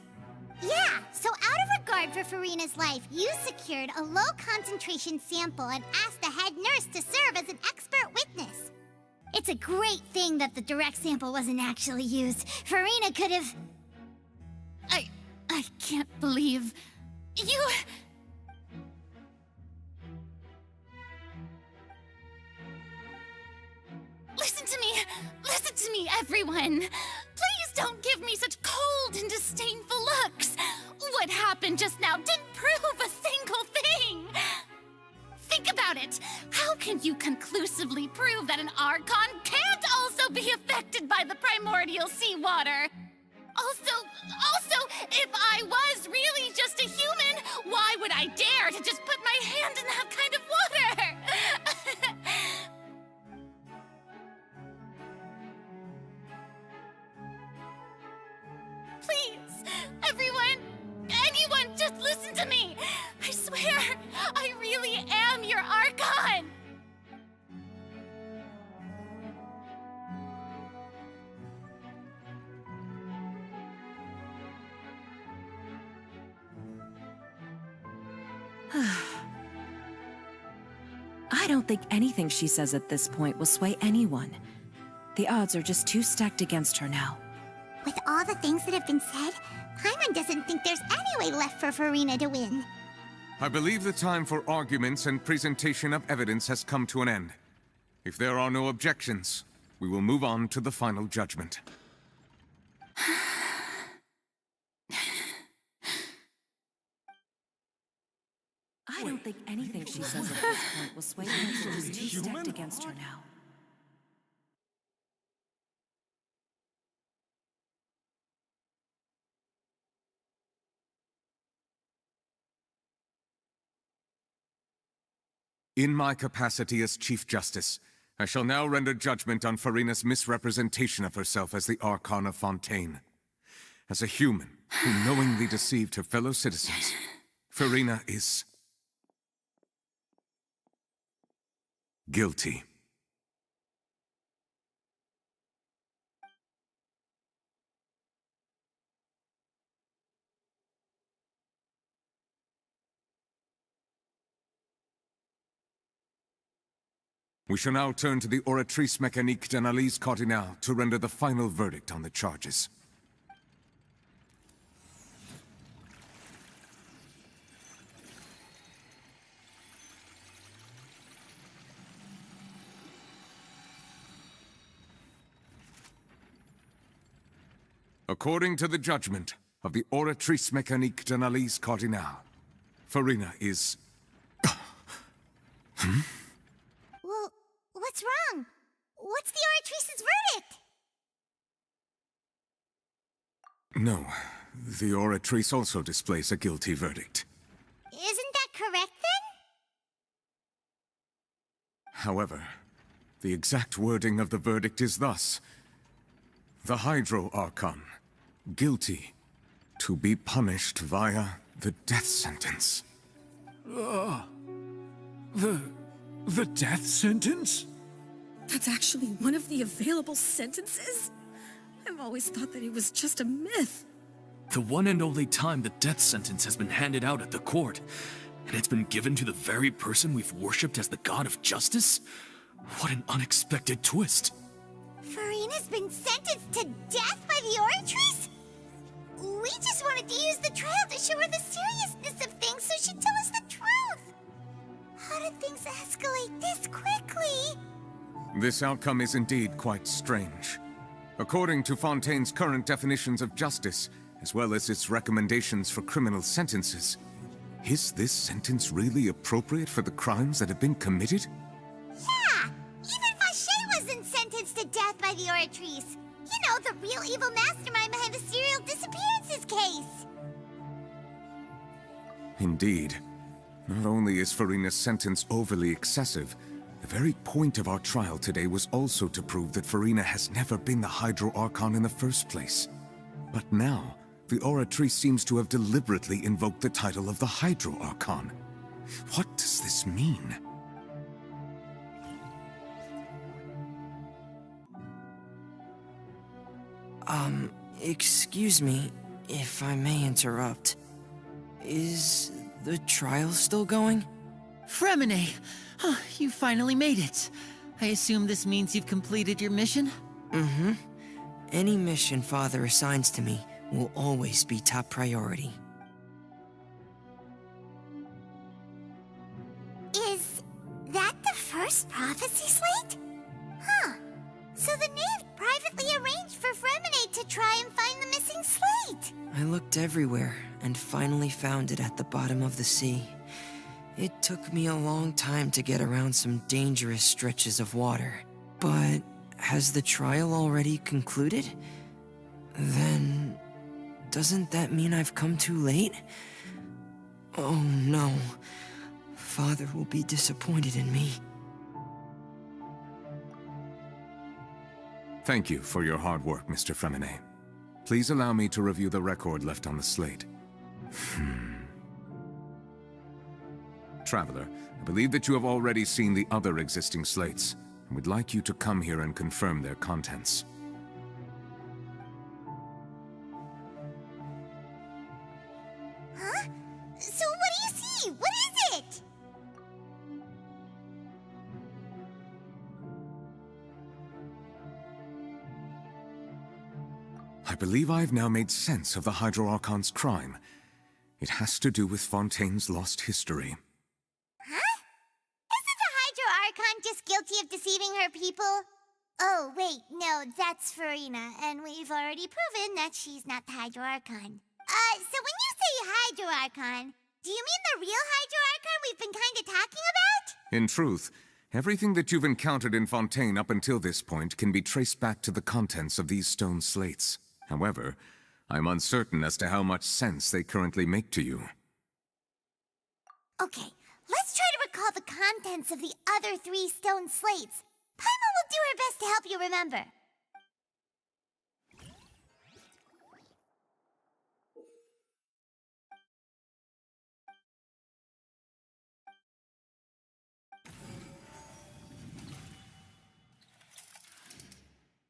Yeah, so out of regard for Farina's life, you secured a low-concentration sample and asked the head nurse to serve as an expert witness. It's a great thing that the direct sample wasn't actually used. Farina could have... I can't believe... You... Listen to me, everyone! Please don't give me such cold and disdainful looks! What happened just now didn't prove a single thing! Think about it! How can you conclusively prove that an archon can't also be affected by the primordial seawater? Also, if I was really just a human, why would I dare to just put my hand in that kind of water? Please, anyone, just listen to me! I swear, I really am your archon! I don't think anything she says at this point will sway anyone. The odds are just too stacked against her now. With all the things that have been said, Paimon doesn't think there's any way left for Farina to win. I believe the time for arguments and presentation of evidence has come to an end. If there are no objections, we will move on to the final judgment. I don't think anything she says at this point will sway her. She's too stacked against her now. In my capacity as Chief Justice, I shall now render judgment on Farina's misrepresentation of herself as the Archon of Fontain. As a human who knowingly deceived her fellow citizens, Farina is... guilty. We shall now turn to the Oratrice Mécanique d'Analyse Cardinale to render the final verdict on the charges. According to the judgment of the Oratrice Mécanique d'Analyse Cardinale, Farina is... Well, what's wrong? What's the Oratrice's verdict? No, the Oratrice also displays a guilty verdict. Isn't that correct, then? However, the exact wording of the verdict is thus. The Hydro Archon, guilty, to be punished via the death sentence. The death sentence? That's actually one of the available sentences? I've always thought that it was just a myth. The one and only time the death sentence has been handed out at the court, and it's been given to the very person we've worshipped as the god of justice? What an unexpected twist. Farina Furina's been sentenced to death by the Oratrice? We just wanted to use the trial to show her the seriousness of things so she'd tell us the truth. How did things escalate this quickly? This outcome is indeed quite strange. According to Fontaine's current definitions of justice, as well as its recommendations for criminal sentences, is this sentence really appropriate for the crimes that have been committed? Yeah! Even Fauché wasn't sentenced to death by the Oratrice. You know, the real evil mastermind behind the serial disappearances case. Indeed. Not only is Furina's sentence overly excessive, the very point of our trial today was also to prove that Furina has never been the Hydro Archon in the first place. But now, the Oratrice seems to have deliberately invoked the title of the Hydro Archon. What does this mean? Excuse me, if I may interrupt. Is the trial still going? Fremine! Huh, you finally made it. I assume this means you've completed your mission? Mm-hmm. Any mission Father assigns to me will always be top priority. Is that the first prophecy slate? Huh. So the knave privately arranged for Fremine to try and find the missing slate. I looked everywhere and finally found it at the bottom of the sea. It took me a long time to get around some dangerous stretches of water. But has the trial already concluded? Then doesn't that mean I've come too late? Oh no. Father will be disappointed in me. Thank you for your hard work, Mr. Fremine. Please allow me to review the record left on the slate. Traveler, I believe that you have already seen the other existing slates, and would like you to come here and confirm their contents. Huh? So what do you see? What is it? I believe I have now made sense of the Hydro Archon's crime. It has to do with Fontaine's lost history. Huh? Isn't the Hydro Archon just guilty of deceiving her people? Oh, wait, no, that's Furina, and we've already proven that she's not the Hydro Archon. So when you say Hydro Archon, do you mean the real Hydro Archon we've been kinda talking about? In truth, everything that you've encountered in Fontaine up until this point can be traced back to the contents of these stone slates. However, I'm uncertain as to how much sense they currently make to you. Okay, let's try to recall the contents of the other 3 stone slates. Paimon will do her best to help you remember.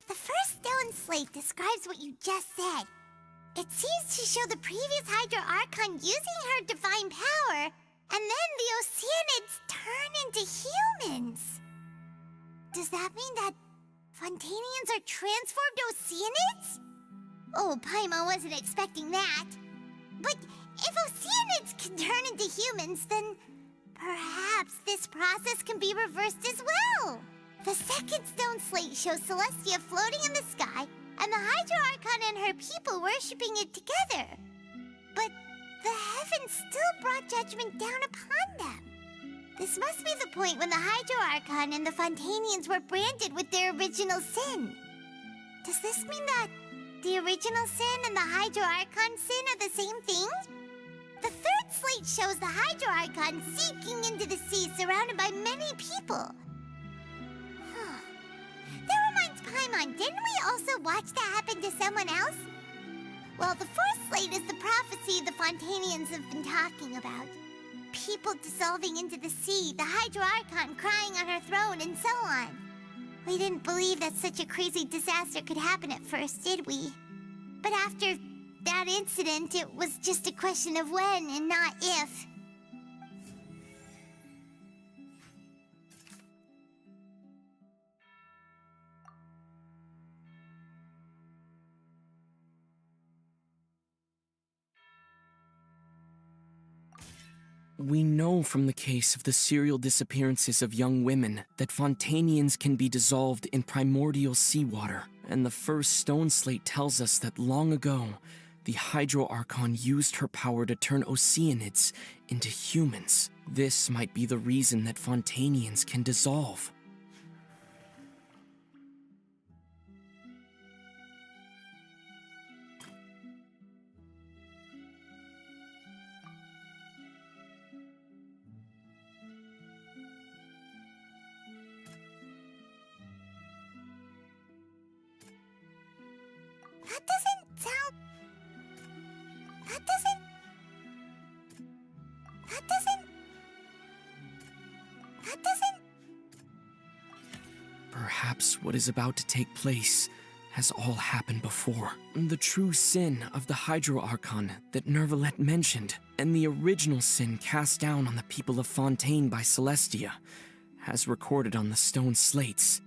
The first stone slate describes what you just said. It seems to show the previous Hydro Archon using her divine power, and then the Oceanids turn into humans. Does that mean that Fontainians are transformed Oceanids? Oh, Paimon wasn't expecting that. But if Oceanids can turn into humans, then perhaps this process can be reversed as well. The second stone slate shows Celestia floating in the sky, and the Hydro Archon and her people worshipping it together. But the heavens still brought judgment down upon them. This must be the point when the Hydro Archon and the Fontainians were branded with their original sin. Does this mean that the original sin and the Hydro Archon sin are the same thing? The third slate shows the Hydro Archon sinking into the sea surrounded by many people. That reminds Paimon, didn't we also watch that happen to someone else? Well, the fourth slate is the prophecy the Fontainians have been talking about. People dissolving into the sea, the Hydro Archon crying on her throne, and so on. We didn't believe that such a crazy disaster could happen at first, did we? But after that incident, it was just a question of when and not if. We know from the case of the serial disappearances of young women that Fontainians can be dissolved in primordial seawater, and the first stone slate tells us that long ago, the Hydro Archon used her power to turn Oceanids into humans. This might be the reason that Fontainians can dissolve. Perhaps what is about to take place has all happened before. The true sin of the Hydro Archon that Nervalette mentioned, and the original sin cast down on the people of Fontaine by Celestia, as recorded on the stone slates.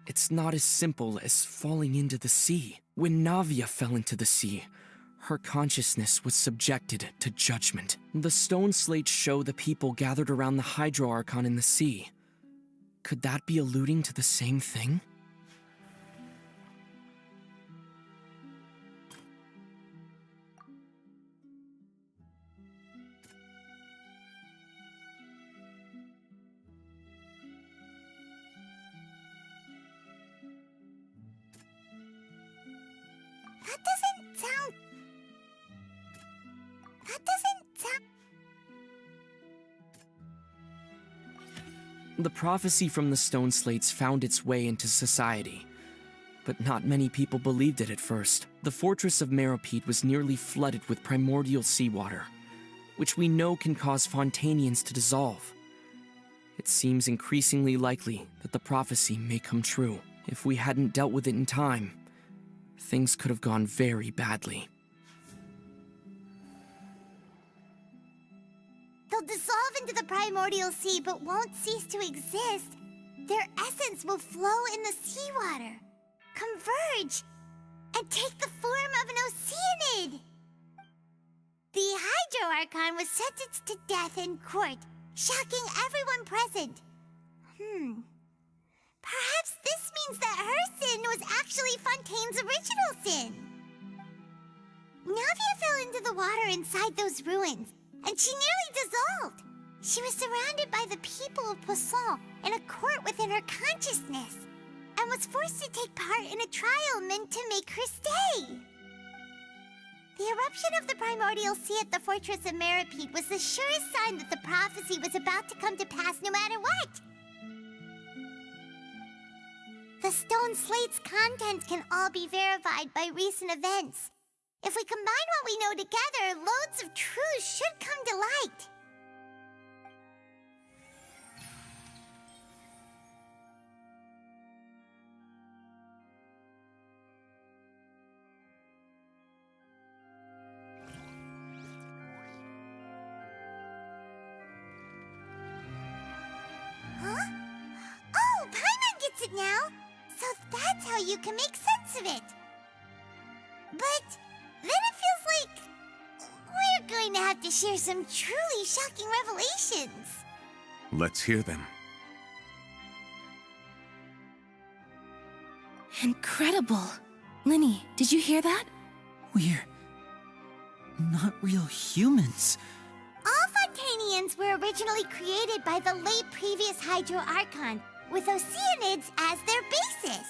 It's not as simple as falling into the sea. When Navia fell into the sea, her consciousness was subjected to judgment. The stone slates show the people gathered around the Hydro Archon in the sea. Could that be alluding to the same thing? The prophecy from the stone slates found its way into society, but not many people believed it at first. The fortress of Meropide was nearly flooded with primordial seawater, which we know can cause Fontainians to dissolve. It seems increasingly likely that the prophecy may come true. If we hadn't dealt with it in time, things could have gone very badly. They'll dissolve into the primordial sea but won't cease to exist. Their essence will flow in the seawater, converge, and take the form of an Oceanid. The Hydro Archon was sentenced to death in court, shocking everyone present. Perhaps this means that her sin was actually Fontaine's original sin. Navia fell into the water inside those ruins, and she nearly dissolved. She was surrounded by the people of Poisson in a court within her consciousness, and was forced to take part in a trial meant to make her stay. The eruption of the primordial sea at the fortress of Meropide was the surest sign that the prophecy was about to come to pass no matter what. The stone slate's contents can all be verified by recent events. If we combine what we know together, loads of truth should come to light. Huh? Oh, Paimon gets it now! So that's how you can make sense of it. But then it feels like we're going to have to share some truly shocking revelations. Let's hear them. Incredible. Linny, did you hear that? We're not real humans. All Fontainians were originally created by the late previous Hydro Archon, with Oceanids as their basis.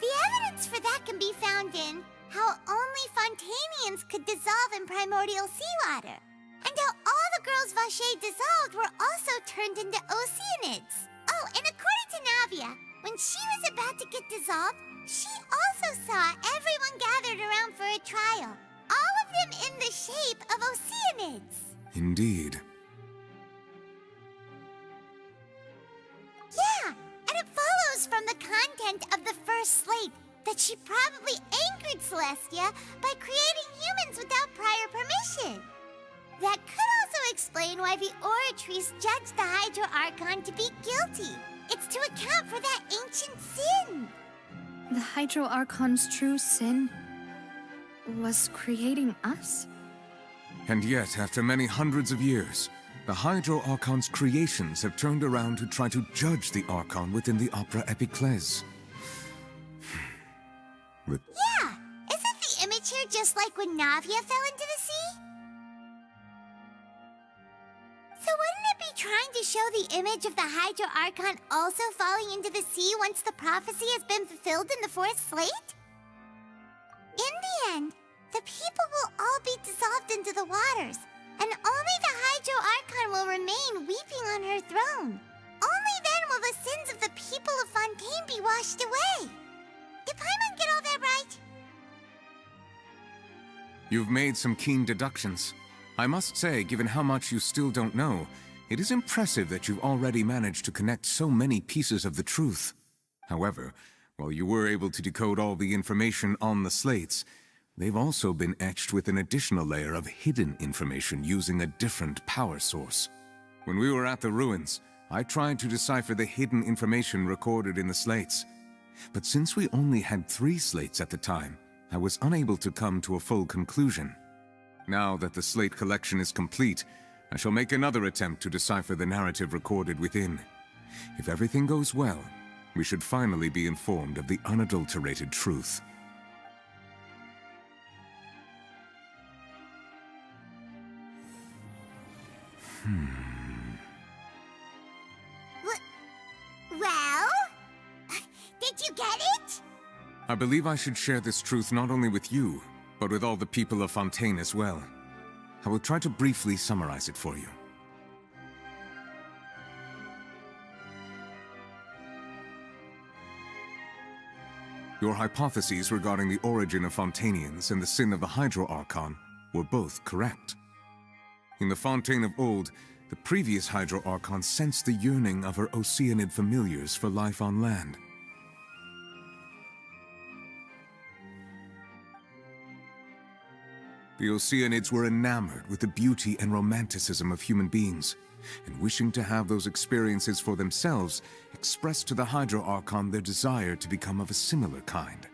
The evidence for that can be found in how only Fontainians could dissolve in primordial seawater, and how all the girls Vacher dissolved were also turned into Oceanids. Oh, and according to Navia, when she was about to get dissolved, she also saw everyone gathered around for a trial, all of them in the shape of Oceanids. Indeed. Yeah, and it follows from the content of the first slate that she probably angered Celestia by creating humans without prior permission. That could also explain why the Oratrice judged the Hydro Archon to be guilty. It's to account for that ancient sin. The Hydro Archon's true sin was creating us? And yet, after many hundreds of years, the Hydro Archon's creations have turned around to try to judge the Archon within the Opera Epiclese. Yeah, isn't the image here just like when Navia fell into the sea? So wouldn't it be trying to show the image of the Hydro Archon also falling into the sea once the prophecy has been fulfilled in the fourth slate? In the end, the people will all be dissolved into the waters, and only the Hydro Archon will remain weeping on her throne. Only then will the sins of the people of Fontaine be washed away. Did Paimon get all that right? You've made some keen deductions. I must say, given how much you still don't know, it is impressive that you've already managed to connect so many pieces of the truth. However, while you were able to decode all the information on the slates, they've also been etched with an additional layer of hidden information using a different power source. When we were at the ruins, I tried to decipher the hidden information recorded in the slates. But since we only had 3 slates at the time, I was unable to come to a full conclusion. Now that the slate collection is complete, I shall make another attempt to decipher the narrative recorded within. If everything goes well, we should finally be informed of the unadulterated truth. Well? Did you get it? I believe I should share this truth not only with you, but with all the people of Fontaine as well. I will try to briefly summarize it for you. Your hypotheses regarding the origin of Fontainians and the sin of the Hydro Archon were both correct. In the Fontaine of old, the previous Hydro Archon sensed the yearning of her Oceanid familiars for life on land. The Oceanids were enamored with the beauty and romanticism of human beings, and wishing to have those experiences for themselves, expressed to the Hydro Archon their desire to become of a similar kind.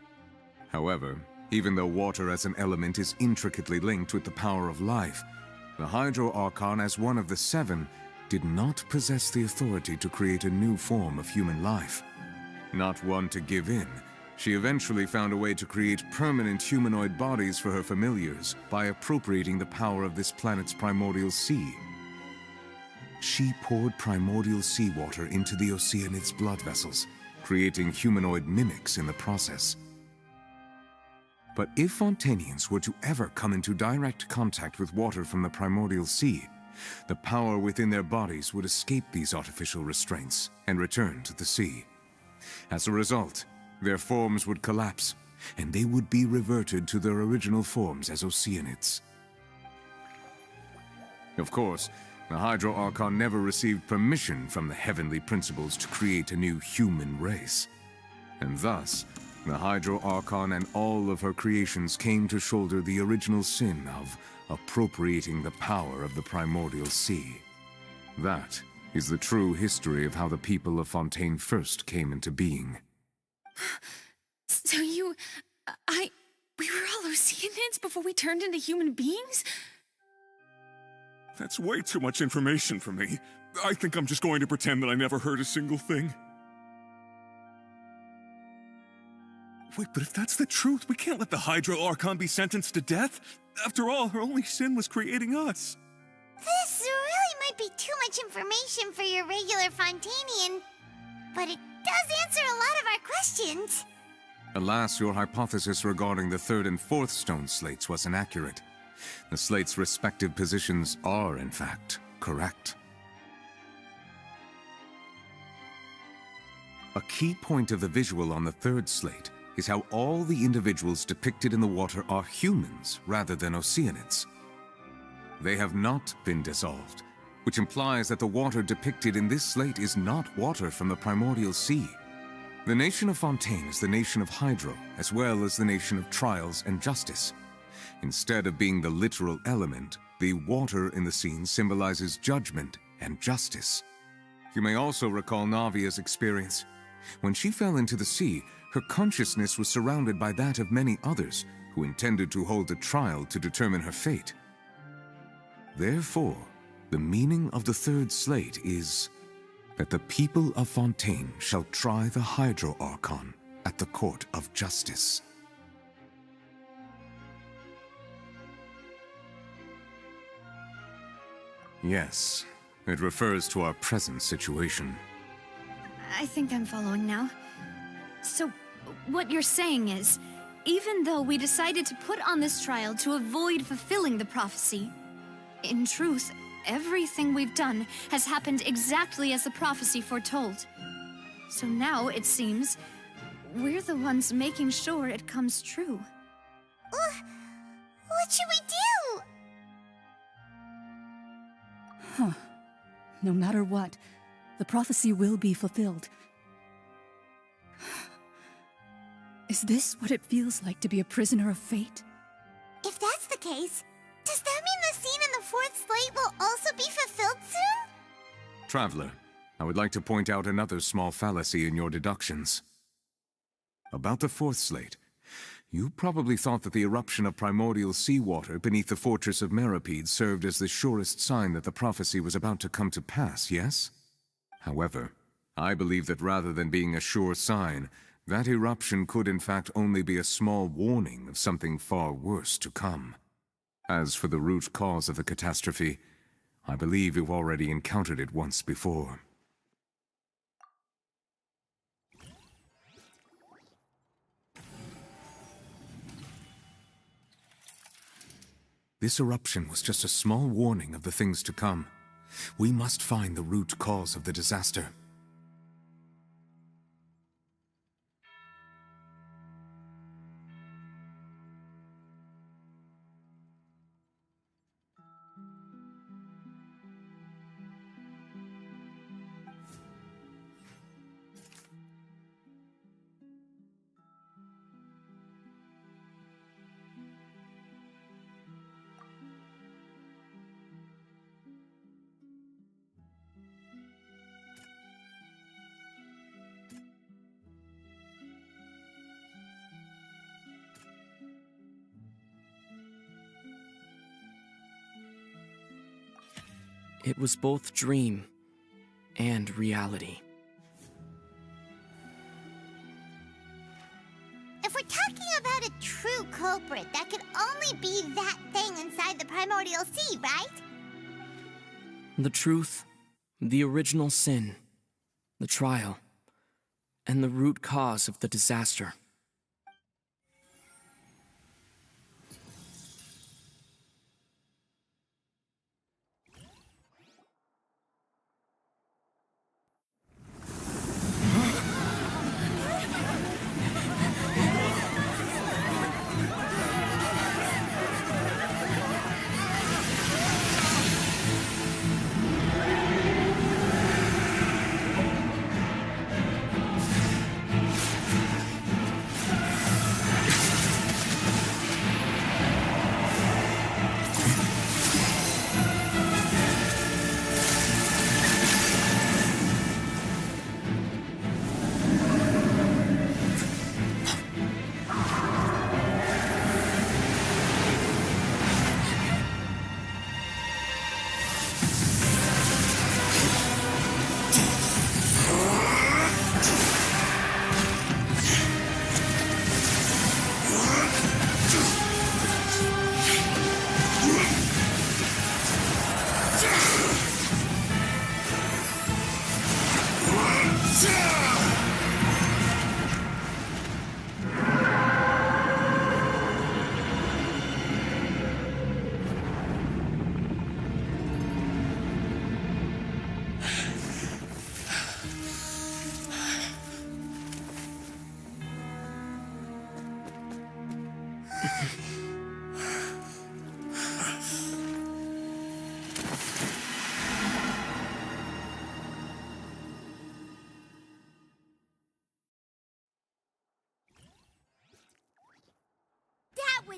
However, even though water as an element is intricately linked with the power of life, the Hydro Archon, as one of the 7, did not possess the authority to create a new form of human life. Not one to give in, she eventually found a way to create permanent humanoid bodies for her familiars by appropriating the power of this planet's primordial sea. She poured primordial seawater into the Oceanid's blood vessels, creating humanoid mimics in the process. But if Fontainians were to ever come into direct contact with water from the primordial sea, the power within their bodies would escape these artificial restraints and return to the sea. As a result, their forms would collapse, and they would be reverted to their original forms as Oceanids. Of course, the Hydro Archon never received permission from the heavenly principles to create a new human race. And thus, the Hydro Archon and all of her creations came to shoulder the original sin of appropriating the power of the primordial sea. That is the true history of how the people of Fontaine first came into being. So we were all Oceanids before we turned into human beings? That's way too much information for me. I think I'm just going to pretend that I never heard a single thing. Wait, but if that's the truth, we can't let the Hydro Archon be sentenced to death. After all, her only sin was creating us. This really might be too much information for your regular Fontainian, but it does answer a lot of our questions. Alas, your hypothesis regarding the 3rd and 4th stone slates was inaccurate. The slates' respective positions are, in fact, correct. A key point of the visual on the 3rd slate is how all the individuals depicted in the water are humans rather than Oceanids. They have not been dissolved, which implies that the water depicted in this slate is not water from the primordial sea. The nation of Fontain is the nation of Hydro, as well as the nation of trials and justice. Instead of being the literal element, the water in the scene symbolizes judgment and justice. You may also recall Navia's experience. When she fell into the sea, her consciousness was surrounded by that of many others who intended to hold a trial to determine her fate. Therefore, the meaning of the third slate is that the people of Fontain shall try the Hydro Archon at the court of justice. Yes, it refers to our present situation. I think I'm following now. So, what you're saying is, even though we decided to put on this trial to avoid fulfilling the prophecy, in truth, everything we've done has happened exactly as the prophecy foretold. So now, it seems, we're the ones making sure it comes true. What should we do? Huh. No matter what, the prophecy will be fulfilled. Is this what it feels like to be a prisoner of fate? If that's the case, does that mean the scene in the fourth slate will also be fulfilled soon? Traveler, I would like to point out another small fallacy in your deductions. About the fourth slate, you probably thought that the eruption of primordial seawater beneath the fortress of Meripede served as the surest sign that the prophecy was about to come to pass, yes? However, I believe that rather than being a sure sign, that eruption could in fact only be a small warning of something far worse to come. As for the root cause of the catastrophe, I believe you've already encountered it once before. This eruption was just a small warning of the things to come. We must find the root cause of the disaster. It was both dream and reality. If we're talking about a true culprit, that could only be that thing inside the primordial sea, right? The truth, the original sin, the trial, and the root cause of the disaster.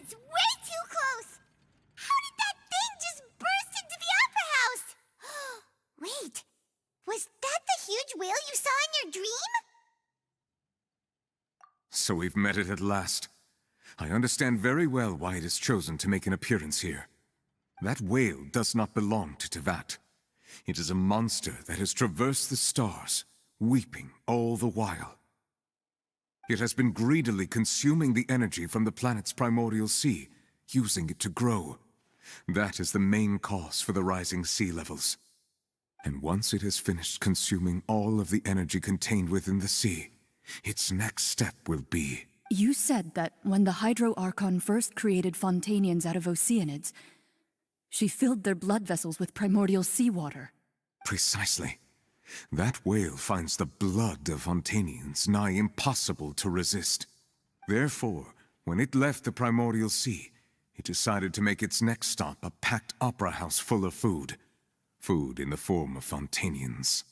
It's way too close! How did that thing just burst into the Opera House? Wait, was that the huge whale you saw in your dream? So we've met it at last. I understand very well why it has chosen to make an appearance here. That whale does not belong to Tevat. It is a monster that has traversed the stars, weeping all the while. It has been greedily consuming the energy from the planet's primordial sea, using it to grow. That is the main cause for the rising sea levels. And once it has finished consuming all of the energy contained within the sea, its next step will be... You said that when the Hydro Archon first created Fontanians out of Oceanids, she filled their blood vessels with primordial seawater. Precisely. That whale finds the blood of Fontanians nigh impossible to resist. Therefore, when it left the primordial sea, it decided to make its next stop a packed opera house full of food. Food in the form of Fontanians.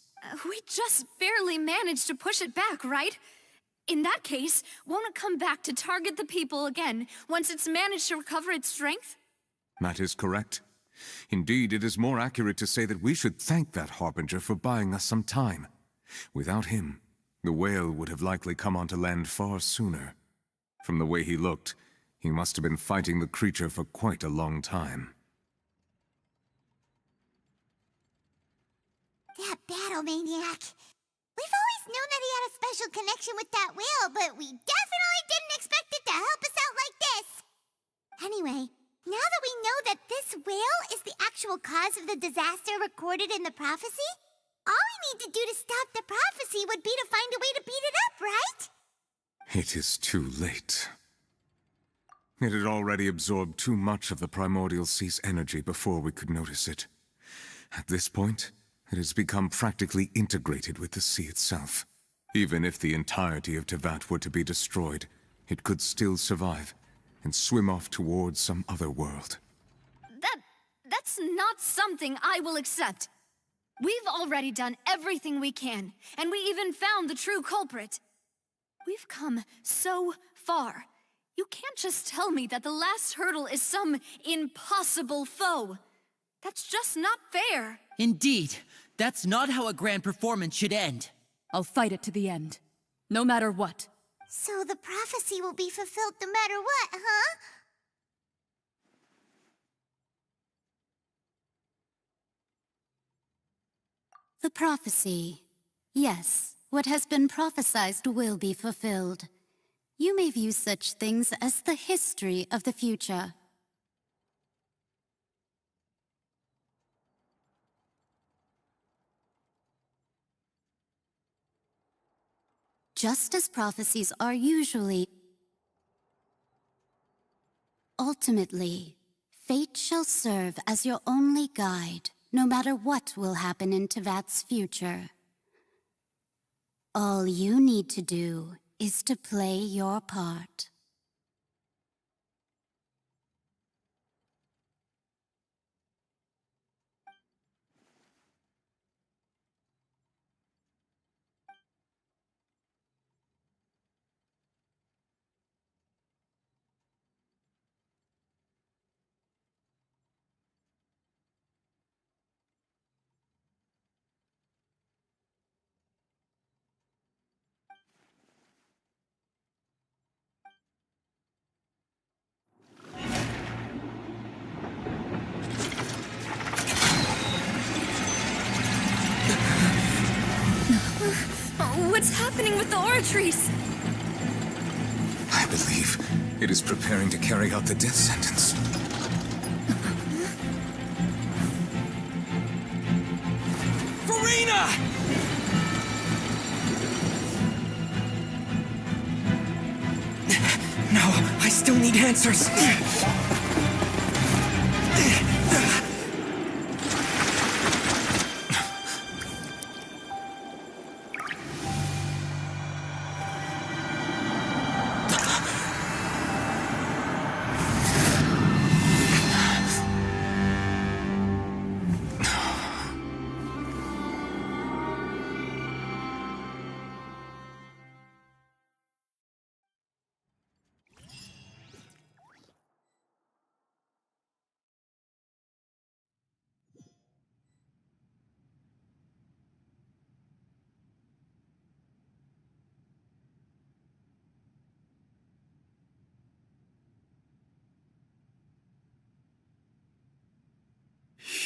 We just barely managed to push it back, right? In that case, won't it come back to target the people again once it's managed to recover its strength? That is correct. Indeed, it is more accurate to say that we should thank that Harbinger for buying us some time. Without him, the whale would have likely come onto land far sooner. From the way he looked, he must have been fighting the creature for quite a long time. That battle maniac. We've always known that he had a special connection with that whale, but we definitely didn't expect it to help us out like this. Anyway, now that we know that this whale is the actual cause of the disaster recorded in the prophecy, all we need to do to stop the prophecy would be to find a way to beat it up, right? It is too late. It had already absorbed too much of the primordial sea's energy before we could notice it. At this point, it has become practically integrated with the sea itself. Even if the entirety of Tevat were to be destroyed, it could still survive and swim off towards some other world. That's not something I will accept. We've already done everything we can, and we even found the true culprit. We've come so far. You can't just tell me that the last hurdle is some impossible foe. That's just not fair. Indeed, that's not how a grand performance should end. I'll fight it to the end, no matter what. So the prophecy will be fulfilled no matter what, huh? The prophecy. Yes, what has been prophesied will be fulfilled. You may view such things as the history of the future. Just as prophecies are usually... Ultimately, fate shall serve as your only guide, no matter what will happen in Tevat's future. All you need to do is to play your part. What's happening with the oratories? I believe it is preparing to carry out the death sentence. Farina! No, I still need answers.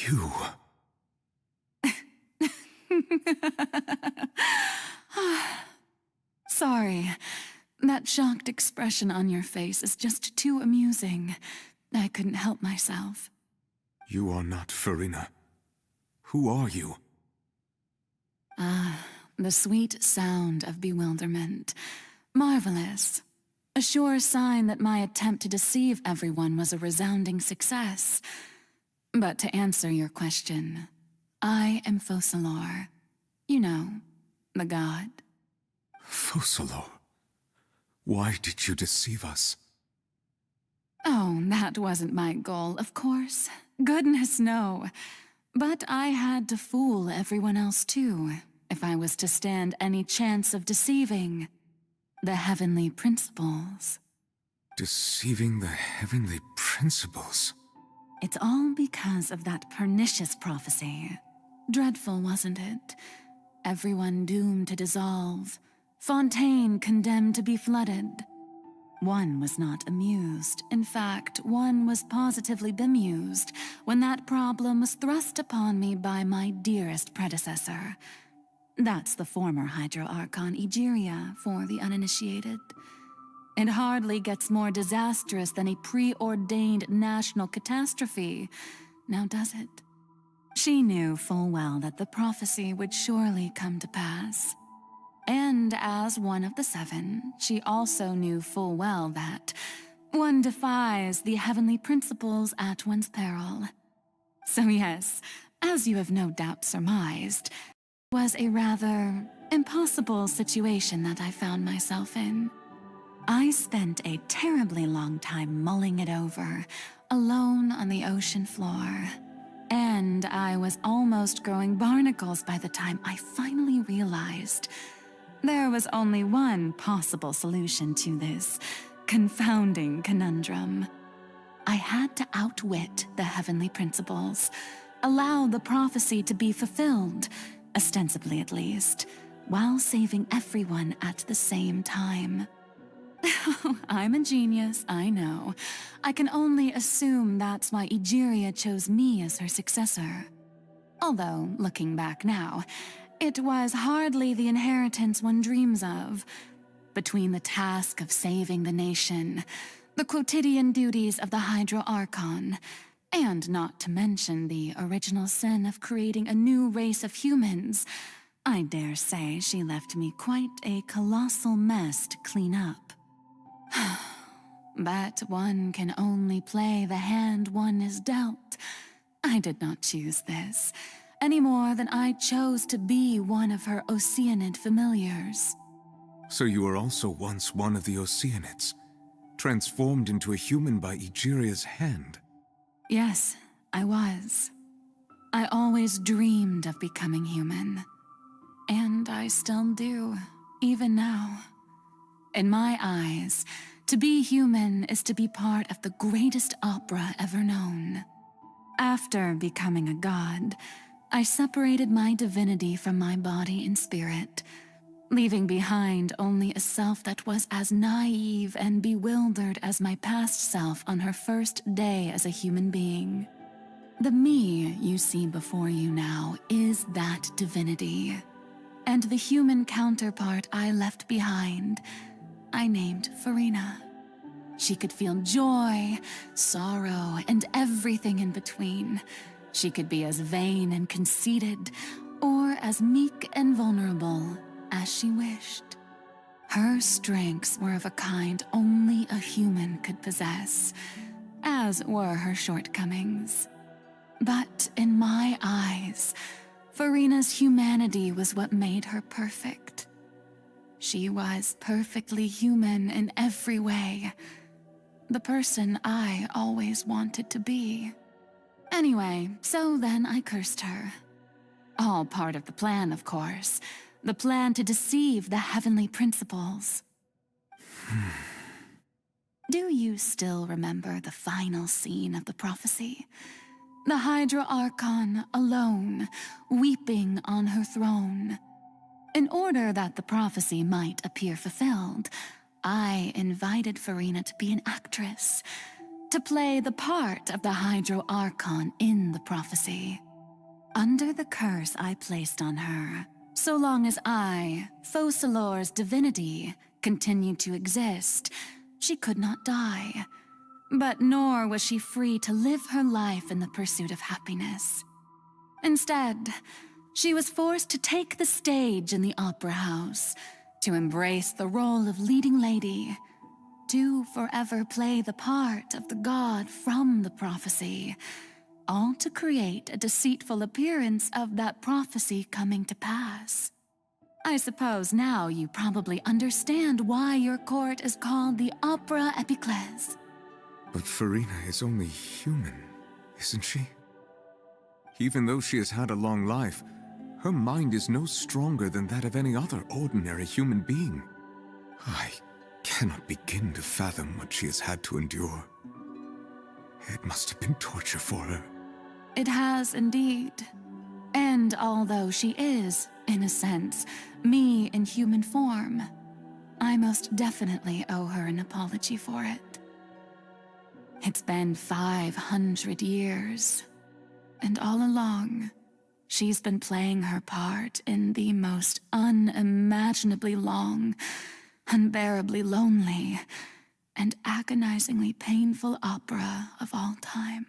You. Sorry. That shocked expression on your face is just too amusing. I couldn't help myself. You are not Farina. Who are you? The sweet sound of bewilderment. Marvelous. A sure sign that my attempt to deceive everyone was a resounding success. But to answer your question, I am Focalor. You know, the god. Focalor. Why did you deceive us? Oh, that wasn't my goal, of course. Goodness, no. But I had to fool everyone else too, if I was to stand any chance of deceiving the heavenly principles. Deceiving the heavenly principles? It's all because of that pernicious prophecy. Dreadful, wasn't it? Everyone doomed to dissolve. Fontaine condemned to be flooded. One was not amused. In fact, one was positively bemused when that problem was thrust upon me by my dearest predecessor. That's the former Hydro Archon Egeria for the uninitiated. It hardly gets more disastrous than a preordained national catastrophe, now does it? She knew full well that the prophecy would surely come to pass. And as one of the seven, she also knew full well that one defies the heavenly principles at one's peril. So yes, as you have no doubt surmised, it was a rather impossible situation that I found myself in. I spent a terribly long time mulling it over, alone on the ocean floor. And I was almost growing barnacles by the time I finally realized there was only one possible solution to this confounding conundrum. I had to outwit the heavenly principles, allow the prophecy to be fulfilled, ostensibly at least, while saving everyone at the same time. I'm a genius, I know. I can only assume that's why Egeria chose me as her successor. Although, looking back now, it was hardly the inheritance one dreams of. Between the task of saving the nation, the quotidian duties of the Hydro Archon, and not to mention the original sin of creating a new race of humans, I dare say she left me quite a colossal mess to clean up. But one can only play the hand one is dealt. I did not choose this, any more than I chose to be one of her Oceanid familiars. So you were also once one of the Oceanids, transformed into a human by Egeria's hand. Yes, I was. I always dreamed of becoming human. And I still do, even now. In my eyes, to be human is to be part of the greatest opera ever known. After becoming a god, I separated my divinity from my body and spirit, leaving behind only a self that was as naive and bewildered as my past self on her first day as a human being. The me you see before you now is that divinity, and the human counterpart I left behind, I named Farina. She could feel joy, sorrow, and everything in between. She could be as vain and conceited, or as meek and vulnerable as she wished. Her strengths were of a kind only a human could possess, as were her shortcomings. But in my eyes, Farina's humanity was what made her perfect. She was perfectly human in every way, the person I always wanted to be. Anyway, so then I cursed her. All part of the plan, of course. The plan to deceive the heavenly principles. Do you still remember the final scene of the prophecy? The Hydra Archon alone, weeping on her throne. In order that the prophecy might appear fulfilled, I invited Farina to be an actress. to play the part of the Hydro Archon in the prophecy. Under the curse I placed on her, so long as I, Focalor's divinity, continued to exist, she could not die. But nor was she free to live her life in the pursuit of happiness. Instead, she was forced to take the stage in the opera house, to embrace the role of leading lady, to forever play the part of the god from the prophecy, all to create a deceitful appearance of that prophecy coming to pass. I suppose now you probably understand why your court is called the Opera Epiclese. But Farina is only human, isn't she? Even though she has had a long life, her mind is no stronger than that of any other ordinary human being. I cannot begin to fathom what she has had to endure. It must have been torture for her. It has indeed. And although she is, in a sense, me in human form, I most definitely owe her an apology for it. It's been 500 years, and all along, she's been playing her part in the most unimaginably long, unbearably lonely, and agonizingly painful opera of all time.